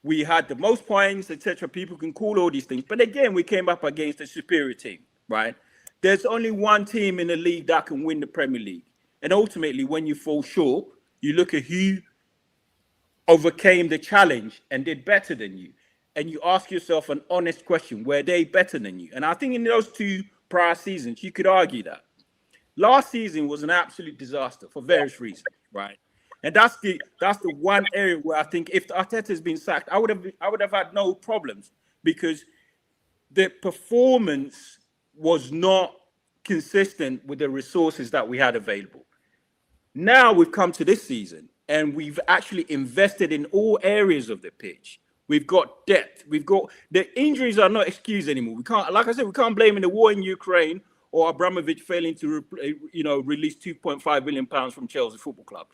we had the most points, etc. People can call all these things. But again, we came up against a superior team, right? There's only one team in the league that can win the Premier League. And ultimately, when you fall short, you look at who overcame the challenge and did better than you. And you ask yourself an honest question, were they better than you? And I think in those 2 prior seasons, you could argue that. Last season was an absolute disaster for various reasons, right? And that's the one area where I think if Arteta's been sacked, I would have had no problems, because the performance was not consistent with the resources that we had available. Now we've come to this season and we've actually invested in all areas of the pitch. We've got depth. We've got the injuries are not excused anymore. We can't, like I said, we can't blame in the war in Ukraine or Abramovich failing to, release £2.5 billion from Chelsea Football Club.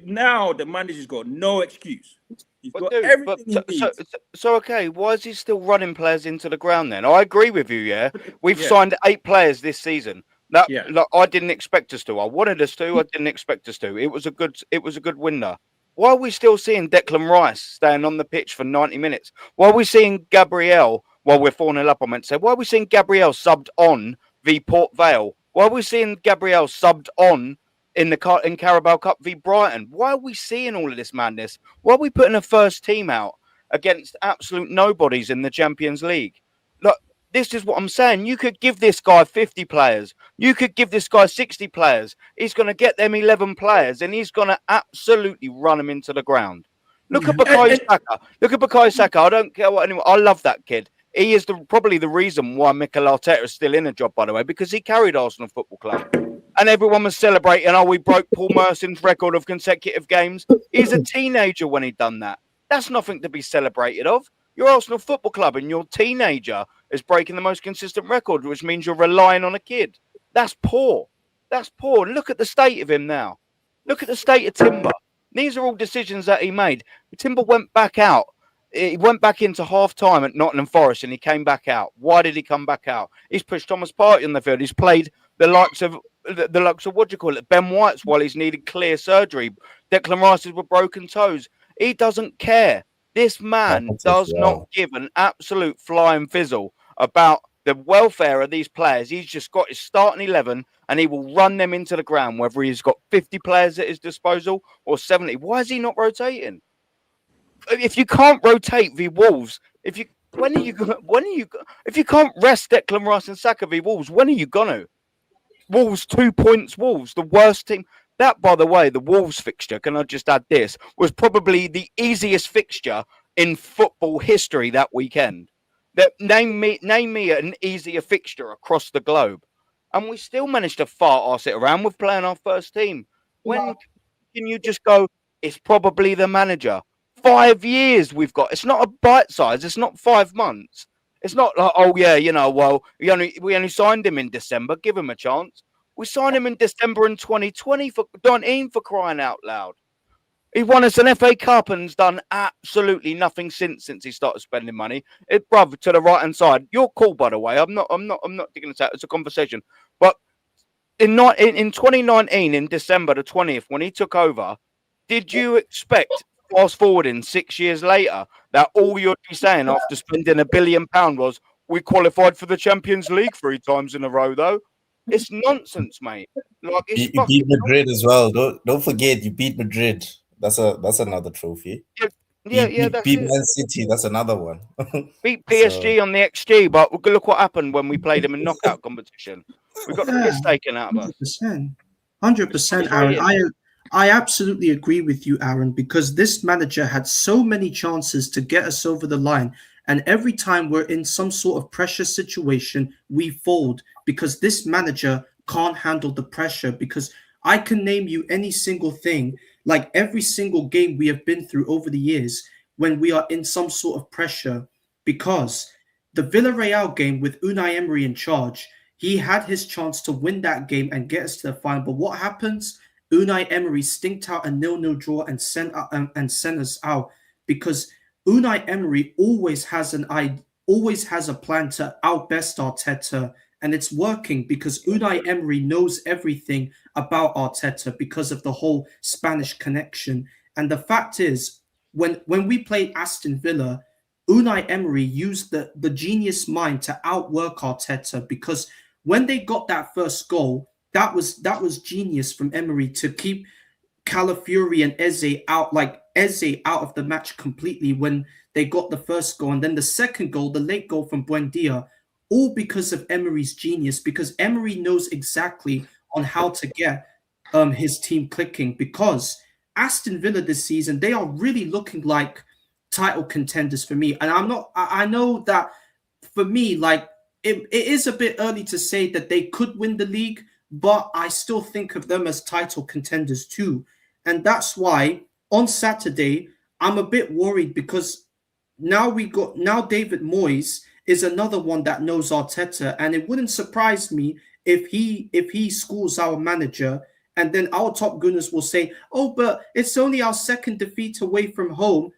Now the manager's got no excuse. He's got everything he needs. So, okay, why is he still running players into the ground then? I agree with you, yeah. We've signed 8 players this season. Like, I didn't expect us to. I wanted us to. I didn't expect us to. It was a good winner. Why are we still seeing Declan Rice staying on the pitch for 90 minutes? Why are we seeing Gabriel, while we're 4-0 up, I meant to say, why are we seeing Gabriel subbed on v Port Vale? Why are we seeing Gabriel subbed on in Carabao Cup v Brighton? Why are we seeing all of this madness? Why are we putting a first team out against absolute nobodies in the Champions League? Look, this is what I'm saying. You could give this guy 50 players. You could give this guy 60 players. He's going to get them 11 players and he's going to absolutely run them into the ground. Look at Bukayo Saka. Look at Bukayo Saka. I don't care what anyone. I love that kid. He is probably the reason why Mikel Arteta is still in a job, by the way, because he carried Arsenal Football Club. And everyone was celebrating, oh, we broke Paul Merson's record of consecutive games. He's a teenager when he'd done that. That's nothing to be celebrated of. You're Arsenal Football Club and your teenager is breaking the most consistent record, which means you're relying on a kid. That's poor. That's poor. Look at the state of him now. Look at the state of Timber. These are all decisions that he made. Timber went back out. He went back into half-time at Nottingham Forest and he came back out. Why did he come back out? He's pushed Thomas Partey on the field. He's played the likes of what do you call it? Ben White's while he's needed clear surgery. Declan Rice with broken toes. He doesn't care. This man does not give an absolute flying fizzle about the welfare of these players. He's just got his starting 11 and he will run them into the ground, whether he's got 50 players at his disposal or 70. Why is he not rotating? If you can't rotate v Wolves, if you can't rest Declan Rice and Saka v Wolves, when are you gonna? Wolves 2 points. Wolves, the worst team. That, by the way, the Wolves fixture. Can I just add this? Was probably the easiest fixture in football history that weekend. Name me an easier fixture across the globe, and we still managed to fart arse it around with playing our first team. When can you just go? It's probably the manager. 5 years we've got. It's not a bite size. It's not 5 months. It's not like, oh yeah, we only signed him in December. Give him a chance. We signed him in December in 2020 for crying out loud. He won us an FA Cup and has done absolutely nothing since he started spending money. Bruv, to the right hand side. You're cool, by the way. I'm not digging this out. It's a conversation. But in 2019, in December the 20th, when he took over, did you expect, fast forwarding 6 years later, that all you'd be saying after spending £1 billion was, we qualified for the Champions League 3 times in a row, though? It's nonsense, mate. Like, you beat Madrid as well. Don't forget, you beat Madrid. That's another trophy. Yeah, beat Man City. That's another one. Beat PSG on the XG, but look what happened when we played them in knockout competition. We got the piss taken out of us. 100%, Aaron. I absolutely agree with you, Aaron, because this manager had so many chances to get us over the line. And every time we're in some sort of pressure situation, we fold because this manager can't handle the pressure. Because I can name you any single thing, like every single game we have been through over the years when we are in some sort of pressure. Because the Villarreal game with Unai Emery in charge, he had his chance to win that game and get us to the final. But what happens? Unai Emery stinked out a 0-0 draw and sent us out because Unai Emery always has a plan to outbest Arteta, and it's working because Unai Emery knows everything about Arteta because of the whole Spanish connection. And the fact is, when we played Aston Villa, Unai Emery used the genius mind to outwork Arteta because when they got that first goal, that was genius from Emery to keep Calafiori and Eze out, like Eze out of the match completely when they got the first goal. And then the second goal, the late goal from Buendia, all because of Emery's genius, because Emery knows exactly on how to get his team clicking. Because Aston Villa this season, they are really looking like title contenders for me. And I know that for me, like it is a bit early to say that they could win the league, but I still think of them as title contenders too. And that's why on Saturday, I'm a bit worried because now David Moyes is another one that knows Arteta. And it wouldn't surprise me if he schools our manager and then our top gunners will say, oh, but it's only our second defeat away from home.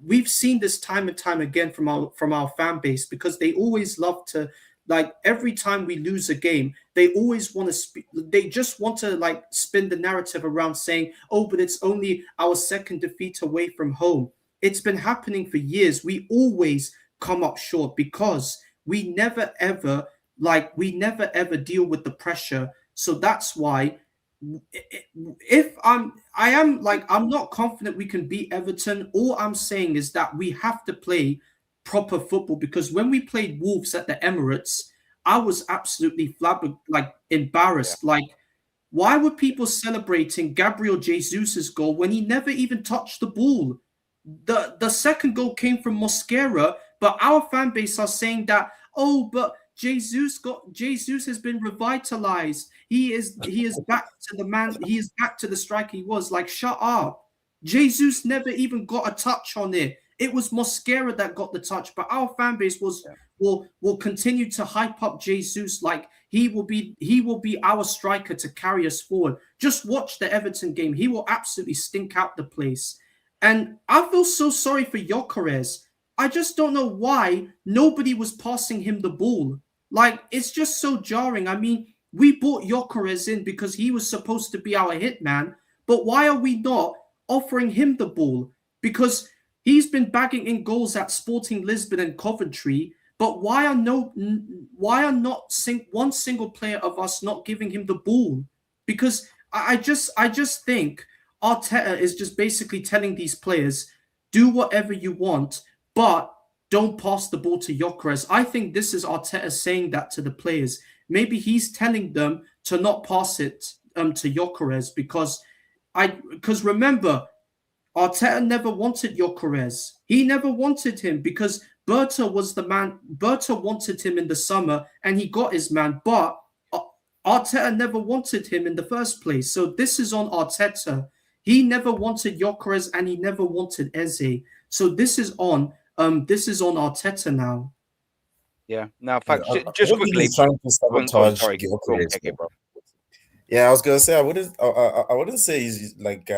We've seen this time and time again from our fan base because they always love to, like, every time we lose a game, they always want to they just want to like spin the narrative around saying, oh, but it's only our second defeat away from home. It's been happening for years. We always come up short because we never ever deal with the pressure. So that's why I'm not confident we can beat Everton. All I'm saying is that we have to play proper football because when we played Wolves at the Emirates, I was absolutely embarrassed. Yeah. Like, why were people celebrating Gabriel Jesus's goal when he never even touched the ball? The second goal came from Mosquera, but our fan base are saying that, oh, but Jesus has been revitalized. He is back to the man. He is back to the striker he was. Like, shut up. Jesus never even got a touch on it. It was Mosquera that got the touch, but our fan base will continue to hype up Jesus like he will be our striker to carry us forward. Just watch the Everton game. He will absolutely stink out the place. And I feel so sorry for Gyökeres. I just don't know why nobody was passing him the ball. Like, it's just so jarring. I mean, we brought Gyökeres in because he was supposed to be our hitman, but why are we not offering him the ball? Because he's been bagging in goals at Sporting Lisbon and Coventry, but why are not one single player of us not giving him the ball? Because I just think Arteta is just basically telling these players, do whatever you want, but don't pass the ball to Gyökeres. I think this is Arteta saying that to the players. Maybe he's telling them to not pass it to Gyökeres because remember, Arteta never wanted Gyökeres. He never wanted him because Berta was the man. Berta wanted him in the summer and he got his man, but Arteta never wanted him in the first place. So this is on Arteta. He never wanted Gyökeres and he never wanted Eze. So this is on Arteta now. Yeah. Now, in fact, I just don't think quickly. he's trying to sabotage Sorry, Gyökeres. okay, bro. Yeah, I was gonna say I wouldn't say he's like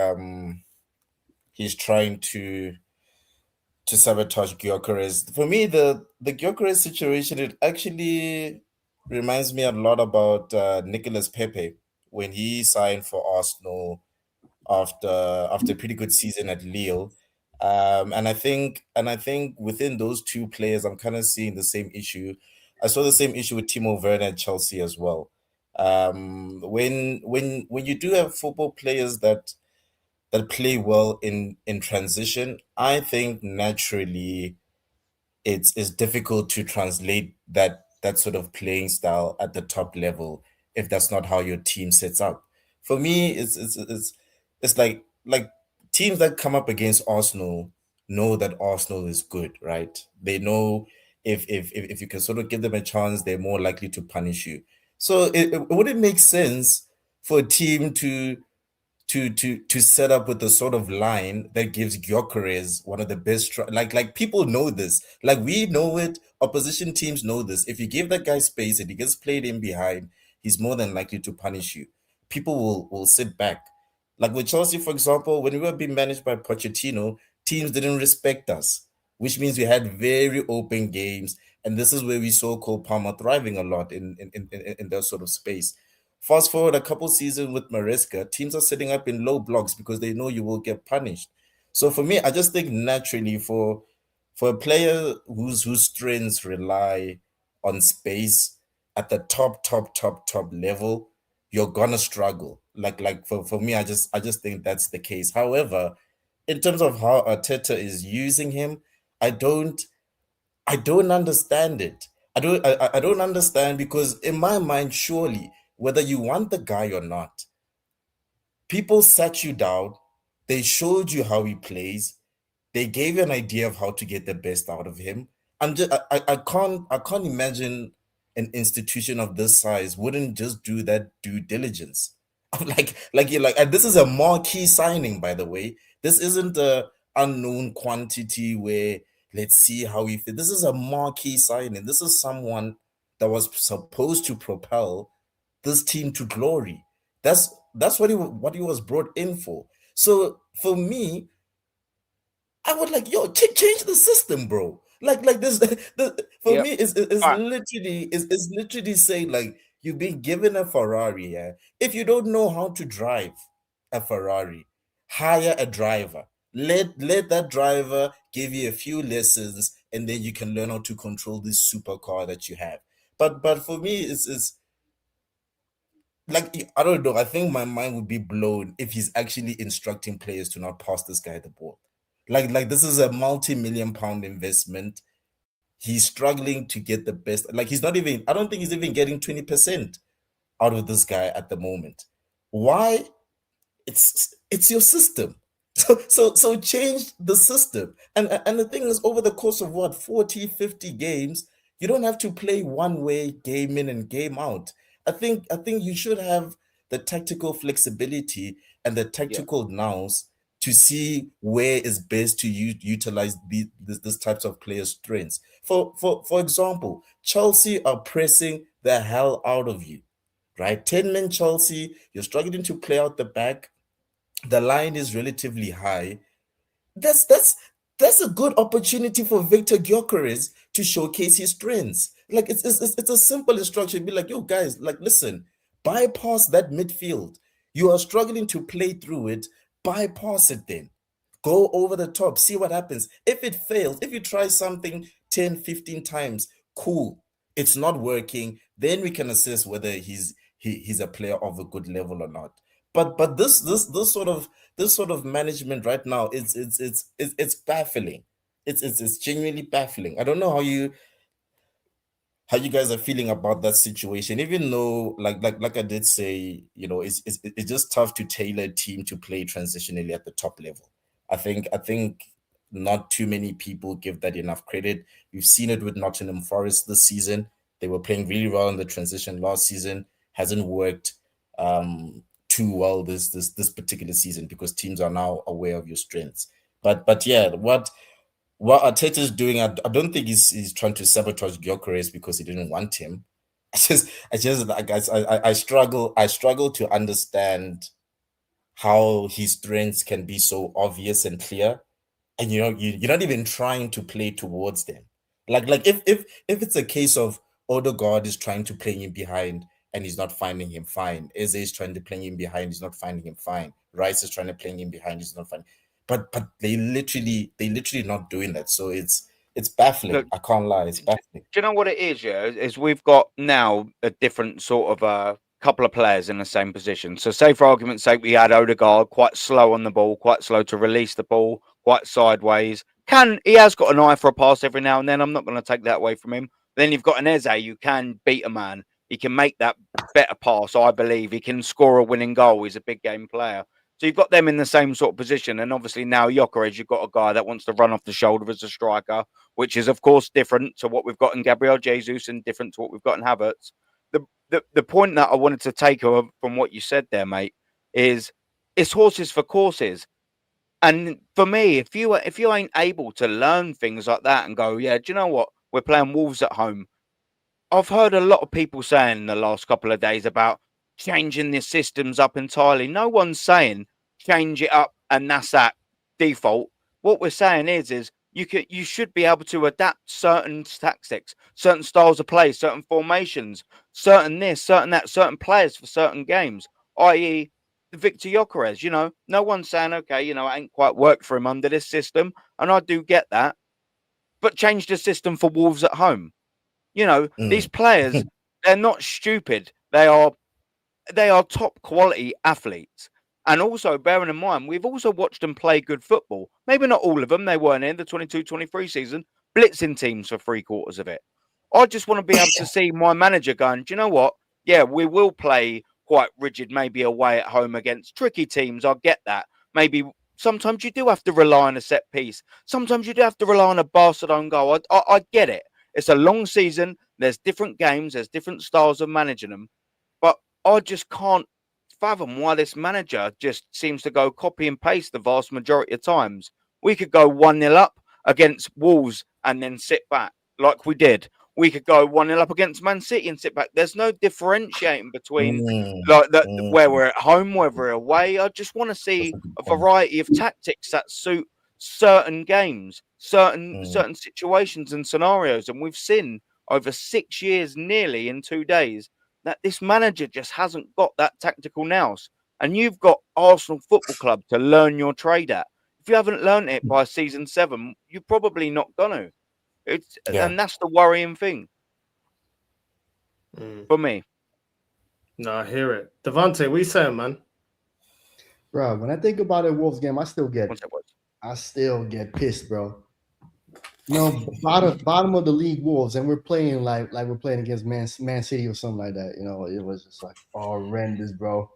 he's trying to sabotage Gyökeres. For me, the Gyökeres situation, it actually reminds me a lot about Nicolas Pepe when he signed for Arsenal after a pretty good season at Lille. And I think within those two players, I'm kind of seeing the same issue. I saw the same issue with Timo Werner at Chelsea as well. When you do have football players that play well in transition, I think naturally it's difficult to translate that sort of playing style at the top level if that's not how your team sets up. For me, it's like teams that come up against Arsenal know that Arsenal is good, right? They know if you can sort of give them a chance, they're more likely to punish you. So it wouldn't make sense for a team to set up with the sort of line that gives Gyökeres one of the best like people know this, like we know it, opposition teams know this. If you give that guy space and he gets played in behind, he's more than likely to punish you. People will sit back. Like with Chelsea, for example, when we were being managed by Pochettino, teams didn't respect us, which means we had very open games, and this is where we saw Cole Palmer thriving a lot in that sort of space. Fast forward a couple seasons with Maresca, teams are setting up in low blocks because they know you will get punished. So for me, I just think naturally for a player whose strengths rely on space at the top level, you're gonna struggle. Like for me, I just think that's the case. However, in terms of how Arteta is using him, I don't I don't understand it. I don't understand because in my mind, surely, whether you want the guy or not, people sat you down, they showed you how he plays, they gave you an idea of how to get the best out of him. I can't imagine an institution of this size wouldn't just do that due diligence. And this is a marquee signing, by the way. This isn't a unknown quantity where let's see how he fit. This is a marquee signing. This is someone that was supposed to propel this team to glory. That's what he was brought in for. So for me, I would like, yo, change the system, bro. Like this, for Yep. me, it's All right. literally saying like you've been given a Ferrari. Yeah, if you don't know how to drive a Ferrari, hire a driver. Let that driver give you a few lessons, and then you can learn how to control this supercar that you have. But for me, it's like I don't know. I think my mind would be blown if he's actually instructing players to not pass this guy the ball. Like this is a multi-million-pound investment. He's struggling to get the best. Like he's not even. I don't think he's even getting 20% out of this guy at the moment. Why? It's your system. So change the system. And the thing is, over the course of what 40, 50 games, you don't have to play one way game in and game out. I think you should have the tactical flexibility and the Yeah. tactical nous to see where is best to utilize this types of players' strengths. For example, Chelsea are pressing the hell out of you, right? 10-man Chelsea, you're struggling to play out the back. The line is relatively high. That's a good opportunity for Victor Gyökeres to showcase his strengths. Like it's a simple instruction. Be like, yo, guys, like listen, bypass that midfield. You are struggling to play through it, bypass it then. Go over the top, see what happens. If it fails, if you try something 10, 15 times, cool. It's not working, then we can assess whether he's a player of a good level or not. But this sort of management right now, it's baffling. It's genuinely baffling. I don't know how you guys are feeling about that situation, even though like I did say, it's just tough to tailor a team to play transitionally at the top level. I think not too many people give that enough credit. We've seen it with Nottingham Forest this season. They were playing really well in the transition last season. Hasn't worked too well this particular season because teams are now aware of your strengths. But yeah, what Arteta's doing, I don't think he's trying to sabotage Gyökeres because he didn't want him. I just like I struggle to understand how his strengths can be so obvious and clear, and you're not even trying to play towards them. Like if it's a case of Ødegaard is trying to play him behind and he's not finding him, fine. Eze is trying to play him behind, he's not finding him, fine. Rice is trying to play him behind, he's not finding. But they literally not doing that. So it's baffling. Look, I can't lie, it's baffling. do you know what it is? Yeah, is we've got now a different sort of couple of players in the same position. So, say for argument's sake, we had Ødegaard quite slow on the ball, quite slow to release the ball, quite sideways. He has got an eye for a pass every now and then. I'm not going to take that away from him. Then you've got an Eze who can beat a man. He can make that better pass, I believe. He can score a winning goal. He's a big game player. So you've got them in the same sort of position. And obviously now Gyökeres, you've got a guy that wants to run off the shoulder as a striker, which is, of course, different to what we've got in Gabriel Jesus and different to what we've got in Havertz. The point that I wanted to take from what you said there, mate, is it's horses for courses. And for me, if you ain't able to learn things like that and go, yeah, do you know what? We're playing Wolves at home. I've heard a lot of people saying in the last couple of days about changing the systems up entirely. No one's saying change it up and that's that default. What we're saying is you should be able to adapt certain tactics, certain styles of play, certain formations, certain this, certain that, certain players for certain games, i.e. Victor Gyökeres. You know, no one's saying, okay, you know, it ain't quite worked for him under this system, and I do get that, but change the system for Wolves at home. You know, these players, they're not stupid. They are top quality athletes. And also, bearing in mind, we've also watched them play good football. Maybe not all of them. They weren't in the 22-23 season, blitzing teams for 3/4 of it. I just want to be able to see my manager going, do you know what? Yeah, we will play quite rigid, maybe away at home against tricky teams. I get that. Maybe sometimes you do have to rely on a set piece. Sometimes you do have to rely on a Barcelona goal. I get it. It's a long season. There's different games. There's different styles of managing them. But I just can't fathom why this manager just seems to go copy and paste the vast majority of times. We could go 1-0 up against Wolves and then sit back like we did. We could go 1-0 up against Man City and sit back. There's no differentiating between where we're at home, where we're away. I just want to see a variety of tactics that suit certain games, certain situations and scenarios. And we've seen over 6 years, nearly in 2 days, that this manager just hasn't got that tactical nous. And you've got Arsenal Football Club to learn your trade at. If you haven't learned it by season 7, you're probably not going to. And that's the worrying thing for me. No, I hear it. Devante, what you saying, man? Bro, when I think about a Wolves game, I still get pissed, bro. You know, bottom of the league Wolves, and we're playing like we're playing against Man City or something like that. You know, it was just like horrendous, bro.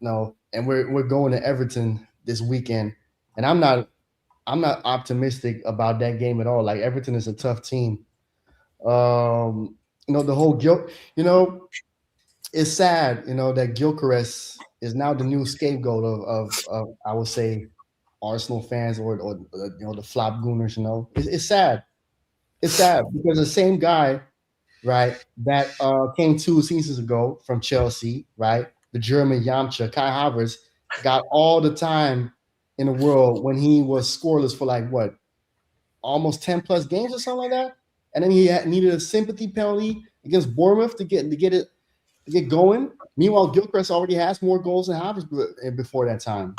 No, and we're going to Everton this weekend, and I'm not optimistic about that game at all. Like, Everton is a tough team. You know, the whole guilt. You know, it's sad. You know that Gyökeres is now the new scapegoat of I would say Arsenal fans or you know, the flop gooners. You know, it's sad. It's sad because the same guy, right, that came 2 seasons ago from Chelsea, right, the German Yamcha, Kai Havertz, got all the time in the world when he was scoreless for like what, almost 10 plus games or something like that, and then he needed a sympathy penalty against Bournemouth to get going. Meanwhile, Gyökeres already has more goals than Havertz before that time.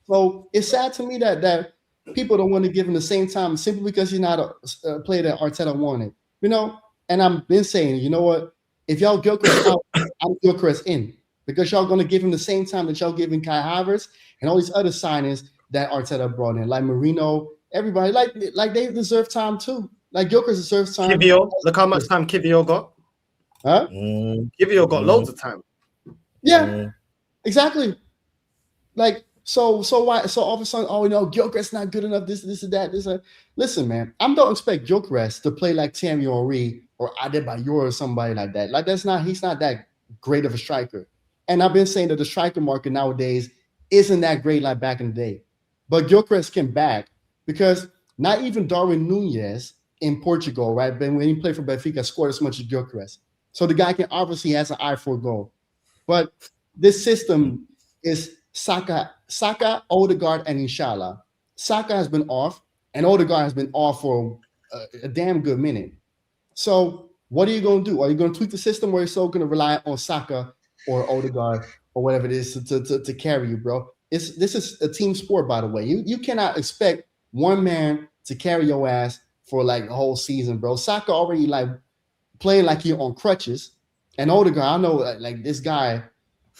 So it's sad to me that people don't want to give him the same time simply because he's not a player that Arteta wanted. You know, and I've been saying, you know what? If y'all Gyökeres out, I'm Gyökeres in, because y'all going to give him the same time that y'all giving Kai Havertz and all these other signings that Arteta brought in, like Marino, everybody, like they deserve time too. Like Gyökeres deserves time. Kivior, look how much time Kivior got. Huh? Kivior got loads of time. Yeah, exactly. Like, so why? So all of a sudden, oh, you know, Gyökeres not good enough. This and that. Listen, man, I don't expect Gyökeres to play like Thierry Henry or Adebayor or somebody like that. Like, he's not that great of a striker. And I've been saying that the striker market nowadays isn't that great like back in the day. But Gyökeres came back because not even Darwin Núñez in Portugal, right? But when he played for Benfica, scored as much as Gyökeres. So the guy obviously has an eye for a goal. But this system is Saka, Ødegaard, and Inshallah. Saka has been off, and Ødegaard has been off for a damn good minute. So what are you going to do? Are you going to tweak the system, or are you still going to rely on Saka or Ødegaard or whatever it is to carry you, bro? This is a team sport, by the way. You cannot expect one man to carry your ass for like a whole season, bro. Saka already like playing like you're on crutches, and Ødegaard, I know like this guy.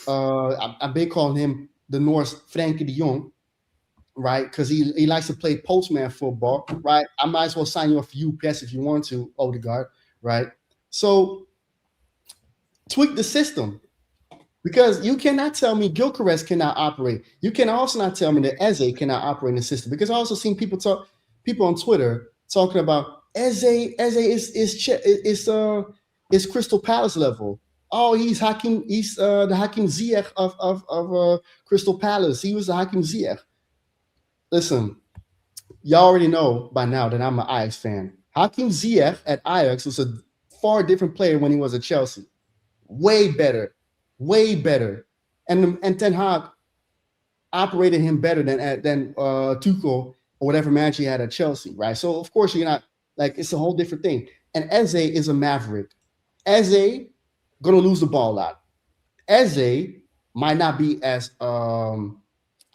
I've been calling him the Norse Frenkie de Jong, right? Because he likes to play postman football, right? I might as well sign you up for UPS if you want to, Ødegaard, right? So tweak the system. Because you cannot tell me Gyökeres cannot operate. You can also not tell me that Eze cannot operate in the system. Because I also seen people on Twitter talking about Eze is Crystal Palace level. Oh, he's the Hakim Ziyech of Crystal Palace. He was the Hakim Ziyech. Listen, y'all already know by now that I'm an Ajax fan. Hakim Ziyech at Ajax was a far different player when he was at Chelsea. Way better. And Ten Hag operated him better than Tuchel or whatever manager he had at Chelsea, right? So of course you're not like, it's a whole different thing. And Eze is a maverick. Eze gonna lose the ball a lot. Eze might not be as I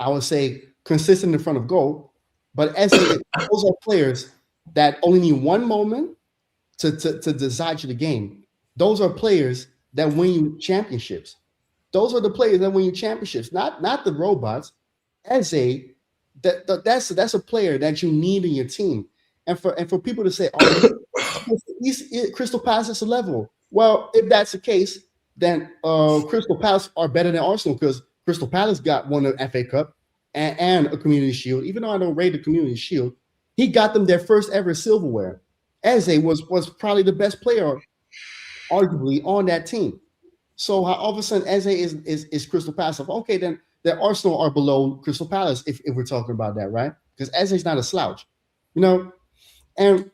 would say consistent in front of goal, but Eze, those are players that only need one moment to decide you the game. Those are players that win you championships. Those are the players that win you championships, not the robots. Eze, that's a player that you need in your team. And for people to say, oh, he's Crystal Palace is a level. Well, if that's the case, then Crystal Palace are better than Arsenal because Crystal Palace got one of FA Cup and a Community Shield. Even though I don't rate the Community Shield, he got them their first ever silverware. Eze was probably the best player, arguably, on that team. So how all of a sudden Eze is Crystal Palace? Okay, then Arsenal are below Crystal Palace if we're talking about that, right? Because Eze's not a slouch, you know. And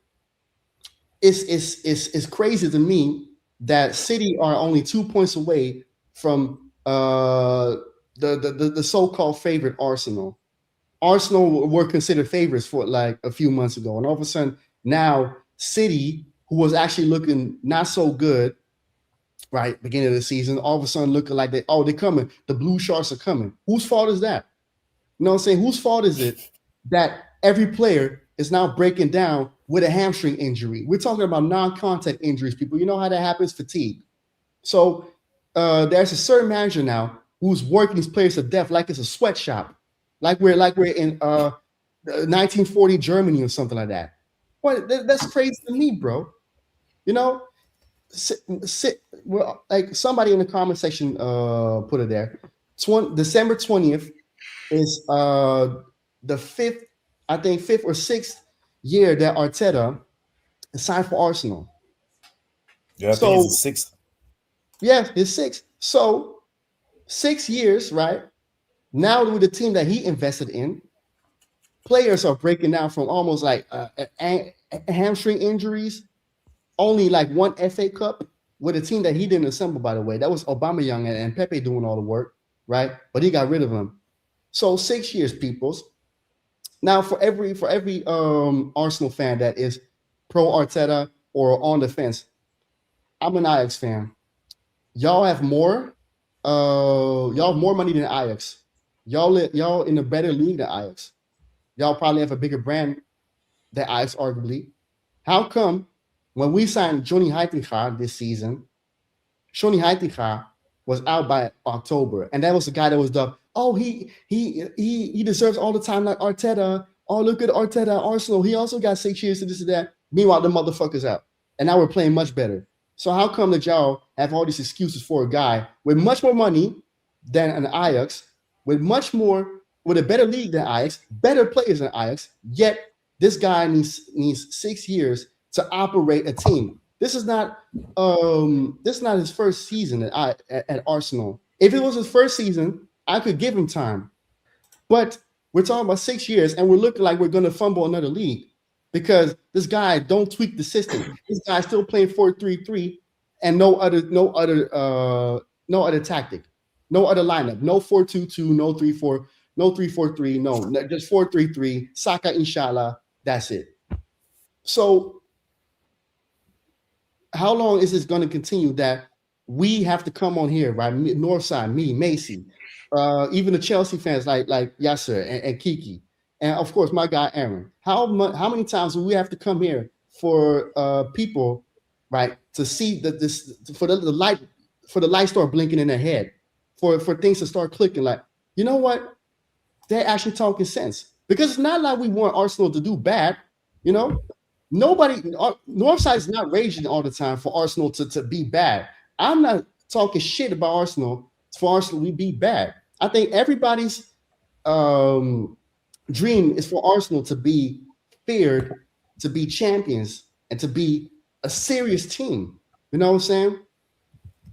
it's crazy to me that City are only 2 points away from the so-called favorite Arsenal. Arsenal were considered favorites for like a few months ago, and all of a sudden now City, who was actually looking not so good, right, beginning of the season, all of a sudden looking like they're coming. The Blue Sharks are coming. Whose fault is that? You know what I'm saying? Whose fault is it that every player is now breaking down with a hamstring injury? We're talking about non-contact injuries, people. You know how that happens? Fatigue. So there's a certain manager now who's working these players to death like it's a sweatshop, like we're in 1940 Germany or something like that. Well, that's crazy to me, bro. You know, well, like somebody in the comment section put it there. December 20th is the fifth or sixth year that Arteta signed for Arsenal. Yeah, I think it's the 6th. Yeah, it's 6th. So 6 years, right? Now with the team that he invested in, players are breaking down from almost like hamstring injuries. Only like one FA Cup with a team that he didn't assemble, by the way. That was Aubameyang and Pepe doing all the work, right? But he got rid of him. So 6 years, peoples. Now, for every Arsenal fan that is pro Arteta or on the fence, I'm an Ajax fan. Y'all have more money than Ajax. Y'all in a better league than Ajax. Y'all probably have a bigger brand than Ajax, arguably. How come when we signed Johnny Heitinga this season, Johnny Heitinga was out by October, and that was the guy that was he deserves all the time like Arteta. Oh, look at Arteta, Arsenal. He also got 6 years to this and that. Meanwhile, the motherfucker's out, and now we're playing much better. So how come that y'all have all these excuses for a guy with much more money than an Ajax, with a better league than Ajax, better players than Ajax, yet this guy needs 6 years to operate a team? This is not his first season at Arsenal. If it was his first season, I could give him time. But we're talking about 6 years, and we're looking like we're going to fumble another league because this guy don't tweak the system. This guy's still playing 4-3-3 and no other tactic, no other lineup, no 4-2-2, no 3-4, no 3-4-3, no, just 4-3-3. Saka, inshallah, that's it. So how long is this going to continue that we have to come on here, right? Northside, me, Macy, even the Chelsea fans like Yasser and Kiki, and of course my guy Aaron. How many times do we have to come here for people, right, to see that for the light start blinking in their head, for things to start clicking? Like, you know what? They're actually talking sense, because it's not like we want Arsenal to do bad, you know. Northside is not raging all the time for Arsenal to be bad. I'm not talking shit about Arsenal for Arsenal, we be bad. I think everybody's dream is for Arsenal to be feared, to be champions, and to be a serious team. You know what I'm saying?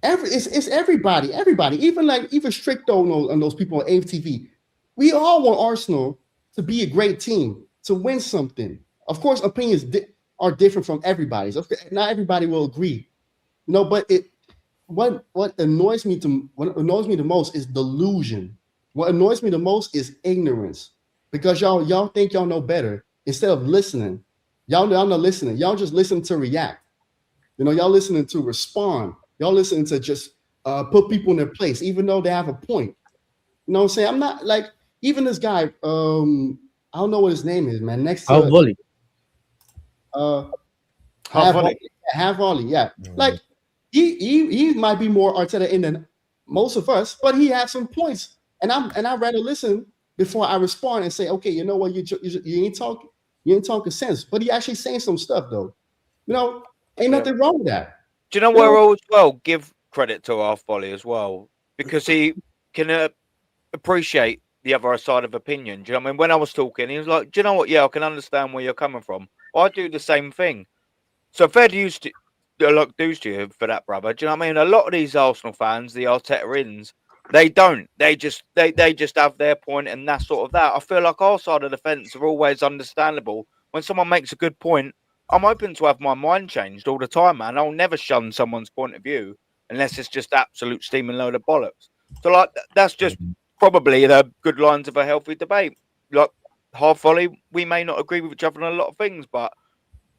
It's everybody, even Stricto and those people on AFTV. We all want Arsenal to be a great team, to win something. Of course, opinions are different from everybody's. Not everybody will agree, but what annoys me the most is delusion. What annoys me the most is ignorance, because y'all think y'all know better instead of listening. Y'all not listening. Y'all just listen to react. Y'all listening to respond. Y'all listening to just put people in their place, even though they have a point. You know what I'm saying? I'm not like even this guy. I don't know what his name is, man. Next to volley. Half volley. Yeah, like he might be more Arteta in than most of us, but he has some points, and I'd rather listen before I respond and say, okay, you know what, you ain't talking sense, but he actually saying some stuff though. Ain't nothing wrong with that. Do you know where I'll as well give credit to Half Volley as well? Because he can appreciate the other side of opinion. Do you know what I mean? When I was talking, he was like, do you know what? Yeah, I can understand where you're coming from. I do the same thing. So fair dues to you for that, brother. Do you know what I mean? A lot of these Arsenal fans, the Arteta-ins, they don't. They just have their point, and that's sort of that. I feel like our side of the fence are always understandable. When someone makes a good point, I'm open to have my mind changed all the time, man. I'll never shun someone's point of view unless it's just absolute steaming load of bollocks. So, like, that's just probably the good lines of a healthy debate. Like, Half Volley, we may not agree with each other on a lot of things, but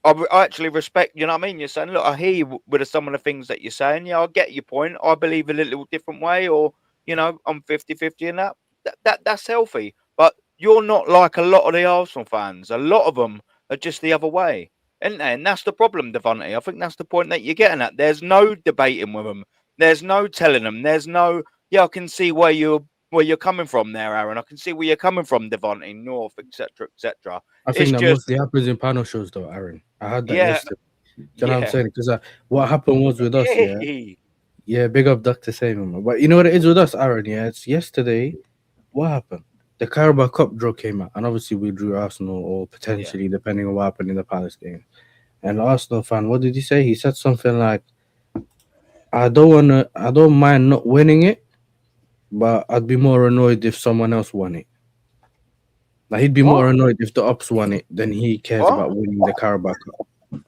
I actually respect, you know what I mean? You're saying, look, I hear you with some of the things that you're saying. Yeah, I get your point. I believe in a little different way, or, I'm 50-50 in that. That's healthy. But you're not like a lot of the Arsenal fans. A lot of them are just the other way. And that's the problem, Devontae. I think that's the point that you're getting at. There's no debating with them. There's no telling them. There's no, I can see where you're coming from there, Aaron. I can see where you're coming from, Devontae, North, etc., etc. I think that mostly happens in panel shows, though, Aaron. I had that yesterday. Do you know what I'm saying? Because what happened was with us, yeah, big up Dr. Saban. But you know what it is with us, Aaron? Yeah, it's yesterday. What happened? The Carabao Cup draw came out, and obviously we drew Arsenal, or potentially, depending on what happened in the Palace game. And the Arsenal fan, what did he say? He said something like, I don't mind not winning it, but I'd be more annoyed if someone else won it. Like, he'd be more annoyed if the Ops won it than he cares about winning the Carabao Cup.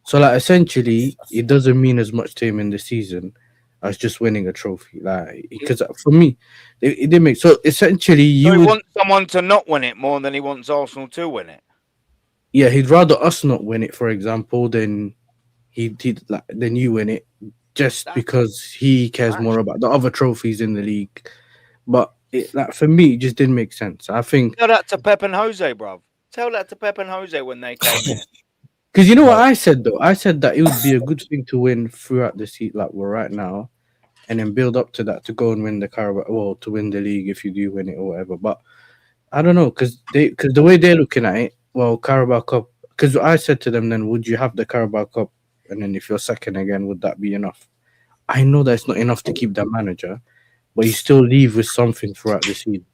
So, like, essentially, it doesn't mean as much to him in the season as just winning a trophy. Like, because for me, it didn't make so. Essentially, he wants someone to not win it more than he wants Arsenal to win it. Yeah, he'd rather us not win it, for example, than than you win it, just because he cares more about the other trophies in the league. But for me, it just didn't make sense. I think tell that to Pep and Jose, bro. Tell that to Pep and Jose when they came in. Because you know what I said though? I said that it would be a good thing to win throughout the season, like we're right now, and then build up to that to go and win the Carabao, well, to win the league if you do win it or whatever. But I don't know, because the way they're looking at it, well, Carabao Cup. Because I said to them, then would you have the Carabao Cup, and then if you're second again, would that be enough? I know that's not enough to keep that manager, but you still leave with something throughout the season.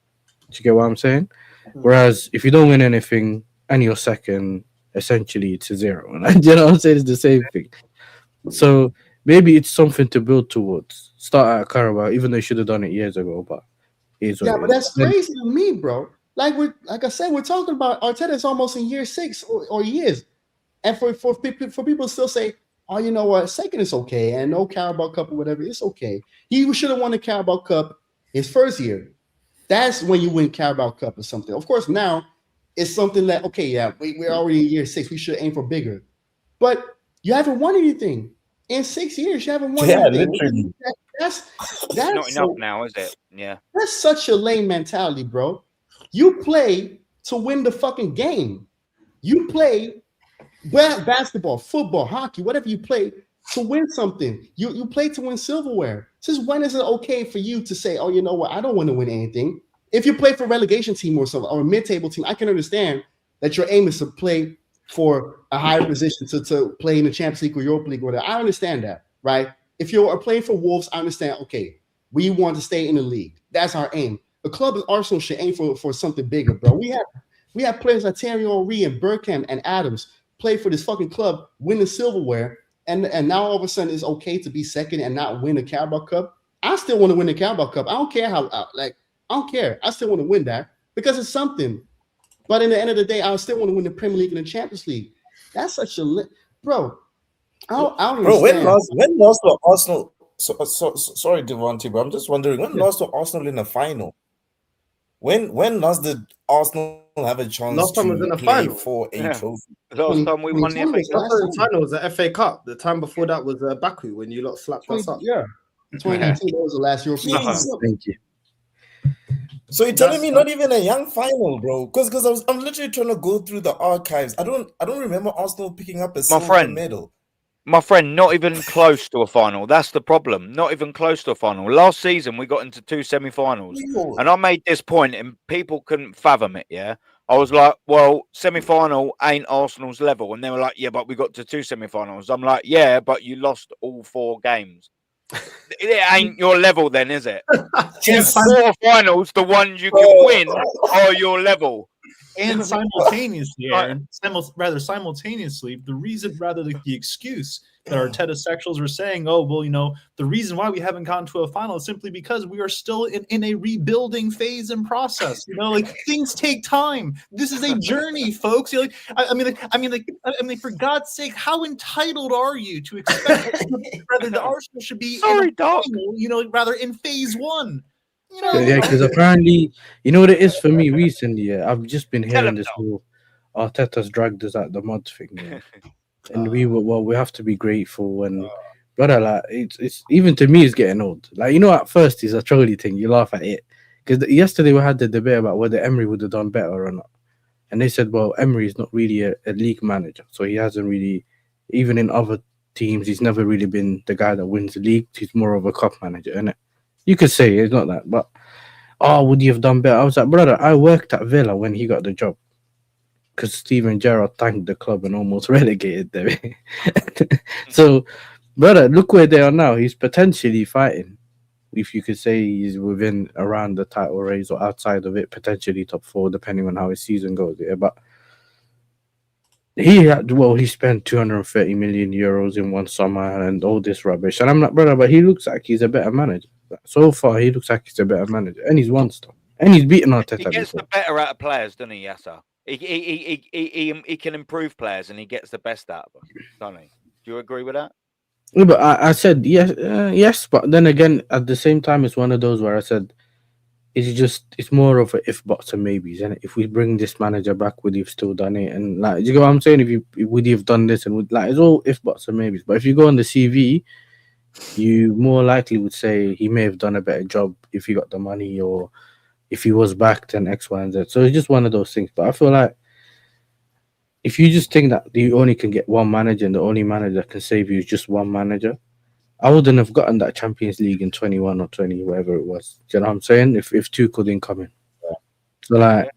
Do you get what I'm saying? Whereas if you don't win anything and you're second, essentially it's a zero. And you know what I'm saying? It's the same thing. So maybe it's something to build towards. Start at Carabao, even though you should have done it years ago. But but that's crazy to me, bro. Like I said, we're talking about Arteta's almost in year 6 or years, and for people to still say, oh, you know what, second is okay, and no Carabao Cup or whatever, it's okay. He should have won the Carabao Cup his first year. That's when you win Carabao Cup or something. Of course, now it's something that, okay, yeah, we're already in year 6. We should aim for bigger. But you haven't won anything. In 6 years, you haven't won anything. Literally. That's not enough now, is it? Yeah. That's such a lame mentality, bro. You play to win the fucking game. You play basketball, football, hockey, whatever you play, to win something. You play to win silverware. Since when is it okay for you to say, oh, you know what, I don't want to win anything? If you play for a relegation team or something, or a mid-table team, I can understand that your aim is to play for a higher position, to play in the Champions League or Europa League or whatever. I understand that, right? If you are playing for Wolves, I understand, okay, We want to stay in the league. That's our aim. The club of Arsenal should aim for something bigger, bro. We have players like Thierry Henry and Bergkamp and Adams play for this fucking club, win the silverware, and now all of a sudden it's okay to be second and not win a Carabao Cup. I still want to win the Carabao Cup. I don't care I don't care. I still want to win that because it's something. But in the end of the day, I still want to win the Premier League and the Champions League. That's such a bro. I don't understand. When last were Arsenal? Sorry, Devontae, but I'm just wondering when last were Arsenal in a final? When last did Arsenal have a chance Last time was in a play final. for a trophy? Last time we won the FA Cup. The final was the FA Cup. The time before that was Baku when you lot slapped us up. Yeah, 2019 that was the last European. Thank you. So you're telling me not even a young final, bro? Because I'm literally trying to go through the archives. I don't remember Arsenal picking up a silver medal. My friend, not even close to a final. That's the problem. Not even close to a final. Last season, we got into 2 semi-finals. And I made this point and people couldn't fathom it, yeah? I was like, well, semi-final ain't Arsenal's level. And they were like, yeah, but we got to 2 semi-finals. I'm like, yeah, but you lost all 4 games. It ain't your level then, is it? 4 finals, the ones you can win are your level. And simultaneously, Aaron, simultaneously, the excuse that Arteta sectionals were saying, oh, well, the reason why we haven't gotten to a final is simply because we are still in a rebuilding phase and process. Things take time. This is a journey, folks. I mean, for God's sake, how entitled are you to expect rather the Arsenal should be rather in phase 1? Yeah, because apparently, you know what it is for me recently. Yeah, I've just been hearing this whole Arteta's dragged us out the mud thing, yeah. And we have to be grateful. And brother, like it's even to me, it's getting old. Like at first it's a trolley thing. You laugh at it because yesterday we had the debate about whether Emery would have done better or not, and they said, well, Emery is not really a league manager, so he hasn't really, even in other teams, he's never really been the guy that wins the league. He's more of a cup manager, isn't it? You could say it's not that, but would you have done better? I was like, brother, I worked at Villa when he got the job because Steven Gerrard thanked the club and almost relegated them. So, brother, look where they are now. He's potentially fighting, if you could say he's around the title race or outside of it, potentially top 4, depending on how his season goes. Yeah, but he spent 230 million euros in one summer and all this rubbish. And I'm like, brother, but he looks like he's a better manager. So far, he looks like he's a better manager, and he's won stuff, and he's beaten Arteta. He gets the better out of players, doesn't he, Yasser? He can improve players, and he gets the best out of them, doesn't he? Do you agree with that? Yeah, but I said yes, but then again, at the same time, it's one of those where I said it's more of a if, buts, and maybes. And if we bring this manager back, would he have still done it? And like, you know what I'm saying? Would he have done this? And it's all if, buts, and maybes. But if you go on the CV, you more likely would say he may have done a better job if he got the money or if he was backed and X, Y, and Z. So it's just one of those things. But I feel like if you just think that you only can get one manager and the only manager that can save you is just one manager, I wouldn't have gotten that Champions League in 21 or 20, whatever it was. Do you know what I'm saying? If Tuchel didn't come in. So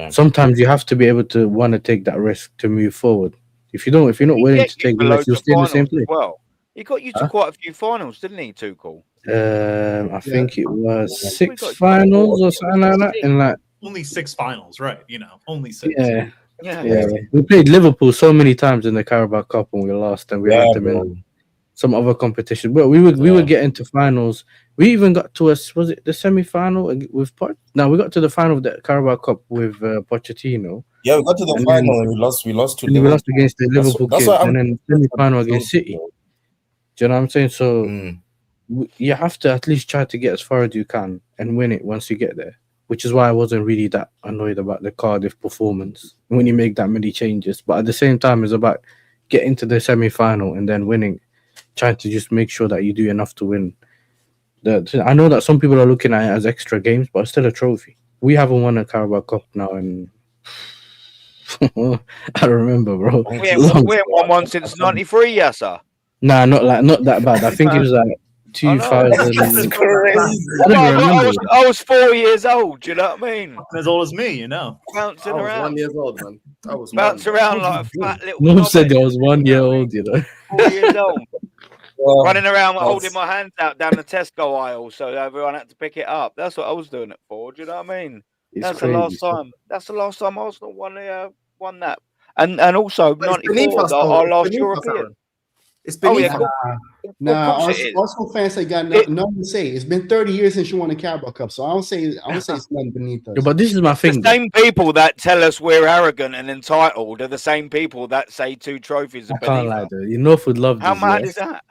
sometimes you have to be able to want to take that risk to move forward. If you're not willing to take the risk, you'll stay in the same place. Well, he got you to quite a few finals, didn't he, Tuchel? I think it was 6 finals or something like that. And only 6 finals, right? Only 6. Yeah. We played Liverpool so many times in the Carabao Cup and we lost, and we had them in some other competition. But we would get into finals. We even got to was it the semi-final with we got to the final of the Carabao Cup with Pochettino. Yeah, we got to the final and we lost. We lost to Liverpool. We lost against the Liverpool kids, and then semi-final against City. Do you know what I'm saying? So you have to at least try to get as far as you can and win it once you get there, which is why I wasn't really that annoyed about the Cardiff performance when you make that many changes. But at the same time, it's about getting to the semi-final and then winning, trying to just make sure that you do enough to win. I know that some people are looking at it as extra games, but it's still a trophy. We haven't won a Carabao Cup now, and I don't remember, bro. We haven't won one since '93, Yasser. Nah, not that bad. I think it was like 2000. I was 4 years old. Do you know what I mean? As old as me, bouncing around. 1 year old, man. I was bouncing around like a fat little. No said I was 1 year old. 4 years old. running around holding my hands out down the Tesco aisle so everyone had to pick it up. That's what I was doing it for. Do you know what I mean? That's crazy, the last time. That's the last time Arsenal won that. And also But it's beneath 94, us, though. our It's last beneath us, European. Aaron. It's Oh beneath yeah, us. Nah, of course it is. Arsenal fans ain't got nothing to say. It's been 30 years since you won the Carabao Cup, so I don't say it's nothing beneath us. Yeah, but this is my thing. The same people that tell us we're arrogant and entitled are the same people that say 2 trophies are I can't beneath lie, us. though. Enough would love How this. mad is that?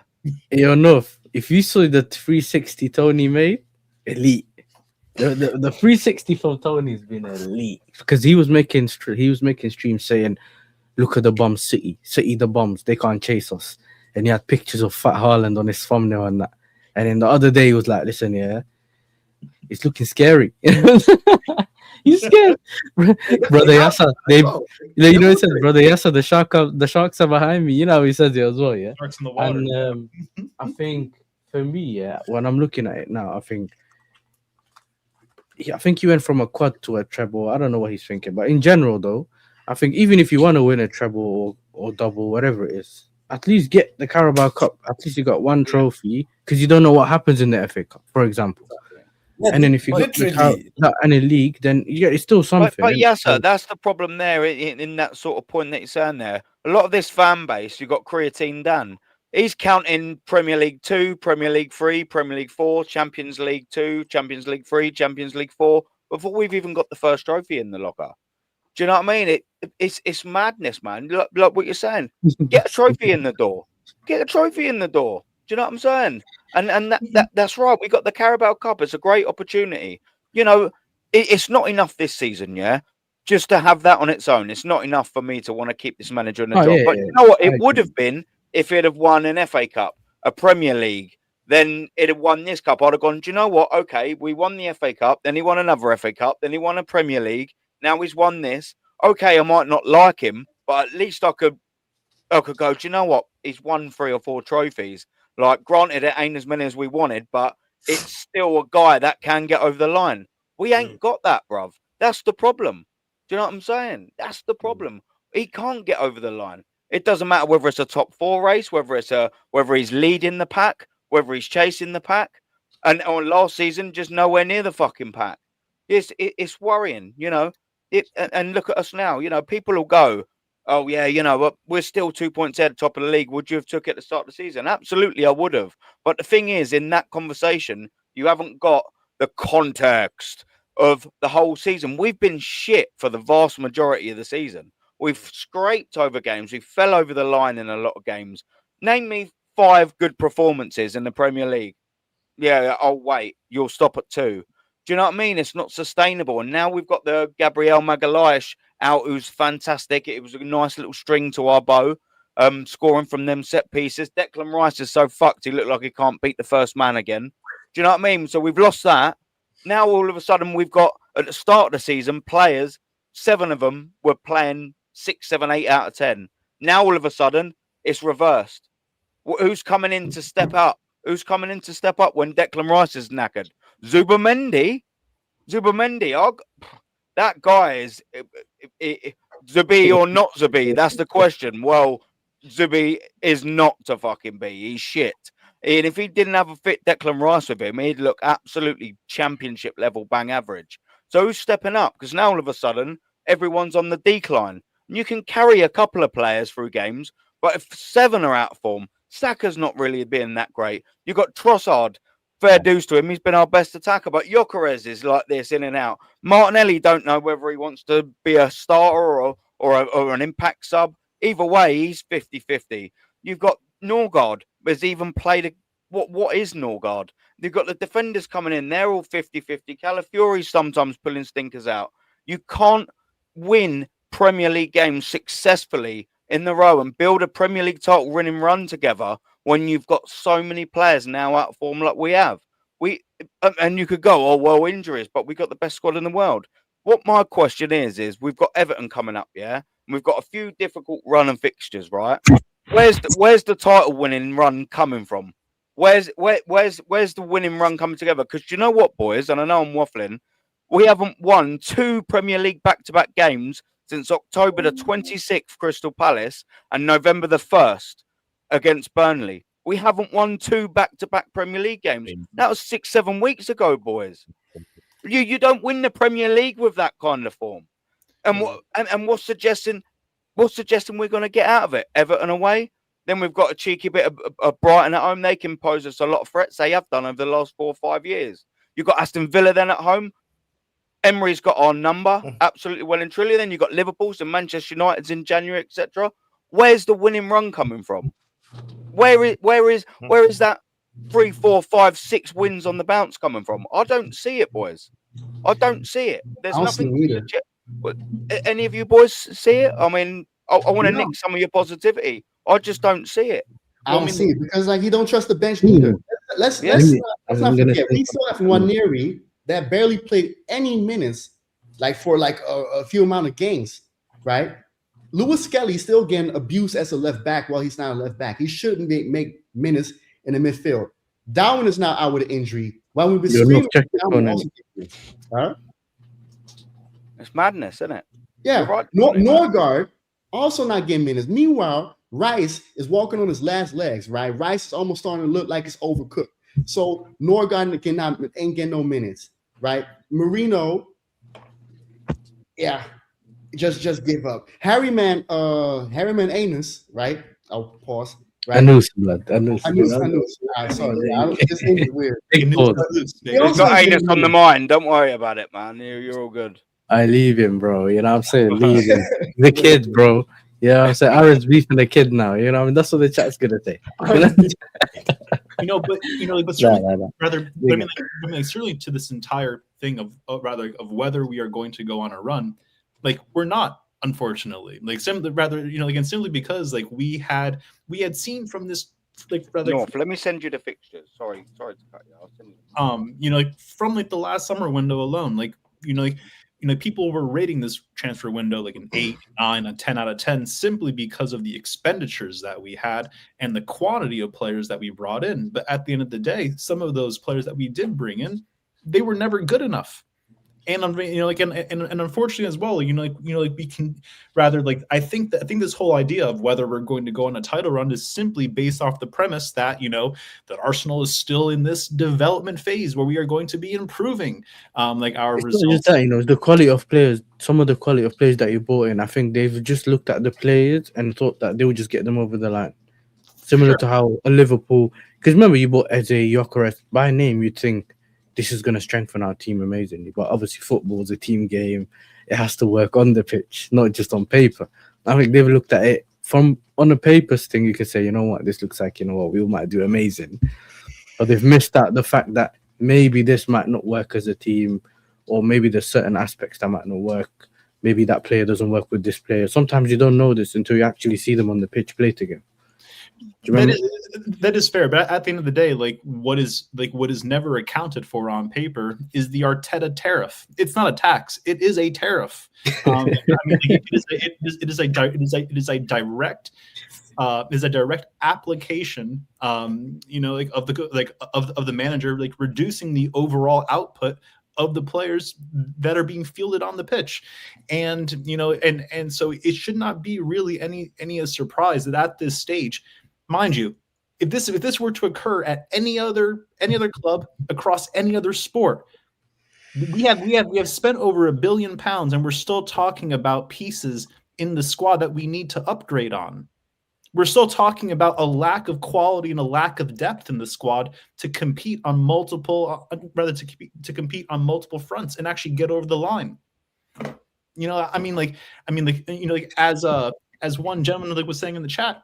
Yeah, enough. If you saw the 360 Tony made, elite. The 360 from Tony has been elite because he was making streams saying, "Look at the bums, City the bums. They can't chase us." And he had pictures of Fat Haaland on his thumbnail and that. And then the other day he was like, "Listen, yeah, it's looking scary." He's scared, brother Yassa. He said, brother Yassa, the sharks are behind me. You know how he says it as well, yeah. Sharks in the water. And I think for me, yeah, when I'm looking at it now, I think he went from a quad to a treble. I don't know what he's thinking, but in general, though, I think even if you want to win a treble or double, whatever it is, at least get the Carabao Cup. At least you got one trophy because you don't know what happens in the FA Cup, for example. Yeah, And then if you got and a league, then it's still something. But yes, sir, that's the problem there in that sort of point that you're saying there. A lot of this fan base, you've got Creatine Dan. He's counting Premier League 2, Premier League 3, Premier League 4, Champions League 2, Champions League 3, Champions League 4, before we've even got the first trophy in the locker. Do you know what I mean? It's madness, man. Like what you're saying. Get a trophy in the door. Get a trophy in the door. Do you know what I'm saying? And that's right. We got the Carabao Cup. It's a great opportunity. You know, it's not enough this season, yeah? Just to have that on its own. It's not enough for me to want to keep this manager in the job. But you know what? It would have been if he'd have won an FA Cup, a Premier League, then it'd have won this cup. I'd have gone, do you know what? Okay, we won the FA Cup, then he won another FA Cup, then he won a Premier League. Now he's won this. Okay, I might not like him, but at least I could go, do you know what? He's won 3 or 4 trophies. Like, granted, it ain't as many as we wanted, but it's still a guy that can get over the line. We ain't got that, bruv. That's the problem. Do you know what I'm saying? That's the problem. He can't get over the line. It doesn't matter whether it's a top 4 race, whether he's leading the pack, whether he's chasing the pack. And on last season, just nowhere near the fucking pack. It's worrying, you know. And look at us now. You know, people will go, oh, yeah, you know, we're still 2 points ahead, top of the league. Would you have took it at the start of the season? Absolutely, I would have. But the thing is, in that conversation, you haven't got the context of the whole season. We've been shit for the vast majority of the season. We've scraped over games. We fell over the line in a lot of games. Name me 5 good performances in the Premier League. Yeah, oh, wait, you'll stop at 2. Do you know what I mean? It's not sustainable. And now we've got the Gabriel Magalhaes out, who's fantastic. It was a nice little string to our bow, scoring from them set pieces. Declan Rice is so fucked, he looked like he can't beat the first man again. Do you know what I mean? So we've lost that. Now all of a sudden we've got, at the start of the season, players, 7 of them were playing 6, 7, 8 out of 10. Now all of a sudden it's reversed. Who's coming in to step up? Who's coming in to step up when Declan Rice is knackered? Zubimendi, that guy is Zubi or not Zubi. That's the question. Well, Zubi is not to fucking be. He's shit. And if he didn't have a fit Declan Rice with him, he'd look absolutely championship level bang average. So who's stepping up? Because now all of a sudden, everyone's on the decline. And you can carry a couple of players through games, but if 7 are out of form, Saka's not really being that great. You've got Trossard. Fair dues to him. He's been our best attacker, but Gyökeres is like this in and out. Martinelli don't know whether he wants to be a starter or an impact sub. Either way, he's 50-50. You've got Northside, has even played what is Northside? You've got the defenders coming in. They're all 50-50. Calafiori's sometimes pulling stinkers out. You can't win Premier League games successfully in the row and build a Premier League title winning run together when you've got so many players now out of form like we have. And you could go, oh, well, injuries, but we've got the best squad in the world. What my question is we've got Everton coming up, yeah? And we've got a few difficult run and fixtures, right? Where's the title winning run coming from? Where's the winning run coming together? Because you know what, boys, and I know I'm waffling, we haven't won 2 Premier League back-to-back games since October the 26th, Crystal Palace, and November the 1st against Burnley. We haven't won 2 back-to-back Premier League games. That was 6-7 weeks ago, boys. You don't win the Premier League with that kind of form. And what's suggesting we're going to get out of it? Everton away. Then we've got a cheeky bit of Brighton at home. They can pose us a lot of threats. They have done over the last 4 or 5 years. You've got Aston Villa then at home. Emery's got our number absolutely well and truly. Then you've got Liverpool's and Manchester United's in January, etc. Where's the winning run coming from? Where is that 3, 4, 5, 6 wins on the bounce coming from? I don't see it, boys. I don't see it. There's nothing. Any of you boys see it? I mean, I want to nick some of your positivity. I just don't see it. I don't see it because he don't trust the bench neither. Let's not forget we still have Nwaneri that barely played any minutes, for a few amount of games, right? Lewis Skelly still getting abused as a left back while he's not a left back. He shouldn't make minutes in the midfield. Darwin is now out with an injury. While we've been screaming, it's madness, isn't it? Yeah. Right. Ødegaard also not getting minutes. Meanwhile, Rice is walking on his last legs, right? Rice is almost starting to look like it's overcooked. So Ødegaard ain't getting no minutes, right? Marino, just give up. Harryman Anus, right? I'll pause. Right? Anus, blood. Anus. Sorry, this name is weird. There's got anus on the mind. Don't worry about it, man. You're all good. I leave him, bro. You know what I'm saying? Leave him. The kid, bro. You know what I'm saying? Aaron's beefing the kid now. You know what I mean? That's what the chat's going to say. But certainly, certainly to this entire thing of whether we are going to go on a run, we're not, unfortunately, simply because we had seen from this, North, let me send you the fixtures. Sorry to cut you. I'll send you. From the last summer window alone, people were rating this transfer window an 8, 9, a 10 out of 10 simply because of the expenditures that we had and the quantity of players that we brought in. But at the end of the day, some of those players that we did bring in, they were never good enough. And and unfortunately as well, we can rather I think this whole idea of whether we're going to go on a title run is simply based off the premise that that Arsenal is still in this development phase where we are going to be improving our results. Just that, the quality of players, some of the quality of players that you brought in, I think they've just looked at the players and thought that they would just get them over the line. Similar to how a Liverpool, because remember you bought Eze, Gyökeres by name, you'd think this is going to strengthen our team amazingly. But obviously football is a team game. It has to work on the pitch, not just on paper. I think they've looked at it from on a paper thing. You could say, you know what, this looks like, we might do amazing. But they've missed out the fact that maybe this might not work as a team, or maybe there's certain aspects that might not work. Maybe that player doesn't work with this player. Sometimes you don't know this until you actually see them on the pitch play together. That is fair, but at the end of the day, what is never accounted for on paper is the Arteta tariff. It's not a tax; it is a tariff. It is a direct application. Of the manager, reducing the overall output of the players that are being fielded on the pitch, and so it should not be really any a surprise that at this stage. Mind you, if this were to occur at any other club across any other sport, we have spent over £1 billion and we're still talking about pieces in the squad that we need to upgrade on. We're still talking about a lack of quality and a lack of depth in the squad to compete on multiple fronts and actually get over the line. As one gentleman was saying in the chat.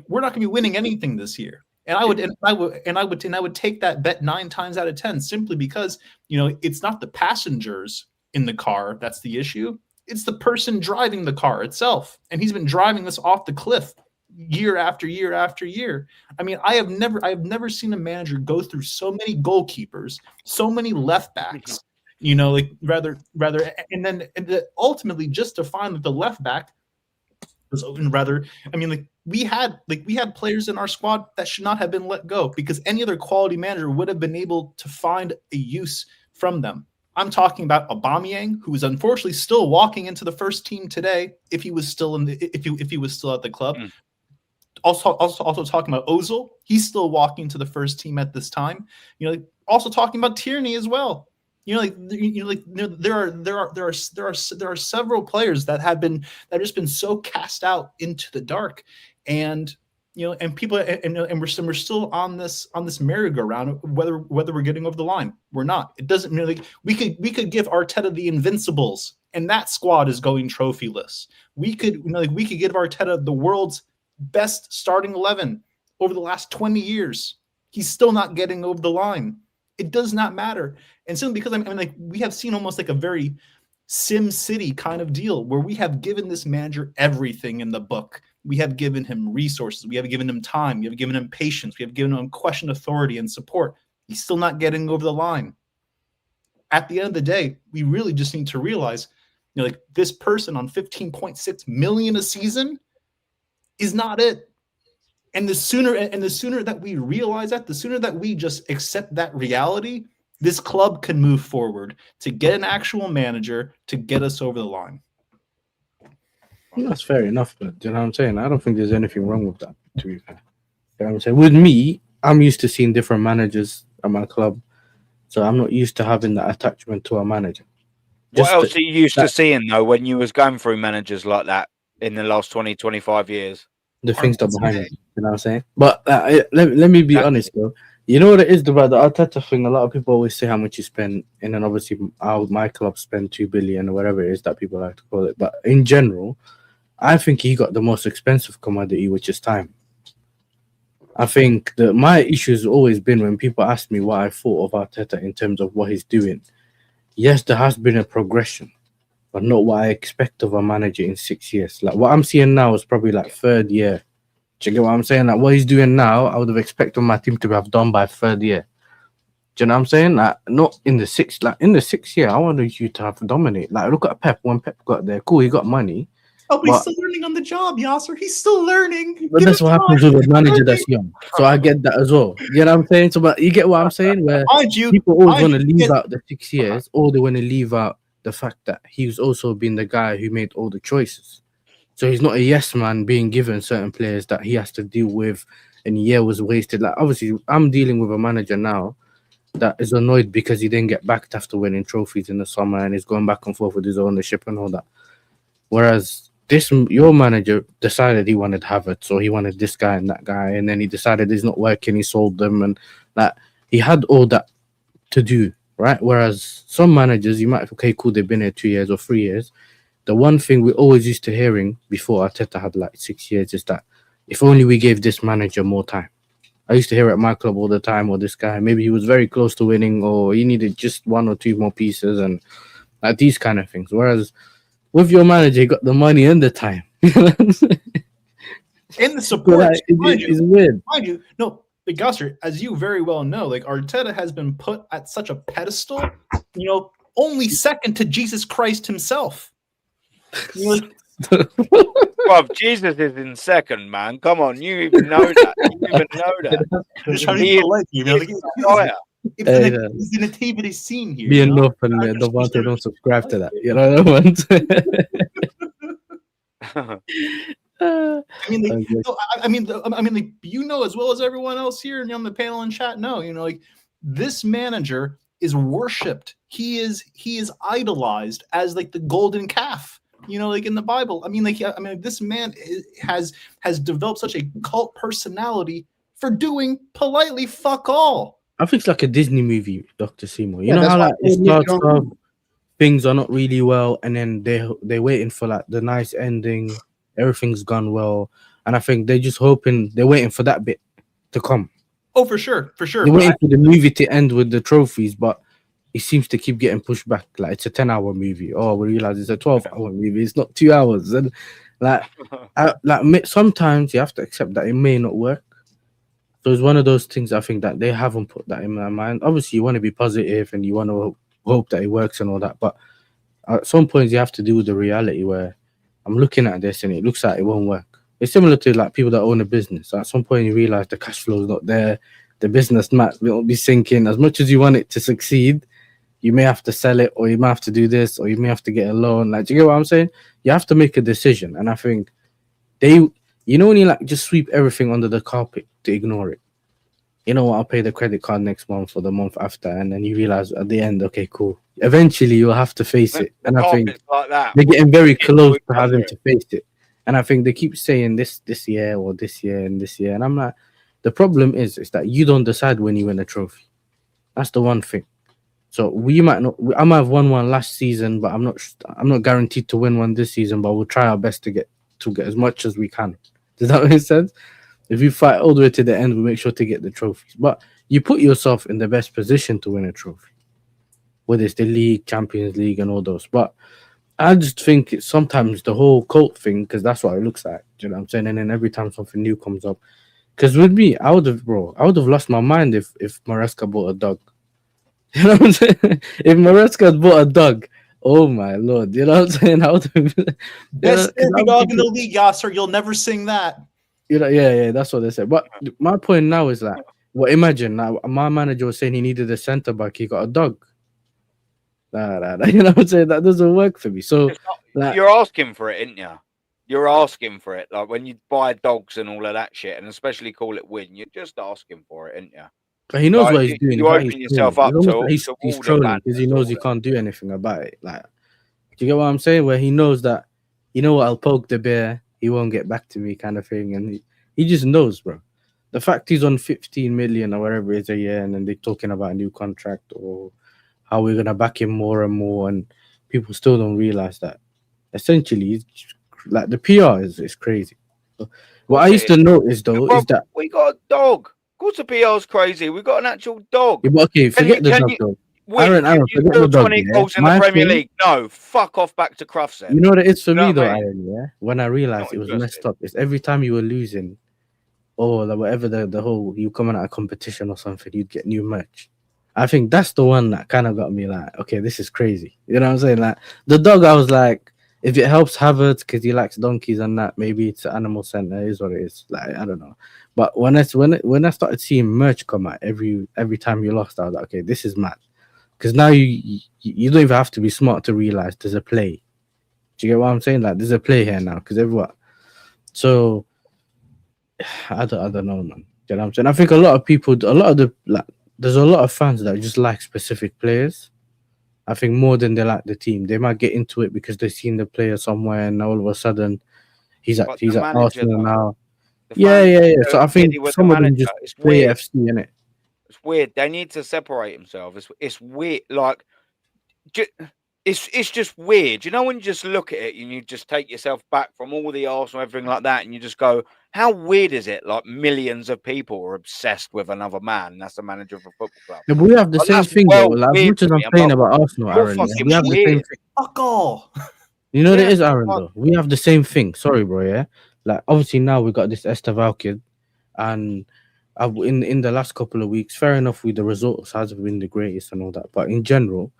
We're not going to be winning anything this year, and I would take that bet 9 times out of 10 simply because it's not the passengers in the car that's the issue; it's the person driving the car itself, and he's been driving us off the cliff year after year after year. I have never seen a manager go through so many goalkeepers, so many left backs, rather, and then ultimately just to find that the left back. We had players in our squad that should not have been let go because any other quality manager would have been able to find a use from them. I'm talking about Aubameyang, who is unfortunately still walking into the first team today if he was still if he was still at the club. also talking about Ozil. He's still walking to the first team at this time. You know, like, also talking about Tierney as well. You know, there are several players that have just been so cast out into the dark, and you know, and people and we're still on this merry-go-round. Whether we're getting over the line, we're not. It doesn't mean like we could give Arteta the Invincibles, and that squad is going trophyless. We could give Arteta the world's best starting 11 over the last 20 years. He's still not getting over the line. It does not matter. And simply because we have seen almost like a very Sim City kind of deal where we have given this manager everything in the book. We have given him resources. We have given him time. We have given him patience. We have given him unquestioned authority and support. He's still not getting over the line. At the end of the day, we really just need to realize, you know, like this person on 15.6 million a season is not it. And the sooner that we realize that, the sooner that we just accept that reality, this club can move forward to get an actual manager to get us over the line. Well, that's fair enough, but do you know what I'm saying? I don't think there's anything wrong with that, to be fair. You know what I'm saying? With me, I'm used to seeing different managers at my club, so I'm not used to having that attachment to a manager. What else are you used to seeing, though, when you was going through managers like that in the last 20, 25 years? The things that behind it, you know what I'm saying? But let me be honest, though. You know what it is about the Arteta thing? A lot of people always say how much you spend, and then obviously my club spend 2 billion or whatever it is that people like to call it. But in general, I think he got the most expensive commodity, which is time. I think that my issue has always been when people ask me what I thought of Arteta in terms of what he's doing. Yes, there has been a progression, but not what I expect of a manager in 6 years. Like what I'm seeing now is probably like third year. Do you get what I'm saying? Like what he's doing now, I would have expected my team to have done by third year. Do you know what I'm saying? Like not in the sixth. Like in the 6th year, I wanted you to have dominate. Like look at Pep. When Pep got there, cool, he got money. Oh, but he's still learning on the job, Yasser. He's still learning. But that's what happens with a manager that's young. So I get that as well. You know what I'm saying? So, but you get what I'm saying? Where people always want to leave out the 6 years, or they want to leave out the fact that he's also been the guy who made all the choices. So he's not a yes man being given certain players that he has to deal with, and a year was wasted. Like obviously, I'm dealing with a manager now that is annoyed because he didn't get backed after winning trophies in the summer, and he's going back and forth with his ownership and all that. Whereas your manager decided he wanted Havertz, so he wanted this guy and that guy, and then he decided it's not working. He sold them, and that he had all that to do, right? Whereas some managers, you might okay, cool, they've been here 2 years or 3 years. The one thing we always used to hearing before Arteta had like 6 years is that if only we gave this manager more time. I used to hear at my club all the time, or this guy, maybe he was very close to winning, or he needed just 1 or 2 more pieces, and like these kind of things. Whereas with your manager, you got the money and the time. You know what I'm saying? In the support, like, it's weird. Mind you, no, but Gusser, as you very well know, like Arteta has been put at such a pedestal, you know, only second to Jesus Christ himself. Well, Jesus is in second, man. Come on, you even know that. You even know that. Just trying to be polite, you know, it's the nativity scene here. Me and North and Devante don't subscribe to that. You know what I mean, you know as well as everyone else here on the panel and chat know, you know, like this manager is worshipped. He is idolized as like the golden calf. You know, like in the Bible. I mean, this man has developed such a cult personality for doing politely fuck all. I think it's like a Disney movie, Dr. Seymour. You know how like it starts off, things are not really well, and then they're waiting for like the nice ending, everything's gone well, and I think they're just hoping, they're waiting for that bit to come. Oh, for sure. They're waiting for the movie to end with the trophies, but it seems to keep getting pushed back. Like it's a 10-hour movie. Oh, we realize it's a 12-hour movie. It's not 2 hours. And sometimes you have to accept that it may not work. So it's one of those things I think that they haven't put that in my mind. Obviously, you want to be positive and you want to hope that it works and all that. But at some points, you have to deal with the reality where I'm looking at this and it looks like it won't work. It's similar to like people that own a business. At some point, you realize the cash flow is not there. The business might be sinking. As much as you want it to succeed, you may have to sell it, or you might have to do this, or you may have to get a loan. Like, do you get what I'm saying? You have to make a decision. And I think You know when you like just sweep everything under the carpet to ignore it. You know what? I'll pay the credit card next month or the month after, and then you realize at the end, okay, cool. Eventually, you'll have to face it, and I think like that. they're getting very close to having to face it. And I think they keep saying this year or this year and this year, and I'm like, the problem is that you don't decide when you win a trophy. That's the one thing. So we might not. I might have won one last season, but I'm not guaranteed to win one this season. But we'll try our best to get as much as we can. Does that make sense? If you fight all the way to the end, we make sure to get the trophies. But you put yourself in the best position to win a trophy, whether it's the league, Champions League, and all those. But I just think it's sometimes the whole cult thing, because that's what it looks like. Do you know what I'm saying? And then every time something new comes up, because with me, I would have lost my mind if Maresca bought a dog. You know what I'm saying? If Maresca had bought a dog, oh my lord, you know what I'm saying? I would have. Best standing dog in the league, Yasser. You'll never sing that. You know, yeah, that's what they said. But my point now is like, well, imagine now my manager was saying he needed a centre back, he got a dog. Nah. You know what I'm saying? That doesn't work for me. So like, you're asking for it, ain't you? You're asking for it. Like when you buy dogs and all of that shit, and especially call it win, you're just asking for it, ain't you? But he knows what he's doing. You open yourself up to he's trolling because he knows he can't do anything about it. Like, do you get what I'm saying? Where he knows that, you know what, I'll poke the bear, he won't get back to me, kind of thing, and he just knows, bro. The fact he's on 15 million or whatever it is a year, and then they're talking about a new contract or how we're gonna back him more and more, and people still don't realize that. Essentially, like the PR is crazy. What I used to notice though is that we got a dog. Of course, the PR's crazy. We got an actual dog. Yeah, but okay, forget the dog though. Aaron, forget the dog. 20 goals in the Premier League. No, fuck off back to Crufts then. You know what it is for me though, Aaron, yeah? When I realized it was messed up, it's every time you were losing or whatever the whole, you coming out of competition or something, you'd get new merch. I think that's the one that kind of got me like, okay, this is crazy. You know what I'm saying? Like the dog, I was like, if it helps Havertz because he likes donkeys and that, maybe it's an animal center, is what it is. Like, I don't know. But when I started seeing merch come out every time you lost, I was like, okay, this is mad. Because now you don't even have to be smart to realize there's a play. Do you get what I'm saying? Like, there's a play here now. Because everyone. So I don't know, man. Do you know what I'm saying? I think a lot of people, there's a lot of fans that just like specific players. I think more than they like the team. They might get into it because they've seen the player somewhere, and all of a sudden he's at Arsenal now. Yeah. So I think some of them just play FC, innit? It's weird. They need to separate themselves. It's weird. Like, it's just weird. You know, when you just look at it and you just take yourself back from all the Arsenal, everything like that, and you just go, how weird is it? Like, millions of people are obsessed with another man. That's the manager of a football club. Yeah, but we have the same thing, though. Like, as much as I'm saying about Arsenal, Aaron, we have the same thing. Fuck all. You know what it is, Aaron, though? We have the same thing. Sorry, bro, yeah? Like, obviously, now we got this Esteval kid, and in the last couple of weeks, fair enough, the results hasn't been the greatest and all that, but in general,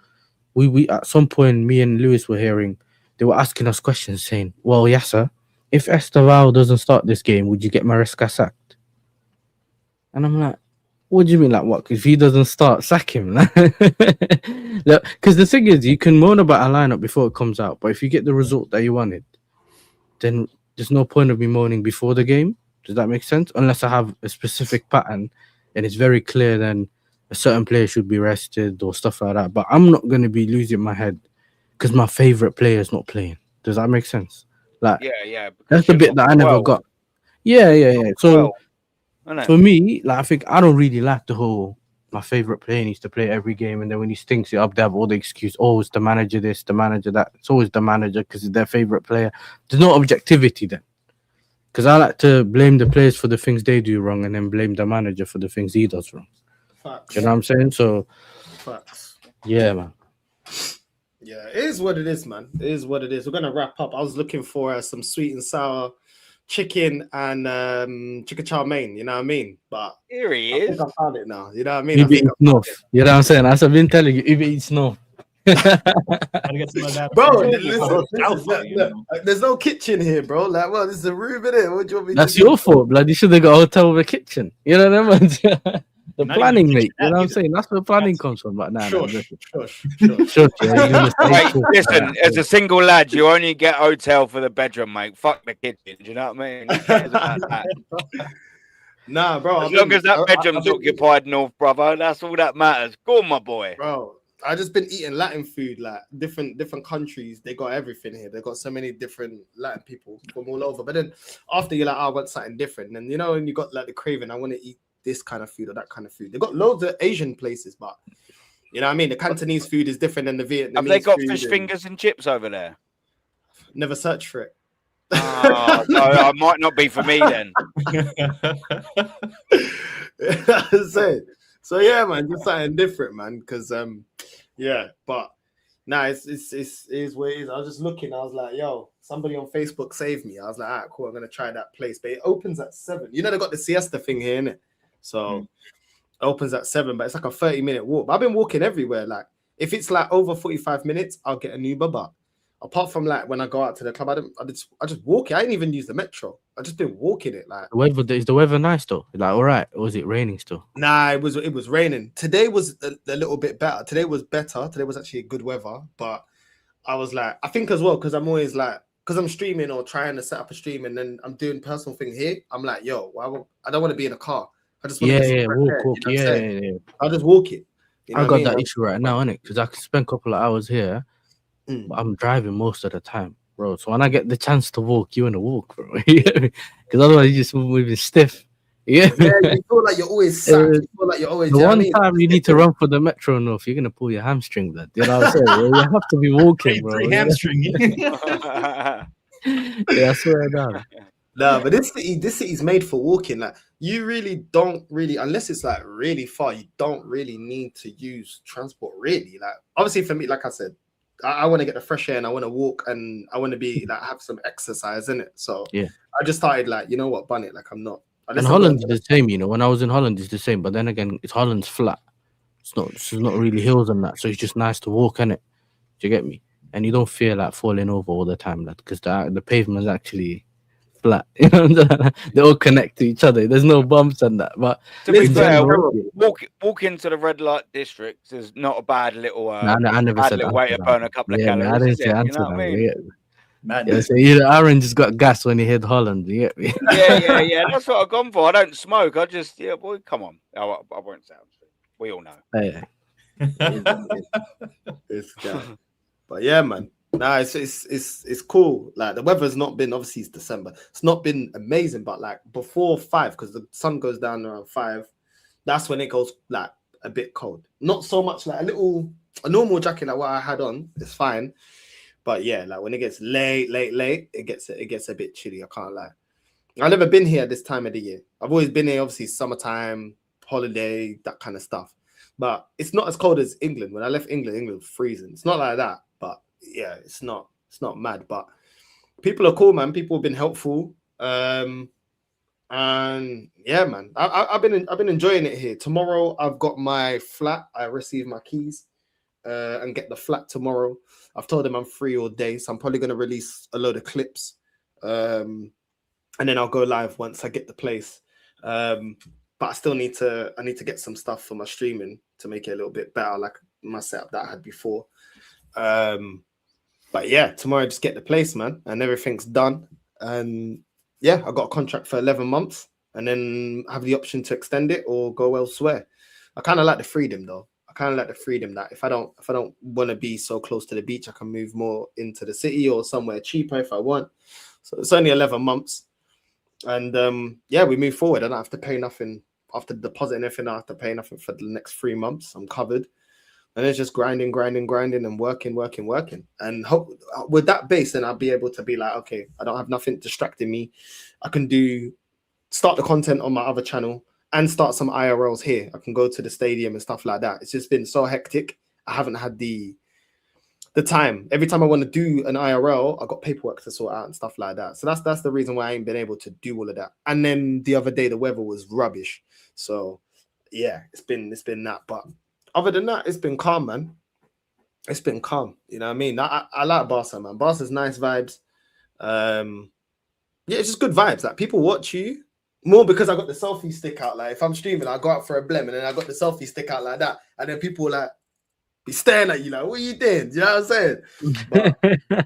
we at some point, me and Lewis were hearing, they were asking us questions saying, well, yes, sir, if Esteval doesn't start this game, would you get Maresca sacked? And I'm like, what do you mean, like what? If he doesn't start, sack him. Because the thing is, you can moan about a lineup before it comes out, but if you get the result that you wanted, then there's no point of me moaning before the game. Does that make sense? Unless I have a specific pattern and it's very clear, then a certain player should be rested or stuff like that. But I'm not going to be losing my head because my favorite player is not playing. Does that make sense? Like, yeah. That's the bit that I never got. Yeah. So for me, like, I think I don't really like the whole my favorite player needs to play every game, and then when he stinks it up, they have all the excuse. Oh, it's the manager this, the manager that. It's always the manager because it's their favorite player. There's no objectivity then. Because I like to blame the players for the things they do wrong and then blame the manager for the things he does wrong. Facts. You know what I'm saying? So, Facts. Yeah, man. Yeah, it is what it is, man. It is what it is. We're going to wrap up. I was looking for some sweet and sour chicken and chicken chow mein, you know what I mean? But here he is. I think I found it now, you know what I mean? Uber Eats North. You know what I'm saying? As I've been telling you, Uber Eats North. Bro, listen, there's no kitchen here, bro. Like, well, this is a room in it. What do you want me That's to do? your fault, blood. You should have got a hotel with a kitchen. You know what I mean? The Not planning, even mate. You know what I'm either. saying? That's where planning comes from. But nah, Shush, listen. shush. Sure, yeah, you're gonna say Mate, sure. listen, as a single lad, you only get hotel for the bedroom, mate. Fuck the kitchen. Do you know what I mean? Who cares about that? Nah, bro. As long as that bedroom's I've been occupied, North brother, that's all that matters. Go on, my boy. bro. I just been eating Latin food, like different countries. They got everything here. They got so many different Latin people from all over. But then after you're like, I want something different. And you know, when you got like the craving, I want to eat this kind of food or that kind of food. They got loads of Asian places, but you know what I mean? The Cantonese food is different than the Vietnamese. Have they got food fish and fingers and chips over there? Never search for it. Oh, so it might not be for me then. So yeah, man, just something different, man. Because yeah, but nah, it's what it is. I was just looking. I was like, yo, somebody on Facebook saved me. I was like, all right, cool. I'm gonna try that place, but it opens at 7. You know, they got the siesta thing here, innit? So it opens at 7, but it's like a 30-minute walk. But I've been walking everywhere. Like if it's like over 45 minutes, I'll get an Uber. But apart from like when I go out to the club, I just walk it. I didn't even use the metro. I just been walking it. Like Is the weather nice though? Like all right, or was it raining still? nah, it was raining. Today was a little bit better. Today was better. Today was actually good weather. But I was like, I think as well, because I'm always like, because I'm streaming or trying to set up a stream and then I'm doing personal thing here. I'm like, yo, I don't want to be in a car. I just want to walk, you know yeah. I'll just walk it. You know I what got mean? that issue right now, innit? Because I can spend a couple of hours here, Mm. but I'm driving most of the time, bro. So when I get the chance to walk, you want to walk, bro. Because otherwise you just moving stiff. Yeah. Yeah, you feel like you're always sat. You feel like you're always. The you know one what I mean? time you need to run for the metro north, you're gonna pull your hamstring, lad. You know what I'm saying? You have to be walking, bro. Hamstring. Yeah, I swear down. No, but this city's made for walking. Like you really don't really, unless it's like really far, you don't really need to use transport. Really, like obviously for me, like I said, I want to get the fresh air and I want to walk and I want to be like have some exercise in it. So Yeah. I just started like, you know what, bun it. Like I'm not. And Holland's the same, you know. When I was in Holland, it's the same. But then again, Holland's flat. It's not really hills and that, so it's just nice to walk, innit? Do you get me? And you don't feel like falling over all the time, lad, because the pavement's actually flat. You know, they all connect to each other. There's no bumps and that. But to be in fair, general, walk into the red light districts is not a bad little I never bad said little way to burn a couple of yeah, I calories. didn't say You know what I mean? Yeah, so Aaron just got gas when he hit Holland. You get me? Yeah. That's what I've gone for. I don't smoke. I just boy, come on. I won't sound. We all know. Hey. But yeah, man. Nah, it's cool. Like the weather's not been, obviously it's December. It's not been amazing, but like before 5, because the sun goes down around 5, that's when it goes like a bit cold. Not so much like a normal jacket like what I had on. It's fine. But yeah, like when it gets late, it gets a bit chilly. I can't lie. I've never been here this time of the year. I've always been here, obviously, summertime, holiday, that kind of stuff. But it's not as cold as England. When I left England was freezing. It's not like that. But yeah, it's not mad. But people are cool, man. People have been helpful. And yeah, man, I've been enjoying it here. Tomorrow I've got my flat. I receive my keys and get the flat tomorrow. I've told them I'm free all day, so I'm probably going to release a load of clips, and then I'll go live once I get the place. But I still need to get some stuff for my streaming to make it a little bit better, like my setup that I had before. But yeah, tomorrow I just get the place, man, and everything's done. And yeah, I got a contract for 11 months, and then have the option to extend it or go elsewhere. I kind of like the freedom though. That if I don't want to be so close to the beach, I can move more into the city or somewhere cheaper if I want. So it's only 11 months. And yeah, we move forward. I don't have to pay nothing after depositing everything. I don't have to pay nothing for the next 3 months. I'm covered. And it's just grinding and working. And hope with that base, then I'll be able to be like, okay, I don't have nothing distracting me. I can start the content on my other channel and start some IRLs here. I can go to the stadium and stuff like that. It's just been so hectic. I haven't had the time. Every time I want to do an IRL, I got paperwork to sort out and stuff like that. So that's the reason why I ain't been able to do all of that. And then the other day, the weather was rubbish. So yeah, it's been that. But other than that, it's been calm, man. It's been calm. You know what I mean? I like Barca, man. Barca's nice vibes. Yeah, it's just good vibes. Like people watch you. More because I got the selfie stick out. Like if I'm streaming, I go out for a blem and then I got the selfie stick out like that. And then people like be staring at you like, what are you doing? Do you know what I'm saying? But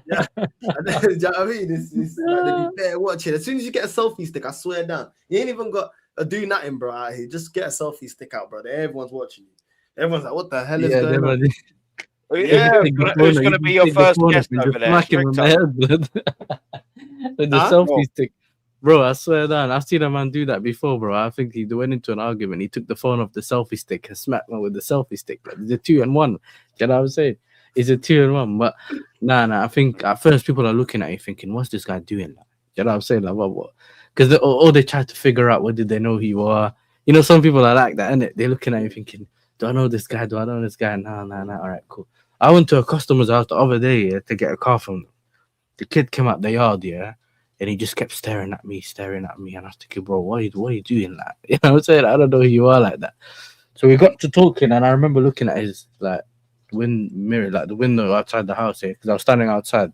yeah, and then, do you know what I mean? It's like they be there watching. As soon as you get a selfie stick, I swear down, you ain't even got a do nothing, bro. Out here, just get a selfie stick out, bro. Everyone's watching you. Everyone's like, what the hell is going on? Yeah, who's going to be your first guest over there? Smack him in the head, blood. With the selfie stick. Bro, I swear down, I've seen a man do that before, bro. I think he went into an argument. He took the phone off the selfie stick and smacked me with the selfie stick. Like, it's a 2-in-1. You know what I'm saying? It's a 2-in-1. But nah, I think at first people are looking at you thinking, what's this guy doing? You know what I'm saying? Like, what? Because they try to figure out, what did they know who you are? You know, some people are like that, innit? They're looking at you thinking, do I know this guy? Do I know this guy? Nah. All right, cool. I went to a customer's house the other day to get a car from them. The kid came out the yard, yeah, and he just kept staring at me. And I was thinking, bro, what are you doing that? You know what I'm saying? I don't know who you are like that. So we got to talking, and I remember looking at his like mirror, like the window outside the house here, because I was standing outside,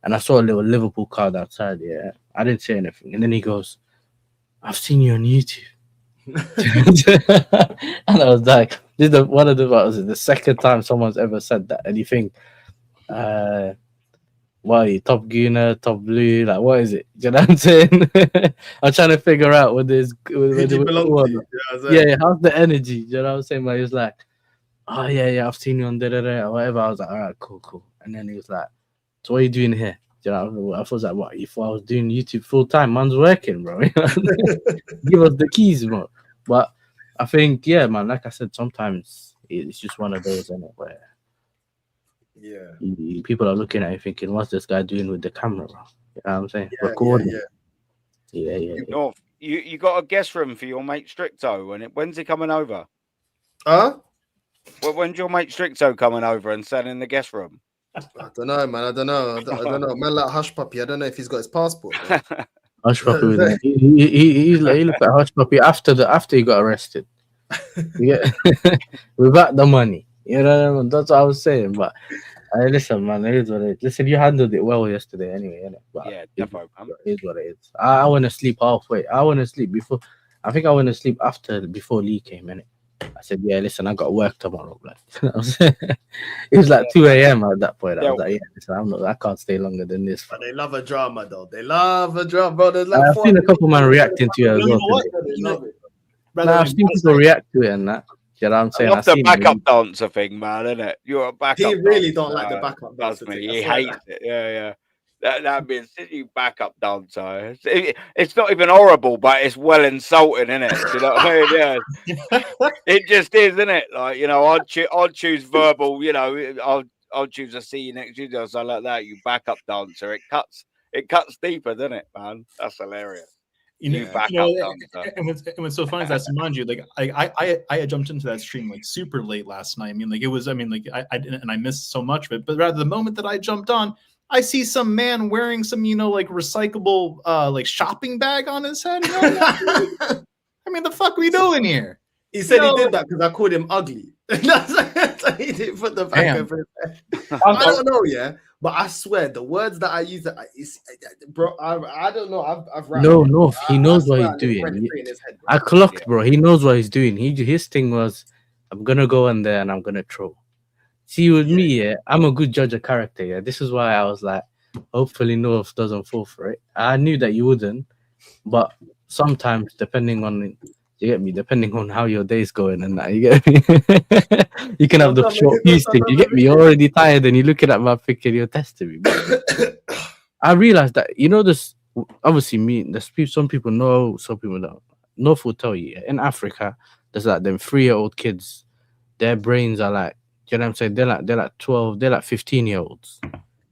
and I saw a little Liverpool card outside. Yeah, I didn't say anything, and then he goes, "I've seen you on YouTube." And I was like, this is one of the second time someone's ever said that. And you think, what are you, top Gooner, top blue? Like, what is it? Do you know what I'm saying? I'm trying to figure out what this how's the energy? Do you know what I'm saying? But he was like, oh yeah, I've seen you on or whatever. I was like, all right, cool. And then he was like, so what are you doing here? You know, I was like, what? If I was doing YouTube full time, man's working, bro. Give us the keys, bro. But I think, yeah, man, like I said, sometimes it's just one of those, isn't it, where people are looking at you thinking, what's this guy doing with the camera, bro? You know what I'm saying? Recording. Yeah. You got a guest room for your mate Stricto, when's he coming over? Huh? Well, when's your mate Stricto coming over and selling the guest room? I don't know, man. I don't know. Man, like Hush Puppy. I don't know if he's got his passport. Hush Puppy was there. He looked at Hush Puppy after he got arrested. Yeah, without the money. You know, that's what I was saying. But listen, man, it is what it is. Listen, you handled it well yesterday, anyway. Innit? But yeah, definitely. It is what it is. I want to sleep halfway. I want to sleep before. I think I went to sleep before Lee came, innit? I said, yeah, listen, I got work tomorrow. Like, it was like 2 a.m. at that point. I was like, yeah, listen, I can't stay longer than this. But they love a drama, though. They love a drama, bro. Like I've seen a couple man reacting to it as well. I've seen people react to it and that. You know what I'm saying? I love the backup dancer thing, man, isn't it? You're a backup. He really don't like the backup dancer. He hates it. Yeah. That means you backup dancer. It's not even horrible, but it's well insulting, isn't it? You know what I mean? Yeah. It just is, isn't it? Like, you know, I'd choose verbal. You know, I'll choose a see you next Tuesday or something like that. You backup dancer. It cuts deeper, doesn't it, man? That's hilarious. And what's so funny is that, mind you, like I had jumped into that stream like super late last night. I didn't, and I missed so much of it. But rather, the moment that I jumped on, I see some man wearing some, like recyclable like shopping bag on his head. I mean, the fuck are we doing here? He said he did that because I called him ugly. He didn't put the back of his head. I don't know, yeah. But I swear, the words that I use, bro, I don't know. I've no, he knows what he's doing. I clocked, bro. He knows what he's doing. His thing was, I'm gonna go in there and I'm gonna troll. See, with me, yeah, I'm a good judge of character. Yeah, this is why I was like, hopefully North doesn't fall for it. I knew that you wouldn't, but sometimes, depending on how your day's going and that, you get me. You can have the short fuse thing. You get me. You're already tired and you're looking at my thinking you're testing me. I realized that, this obviously there's some people know, some people don't. North will tell you, in Africa, there's like them 3-year-old kids. Their brains are like, you know what I'm saying? They're like 12, they're like 15-year-olds.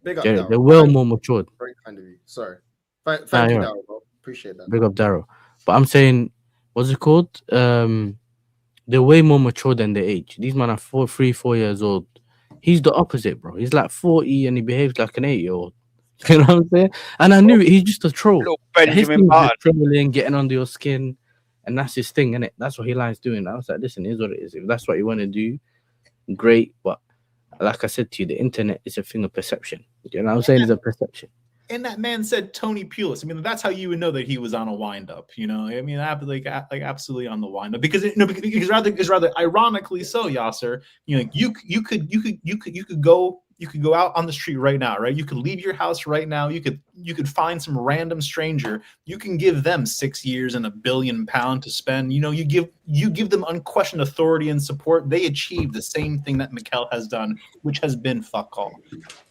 They're well more matured. Very kind of you. Sorry. Thank you, Darryl, bro. Appreciate that. Big up, Darryl. But I'm saying, what's it called? They're way more mature than their age. These men are 4 years old. He's the opposite, bro. He's like 40 and he behaves like an 8-year-old. You know what I'm saying? And I knew it. He's just a troll. Benjamin Button. Trolling, getting under your skin. And that's his thing, innit? That's what he likes doing. I was like, listen, here's what it is. If that's what you want to do, great. But like I said to you, the internet is a thing of perception. You know what I'm saying? It's a perception. And that man said Tony Pulis. I mean, that's how you would know that he was on a wind-up. You know, I mean, like absolutely on the wind-up because rather ironically so, Yasser. You know, you could go out on the street right now, right? You could leave your house right now. You could find some random stranger. You can give them 6 years and £1 billion to spend. You know, you give them unquestioned authority and support. They achieve the same thing that Mikel has done, which has been fuck all.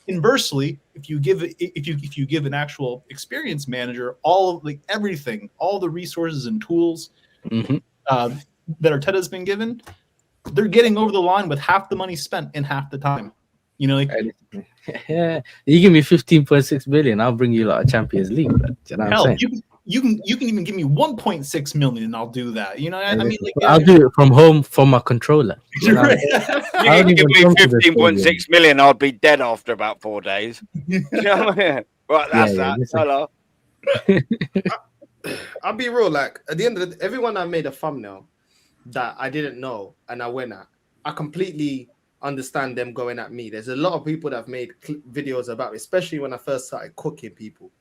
Inversely, if you give an actual experienced manager all of everything, all the resources and tools that Arteta's been given, they're getting over the line with half the money spent in half the time. You know, yeah, you give me 15.6 billion, I'll bring you a Champions League. But, you know hell, what I'm saying? you can even give me 1.6 million and I'll do that. You know, I mean, I'll do it from home from my controller. You know? You can give me 15.6 million, I'd be dead after about 4 days. You know what I mean? Right, that's that. Hello. I'll be real. Like at the end of everyone I made a thumbnail that I didn't know and I went at, I completely understand them going at me. There's a lot of people that have made videos about me, especially when I first started cooking people.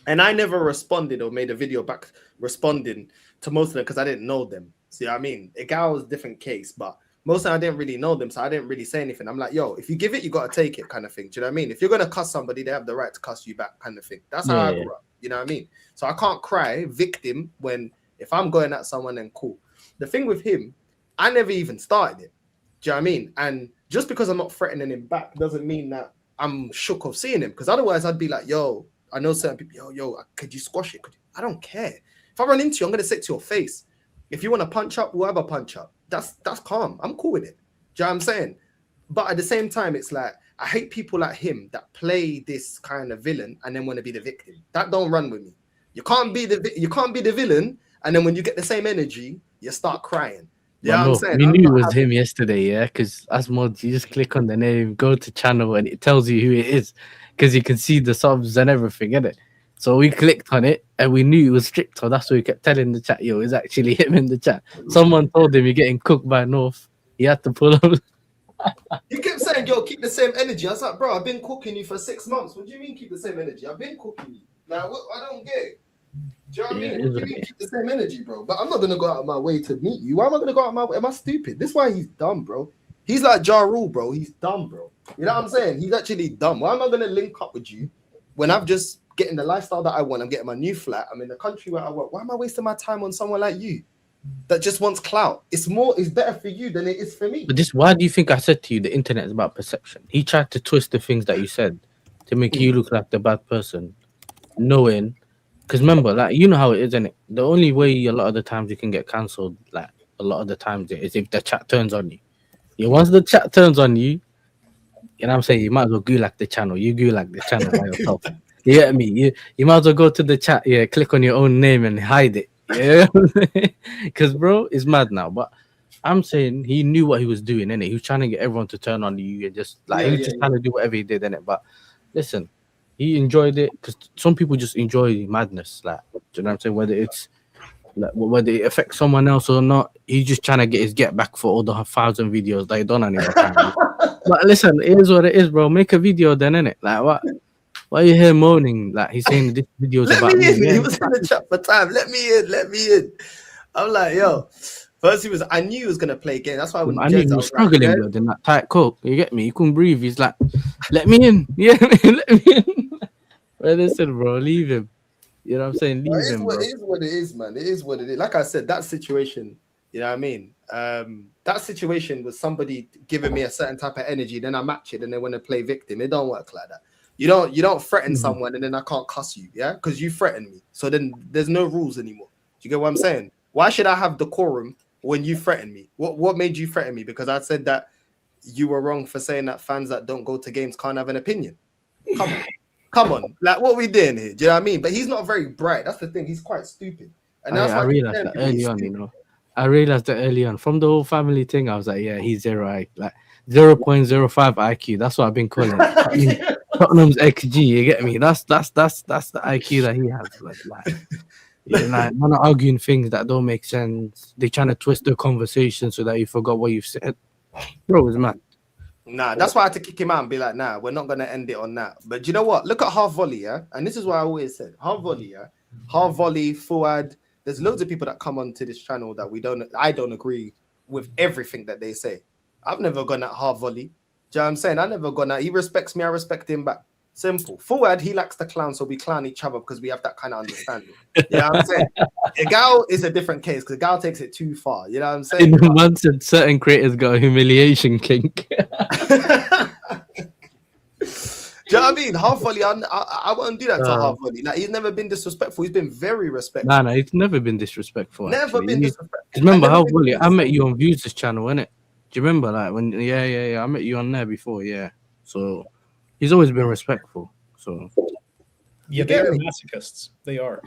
And I never responded or made a video back responding to most of them because I didn't know them. See what I mean? A guy was a different case, but most of them I didn't really know them, so I didn't really say anything. I'm like, yo, if you give it, you got to take it kind of thing. Do you know what I mean? If you're going to cuss somebody, they have the right to cuss you back kind of thing. That's how I grew up. You know what I mean? So I can't cry victim when if I'm going at someone, then cool. The thing with him, I never even started it. Do you know what I mean? And just because I'm not threatening him back doesn't mean that I'm shook of seeing him. Because otherwise I'd be like, yo, I know certain people, yo, could you squash it? I don't care. If I run into you, I'm going to say it to your face. If you want to punch up, we'll have a punch up. That's calm. I'm cool with it. Do you know what I'm saying? But at the same time, it's like, I hate people like him that play this kind of villain and then want to be the victim. That don't run with me. You can't be the villain, and then when you get the same energy, you start crying. Yeah, I'm saying we knew it was him yesterday, yeah, because as mods, you just click on the name, go to channel, and it tells you who it is, because you can see the subs and everything, innit? So we clicked on it, and we knew it was strict, so that's why we kept telling the chat, yo, it's actually him in the chat. Someone told him you're getting cooked by North. He had to pull up. He kept saying, yo, keep the same energy. I was like, bro, I've been cooking you for 6 months. What do you mean keep the same energy? I've been cooking you. Like, I don't get it. Do you know what I mean? What do you mean keep the same energy, bro? But I'm not going to go out of my way to meet you. Why am I going to go out of my way? Am I stupid? This is why he's dumb, bro. He's like Ja Rule, bro. He's dumb, bro. You know what I'm saying? He's actually dumb. Why am I going to link up with you when I'm just getting the lifestyle that I want? I'm getting my new flat. I'm in the country where I work. Why am I wasting my time on someone like you that just wants clout? It's better for you than it is for me. But why do you think I said to you the internet is about perception? He tried to twist the things that you said to make you look like the bad person, knowing, because remember, like, you know how it is, isn't it? The only way a lot of the times you can get cancelled, like a lot of the times, is if the chat turns on you. Yeah, once the chat turns on you, you know what I'm saying, you might as well gulag the channel. You gulag the channel by yourself. You get me? You might as well go to the chat, yeah, click on your own name and hide it. Yeah, because bro, it's mad now. But I'm saying he knew what he was doing, innit? He was trying to get everyone to turn on you and just like he was just trying to do whatever he did, innit? But listen, he enjoyed it because some people just enjoy madness, like, do you know what I'm saying? Whether it's like whether it affects someone else or not, he's just trying to get his get back for all the 1,000 videos that he done on him. But listen, it is what it is, bro. Make a video then, innit? Like what? Why are you here moaning? Like he's saying this video's Let about me in. me. He was in the chat for time. Let me in. I'm like, yo. First, I knew he was gonna play again. That's why when I knew he was struggling, blood, in that tight coke. You get me? He couldn't breathe. He's like, let me in. Yeah, let me in. Well, listen, bro, leave him. You know what I'm saying? Leave him, bro. It is what it is, man. It is what it is. Like I said, that situation, you know what I mean? That situation was somebody giving me a certain type of energy, then I match it, and they want to play victim. It don't work like that. You don't threaten someone and then I can't cuss you, yeah? Because you threatened me. So then there's no rules anymore. Do you get what I'm saying? Why should I have decorum when you threaten me? What made you threaten me? Because I said that you were wrong for saying that fans that don't go to games can't have an opinion. Come on. Like, what we doing here? Do you know what I mean? But he's not very bright. That's the thing. He's quite stupid. And that's I realized that early on, you know. I realized that early on. From the whole family thing, I was like, yeah, he's zero IQ. Like 0.05 IQ. That's what I've been calling it. Tottenham's XG, you get me? That's the IQ that he has. Like, I'm not arguing things that don't make sense. They're trying to twist the conversation so that you forgot what you've said. Bro, it's mad. Nah, that's why I had to kick him out and be like, nah, we're not gonna end it on that. But do you know what? Look at half volley, yeah. And this is what I always said: half volley, yeah, half volley, forward. There's loads of people that come onto this channel that I don't agree with everything that they say. I've never gone at half volley. Do you know what I'm saying? I never gone at. He respects me, I respect him back. Simple. Forward, he likes to clown, so we clown each other because we have that kind of understanding. You know what I'm saying? Gal is a different case because Gal takes it too far. You know what I'm saying? Man said certain creators got a humiliation kink. Do you know what I mean? Half volley, I wouldn't do that to half volley. Like, he's never been disrespectful. He's been very respectful. Nah, he's never been disrespectful. Never actually. been disrespectful. Remember half volley? I met you on Views' channel, innit? Do you remember like when? Yeah. I met you on there before. Yeah. So he's always been respectful. So yeah, they are masochists. They are.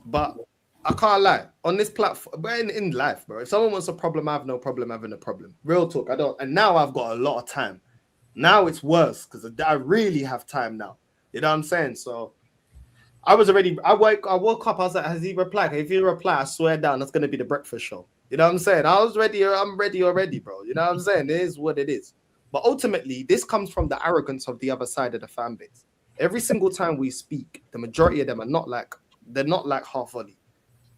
But I can't lie. On this platform, but in life, bro, if someone wants a problem, I have no problem having a problem. Real talk. I don't. And now I've got a lot of time. Now it's worse because I really have time now. You know what I'm saying? So I was already. I woke up. I was like, has he replied? If he reply, I swear down, that's gonna be the breakfast show. You know what I'm saying? I was ready. I'm ready already, bro. You know what I'm saying? It is what it is. But ultimately, this comes from the arrogance of the other side of the fan base. Every single time we speak, the majority of them are not like half volley.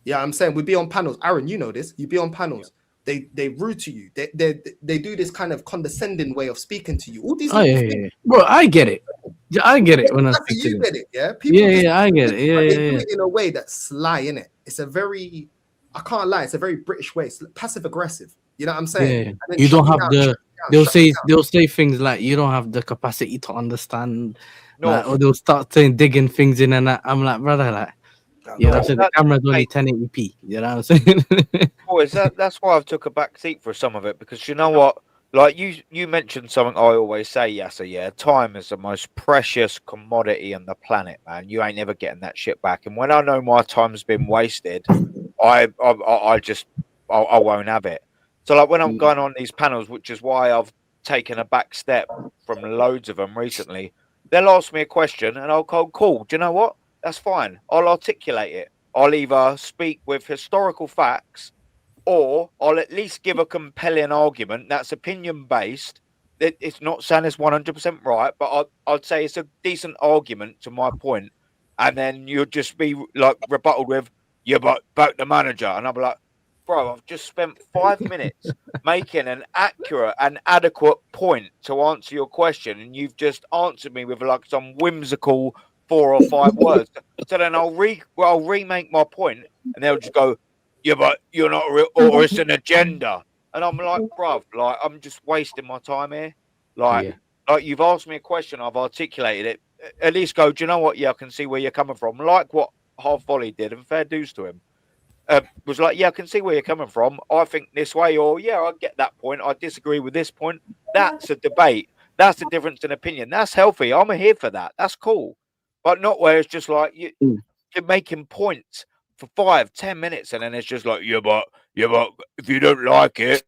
Yeah, I'm saying we'd be on panels. Aaron, you know this. You'd be on panels. They rude to you. They do this kind of condescending way of speaking to you. All these yeah. Bro, I get it. I get it when I speak to you. them. Get it, yeah. People I get it. They do it in a way that's sly, innit? It's a very, I can't lie. It's a very British way. It's passive aggressive. You know what I'm saying? Yeah. You don't have They'll say things like you don't have the capacity to understand, like, or they'll start saying digging things in and that. I'm like, brother, like, the camera's only 1080p. You know what I'm saying? Boys, that's why I've took a back seat for some of it, because you know what? Like you mentioned something I always say, Yasser, yeah, time is the most precious commodity on the planet, man. You ain't never getting that shit back. And when I know my time's been wasted, I won't have it. So like when I'm going on these panels, which is why I've taken a back step from loads of them recently, they'll ask me a question and I'll go, cool, do you know what? That's fine. I'll articulate it. I'll either speak with historical facts or I'll at least give a compelling argument that's opinion-based. It's not saying it's 100% right, but I'd say it's a decent argument to my point. And then you'll just be like rebutted with, yeah, but back the manager. And I'll be like, bro, I've just spent 5 minutes making an accurate and adequate point to answer your question, and you've just answered me with like some whimsical 4 or 5 words. So then I'll remake my point, and they'll just go, yeah, but you're not real, or it's an agenda. And I'm like, bruv, like I'm just wasting my time here. Like you've asked me a question, I've articulated it. At least go, do you know what? Yeah, I can see where you're coming from. Like what Half Volley did, and fair dues to him. Was like, yeah, I can see where you're coming from. I think this way, or yeah, I get that point. I disagree with this point. That's a debate. That's the difference in opinion. That's healthy. I'm here for that. That's cool. But not where it's just like you're making points for 5-10 minutes, and then it's just like, yeah, but if you don't like it,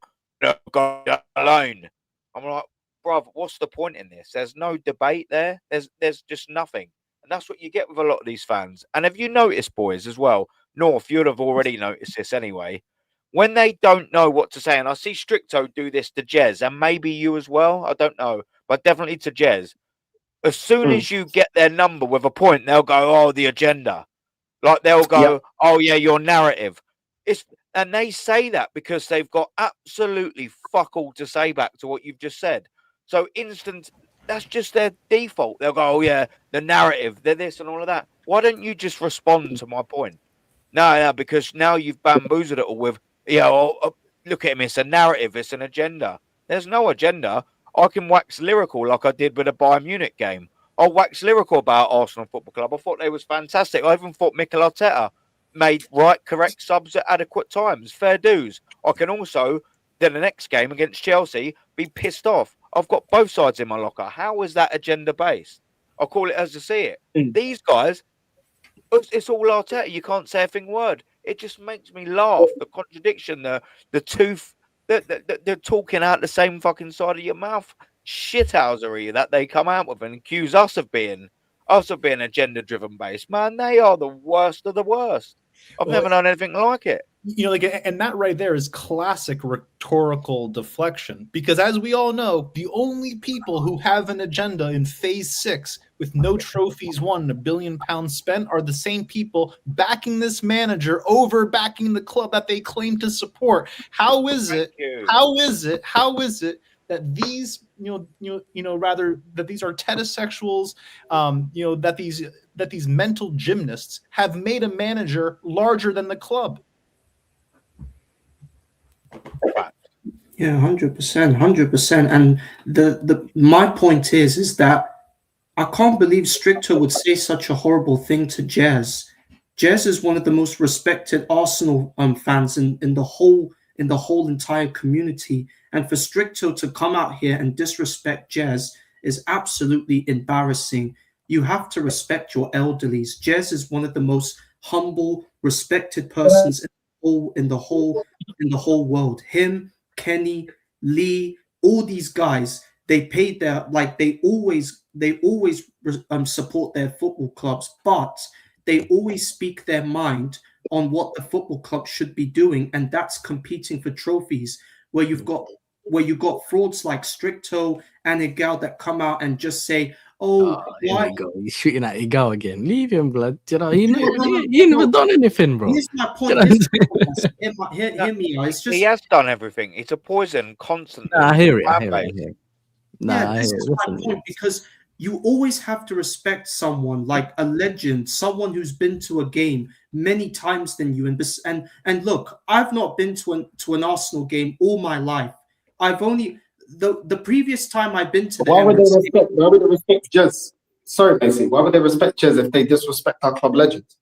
go down the lane. I'm like, bruv, what's the point in this? There's no debate there. There's just nothing. And that's what you get with a lot of these fans. And have you noticed, boys, as well? North, you'd have already noticed this anyway. When they don't know what to say, and I see Stricto do this to Jez, and maybe you as well, I don't know, but definitely to Jez. As soon as you get their number with a point, they'll go, oh, the agenda. Like they'll go, oh, yeah, your narrative. And they say that because they've got absolutely fuck all to say back to what you've just said. So that's just their default. They'll go, oh, yeah, the narrative, they're this and all of that. Why don't you just respond to my point? No, because now you've bamboozled it all with, look at him, it's a narrative, it's an agenda. There's no agenda. I can wax lyrical like I did with the Bayern Munich game. I'll wax lyrical about Arsenal Football Club. I thought they was fantastic. I even thought Mikel Arteta made correct subs at adequate times. Fair dues. I can also, then the next game against Chelsea, be pissed off. I've got both sides in my locker. How is that agenda-based? I'll call it as I see it. These guys, it's all Arteta. You can't say a thing word. It just makes me laugh. The contradiction, the tooth, they're talking out the same fucking side of your mouth. Shithousery that they come out with and accuse us of being agenda-driven based. Man, they are the worst of the worst. I've never known anything like it. You know, like, and that right there is classic rhetorical deflection, because as we all know, the only people who have an agenda in phase 6 with no trophies won and £1 billion spent are the same people backing this manager over backing the club that they claim to support. How is it that these rather that these artetasexuals, that these mental gymnasts have made a manager larger than the club? Yeah, 100%. And the my point is that I can't believe Stricto would say such a horrible thing to Jez. Jez is one of the most respected Arsenal fans in the whole entire community, and for Stricto to come out here and disrespect Jez is absolutely embarrassing. You have to respect your elderlies. Jez is one of the most humble, respected persons in the whole world. Him, Kenny, Lee, all these guys, they paid their, like, they always support their football clubs, but they always speak their mind on what the football club should be doing, and that's competing for trophies. Where you've got frauds like Stricto and Ødegaard that come out and just say, "Oh, why?" He's shooting at Ødegaard again. Leave him, blood. You know, he never done anything, bro. Here's my point. Hear me out. It's just, he has done everything. It's a poison constantly. Nah, I hear it. This is my point, because you always have to respect someone like a legend, someone who's been to a game many times than you. And look, I've not been to an Arsenal game all my life. I've only the previous time I've been to. Why would they respect Jez? Sorry, Macy. Why would they respect Jez if they disrespect our club legends?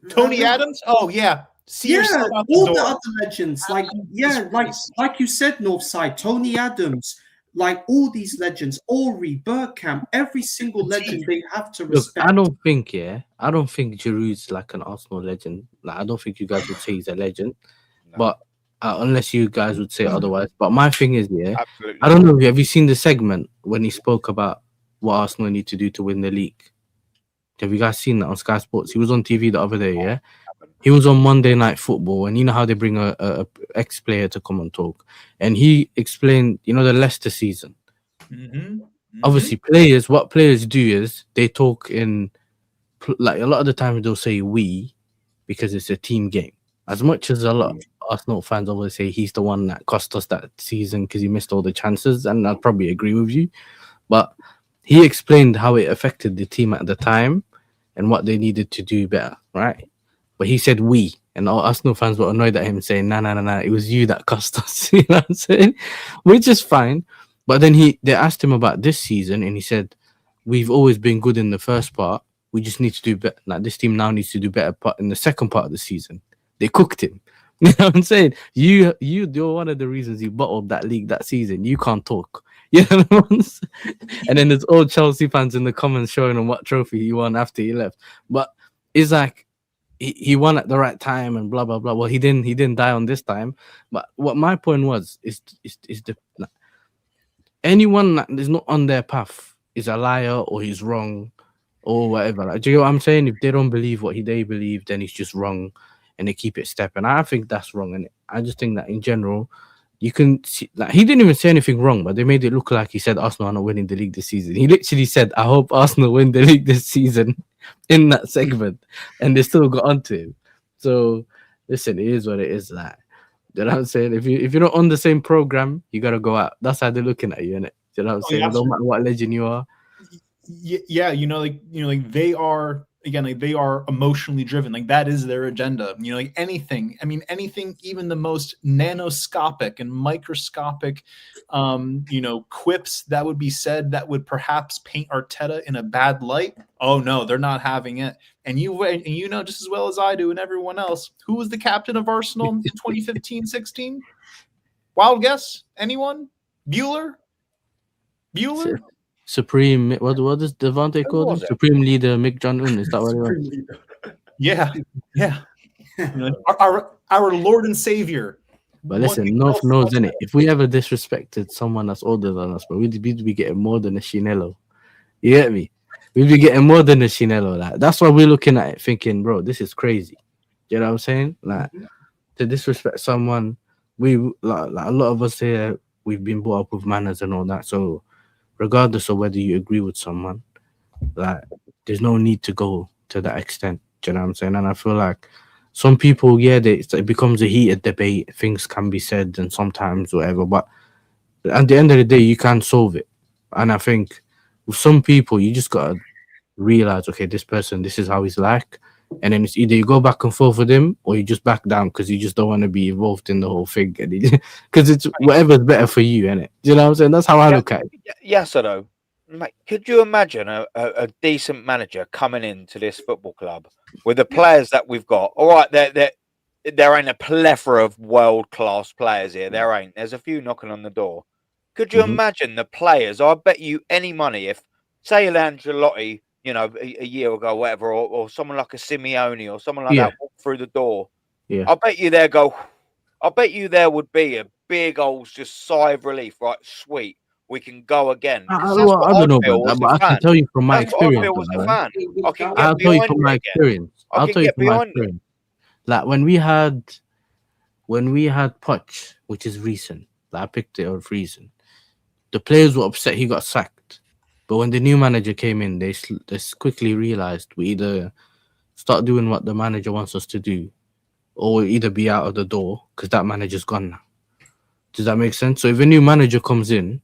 Tony Adams? Oh yeah. All the other legends, like you said, Northside, Tony Adams, like all these legends, Ori, Bergkamp, every single legend they have to respect. Look, I don't think Giroud's like an Arsenal legend. Like, I don't think you guys would say he's a legend, but unless you guys would say otherwise. But my thing is, absolutely. I don't know. Have you seen the segment when he spoke about what Arsenal need to do to win the league? Have you guys seen that on Sky Sports? He was on TV the other day, yeah? He was on Monday Night Football, and you know how they bring a ex-player to come and talk. And he explained, the Leicester season. Obviously, what players do is they talk in, like, a lot of the time they'll say we, because it's a team game. As much as a lot of Arsenal fans always say he's the one that cost us that season because he missed all the chances, and I'd probably agree with you. But he explained how it affected the team at the time and what they needed to do better, right? But he said we, and all Arsenal fans were annoyed at him saying, nah, it was you that cost us. You know what I'm saying? Which is fine. But then they asked him about this season, and he said, we've always been good in the first part. We just need to do better. Like, this team now needs to do better part in the second part of the season. They cooked him. You know what I'm saying? You're one of the reasons he bottled that league that season. You can't talk. You know what I'm saying? And then there's all Chelsea fans in the comments showing him what trophy he won after he left. But it's like, he won at the right time and blah blah blah. Well, he didn't die on this time. But what my point was is anyone that is not on their path is a liar or he's wrong or whatever. Like, do you know what I'm saying? If they don't believe what they believe, then he's just wrong, and they keep it stepping. I think that's wrong, and I just think that in general, you can see, like, he didn't even say anything wrong, but they made it look like he said Arsenal are not winning the league this season. He literally said, "I hope Arsenal win the league this season." In that segment, and they still got onto him. So listen, it is what it is. Like, you know what I'm saying? If you're not on the same program, you gotta go out. That's how they're looking at you, innit? You know what I'm saying? No matter what legend you are. Yeah, they are, again, like, they are emotionally driven. Like, that is their agenda. Like, anything, even the most nanoscopic and microscopic quips that would be said that would perhaps paint Arteta in a bad light. Oh no, they're not having it. And you know just as well as I do and everyone else, who was the captain of Arsenal in 2015-16? Wild guess? Anyone? Bueller? Supreme, what does Devante call him? Supreme Leader Mick John-Un, is that what it was? Yeah. Our Lord and Savior. But listen, North knows, innit? If we ever disrespected someone that's older than us, but we'd be getting more than a chinelo. You get me? we'd be getting more than a Chinelo. Like that's why we're looking at it, thinking, bro, this is crazy. You know what I'm saying? Like to disrespect someone, we like a lot of us here, we've been brought up with manners and all that. So regardless of whether you agree with someone, like there's no need to go to that extent. Do you know what I'm saying? And I feel like some people, yeah, it becomes a heated debate. Things can be said, and sometimes whatever. But at the end of the day, you can solve it. And I think with some people, you just gotta realize, okay, this person, this is how he's like, and then it's either you go back and forth with him, or you just back down because you just don't want to be involved in the whole thing, because it's whatever's better for you, innit? Do you know what I'm saying? That's how I look at it. Yes, I know. Mate, could you imagine a decent manager coming into this football club with the players that we've got? All right, there ain't a plethora of world-class players here. There ain't. There's a few knocking on the door. Could you imagine the players? I bet you any money if, say, Ancelotti, you know, a year ago, whatever, or someone like a Simeone or someone like that walked through the door. Yeah. I bet you there go. I bet you there would be a big old just sigh of relief. Right, sweet. We can go again. I don't know about that, but I can tell you from my experience. I'll tell you from my experience. I'll tell you from my experience. Like when we had Poch, which is recent, like I picked it up recent. The players were upset he got sacked, but when the new manager came in, they quickly realized we either start doing what the manager wants us to do, or we'll either be out of the door because that manager's gone now. Does that make sense? So if a new manager comes in,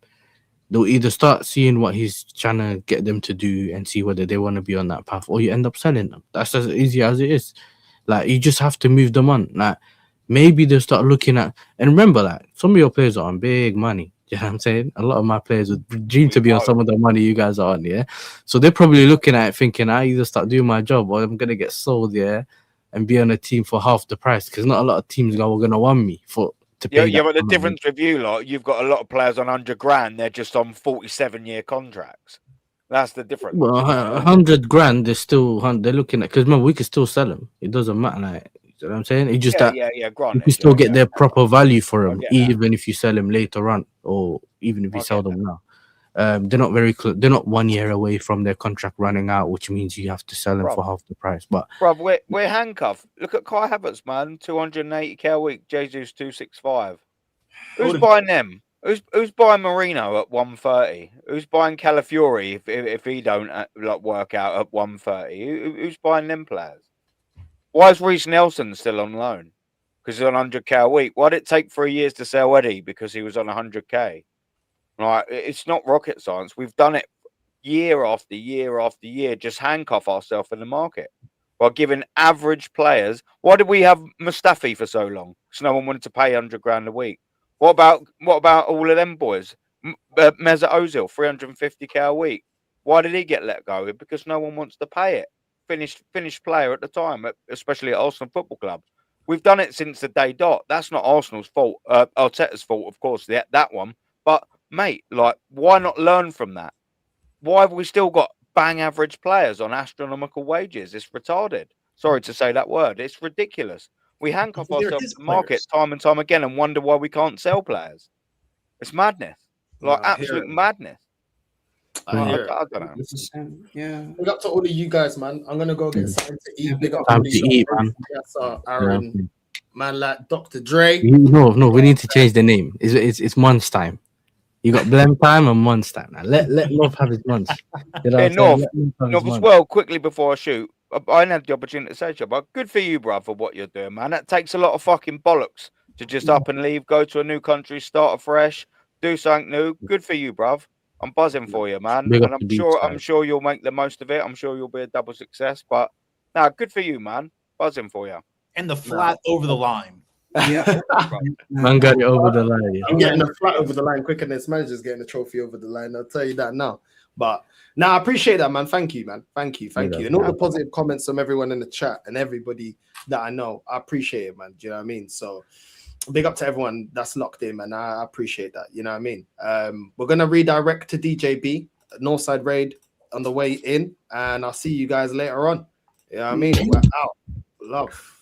they'll either start seeing what he's trying to get them to do and see whether they want to be on that path, or you end up selling them. That's as easy as it is. Like, you just have to move them on. Like, maybe they'll start looking at, and remember, like, some of your players are on big money. You know what I'm saying? A lot of my players would dream to be on some of the money you guys are on, yeah? So they're probably looking at it thinking, I either start doing my job or I'm going to get sold, yeah, and be on a team for half the price, because not a lot of teams are going to want me for to pay. Yeah, but the difference with you lot, you've got a lot of players on 100 grand. They're just on 47-year contracts. That's the difference. Well, 100 grand, they're still they're looking at, because remember, we can still sell them. It doesn't matter. Like, you know what I'm saying? It's just that you can still get their proper value for them, even if you sell them later on, or even if you sell them now. They're not very close. They're not 1 year away from their contract running out, which means you have to sell them for half the price. But we're handcuffed. Look at Kai Havertz, man, 280k a week. Jesus 265. Who's buying them? Who's buying Marino at 130? Who's buying Calafiori if he don't work out at 130? Who's buying them players? Why is Reece Nelson still on loan? Because he's on 100k a week. Why did it take 3 years to sell Eddie? Because he was on 100k. Right, it's not rocket science. We've done it year after year after year. Just handcuff ourselves in the market while giving average players. Why did we have Mustafi for so long? Because no one wanted to pay 100 grand a week. What about all of them boys? Mesut Ozil, 350k a week. Why did he get let go? Because no one wants to pay it. Finished player at the time, especially at Arsenal Football Club. We've done it since the day dot. That's not Arsenal's fault. Arteta's fault, of course, that one. But mate, like, why not learn from that? Why have we still got bang average players on astronomical wages? It's retarded. Sorry to say that word. It's ridiculous. We handcuff ourselves to the market time and time again and wonder why we can't sell players. It's madness. Like, absolute madness. I don't know. Yeah. Big up to all of you guys, man. I'm gonna go get something to eat. Big up time to eat, man. That's Aaron, man, like Dr. Dre. No, we need to change the name. It's months time. You got blem time and months time. Now let North have his months. You know North as well. Quickly before I shoot, I didn't have the opportunity to say so, but good for you, bruv, for what you're doing, man. That takes a lot of fucking bollocks to just up and leave, go to a new country, start afresh, do something new. Good for you, bruv. I'm buzzing for you, man. And I'm sure you'll make the most of it. I'm sure you'll be a double success. But good for you, man. Buzzing for you. And the flat over the line. Yeah. Man got it over the line. I'm getting the flat over the line quicker than this manager's getting the trophy over the line. I'll tell you that now. But I appreciate that, man. Thank you, man. Thank you. And all the positive comments from everyone in the chat and everybody that I know. I appreciate it, man. Do you know what I mean? So big up to everyone that's locked in, man. I appreciate that. You know what I mean? We're going to redirect to DJB, Northside Raid on the way in. And I'll see you guys later on. You know what I mean? We're out. Love.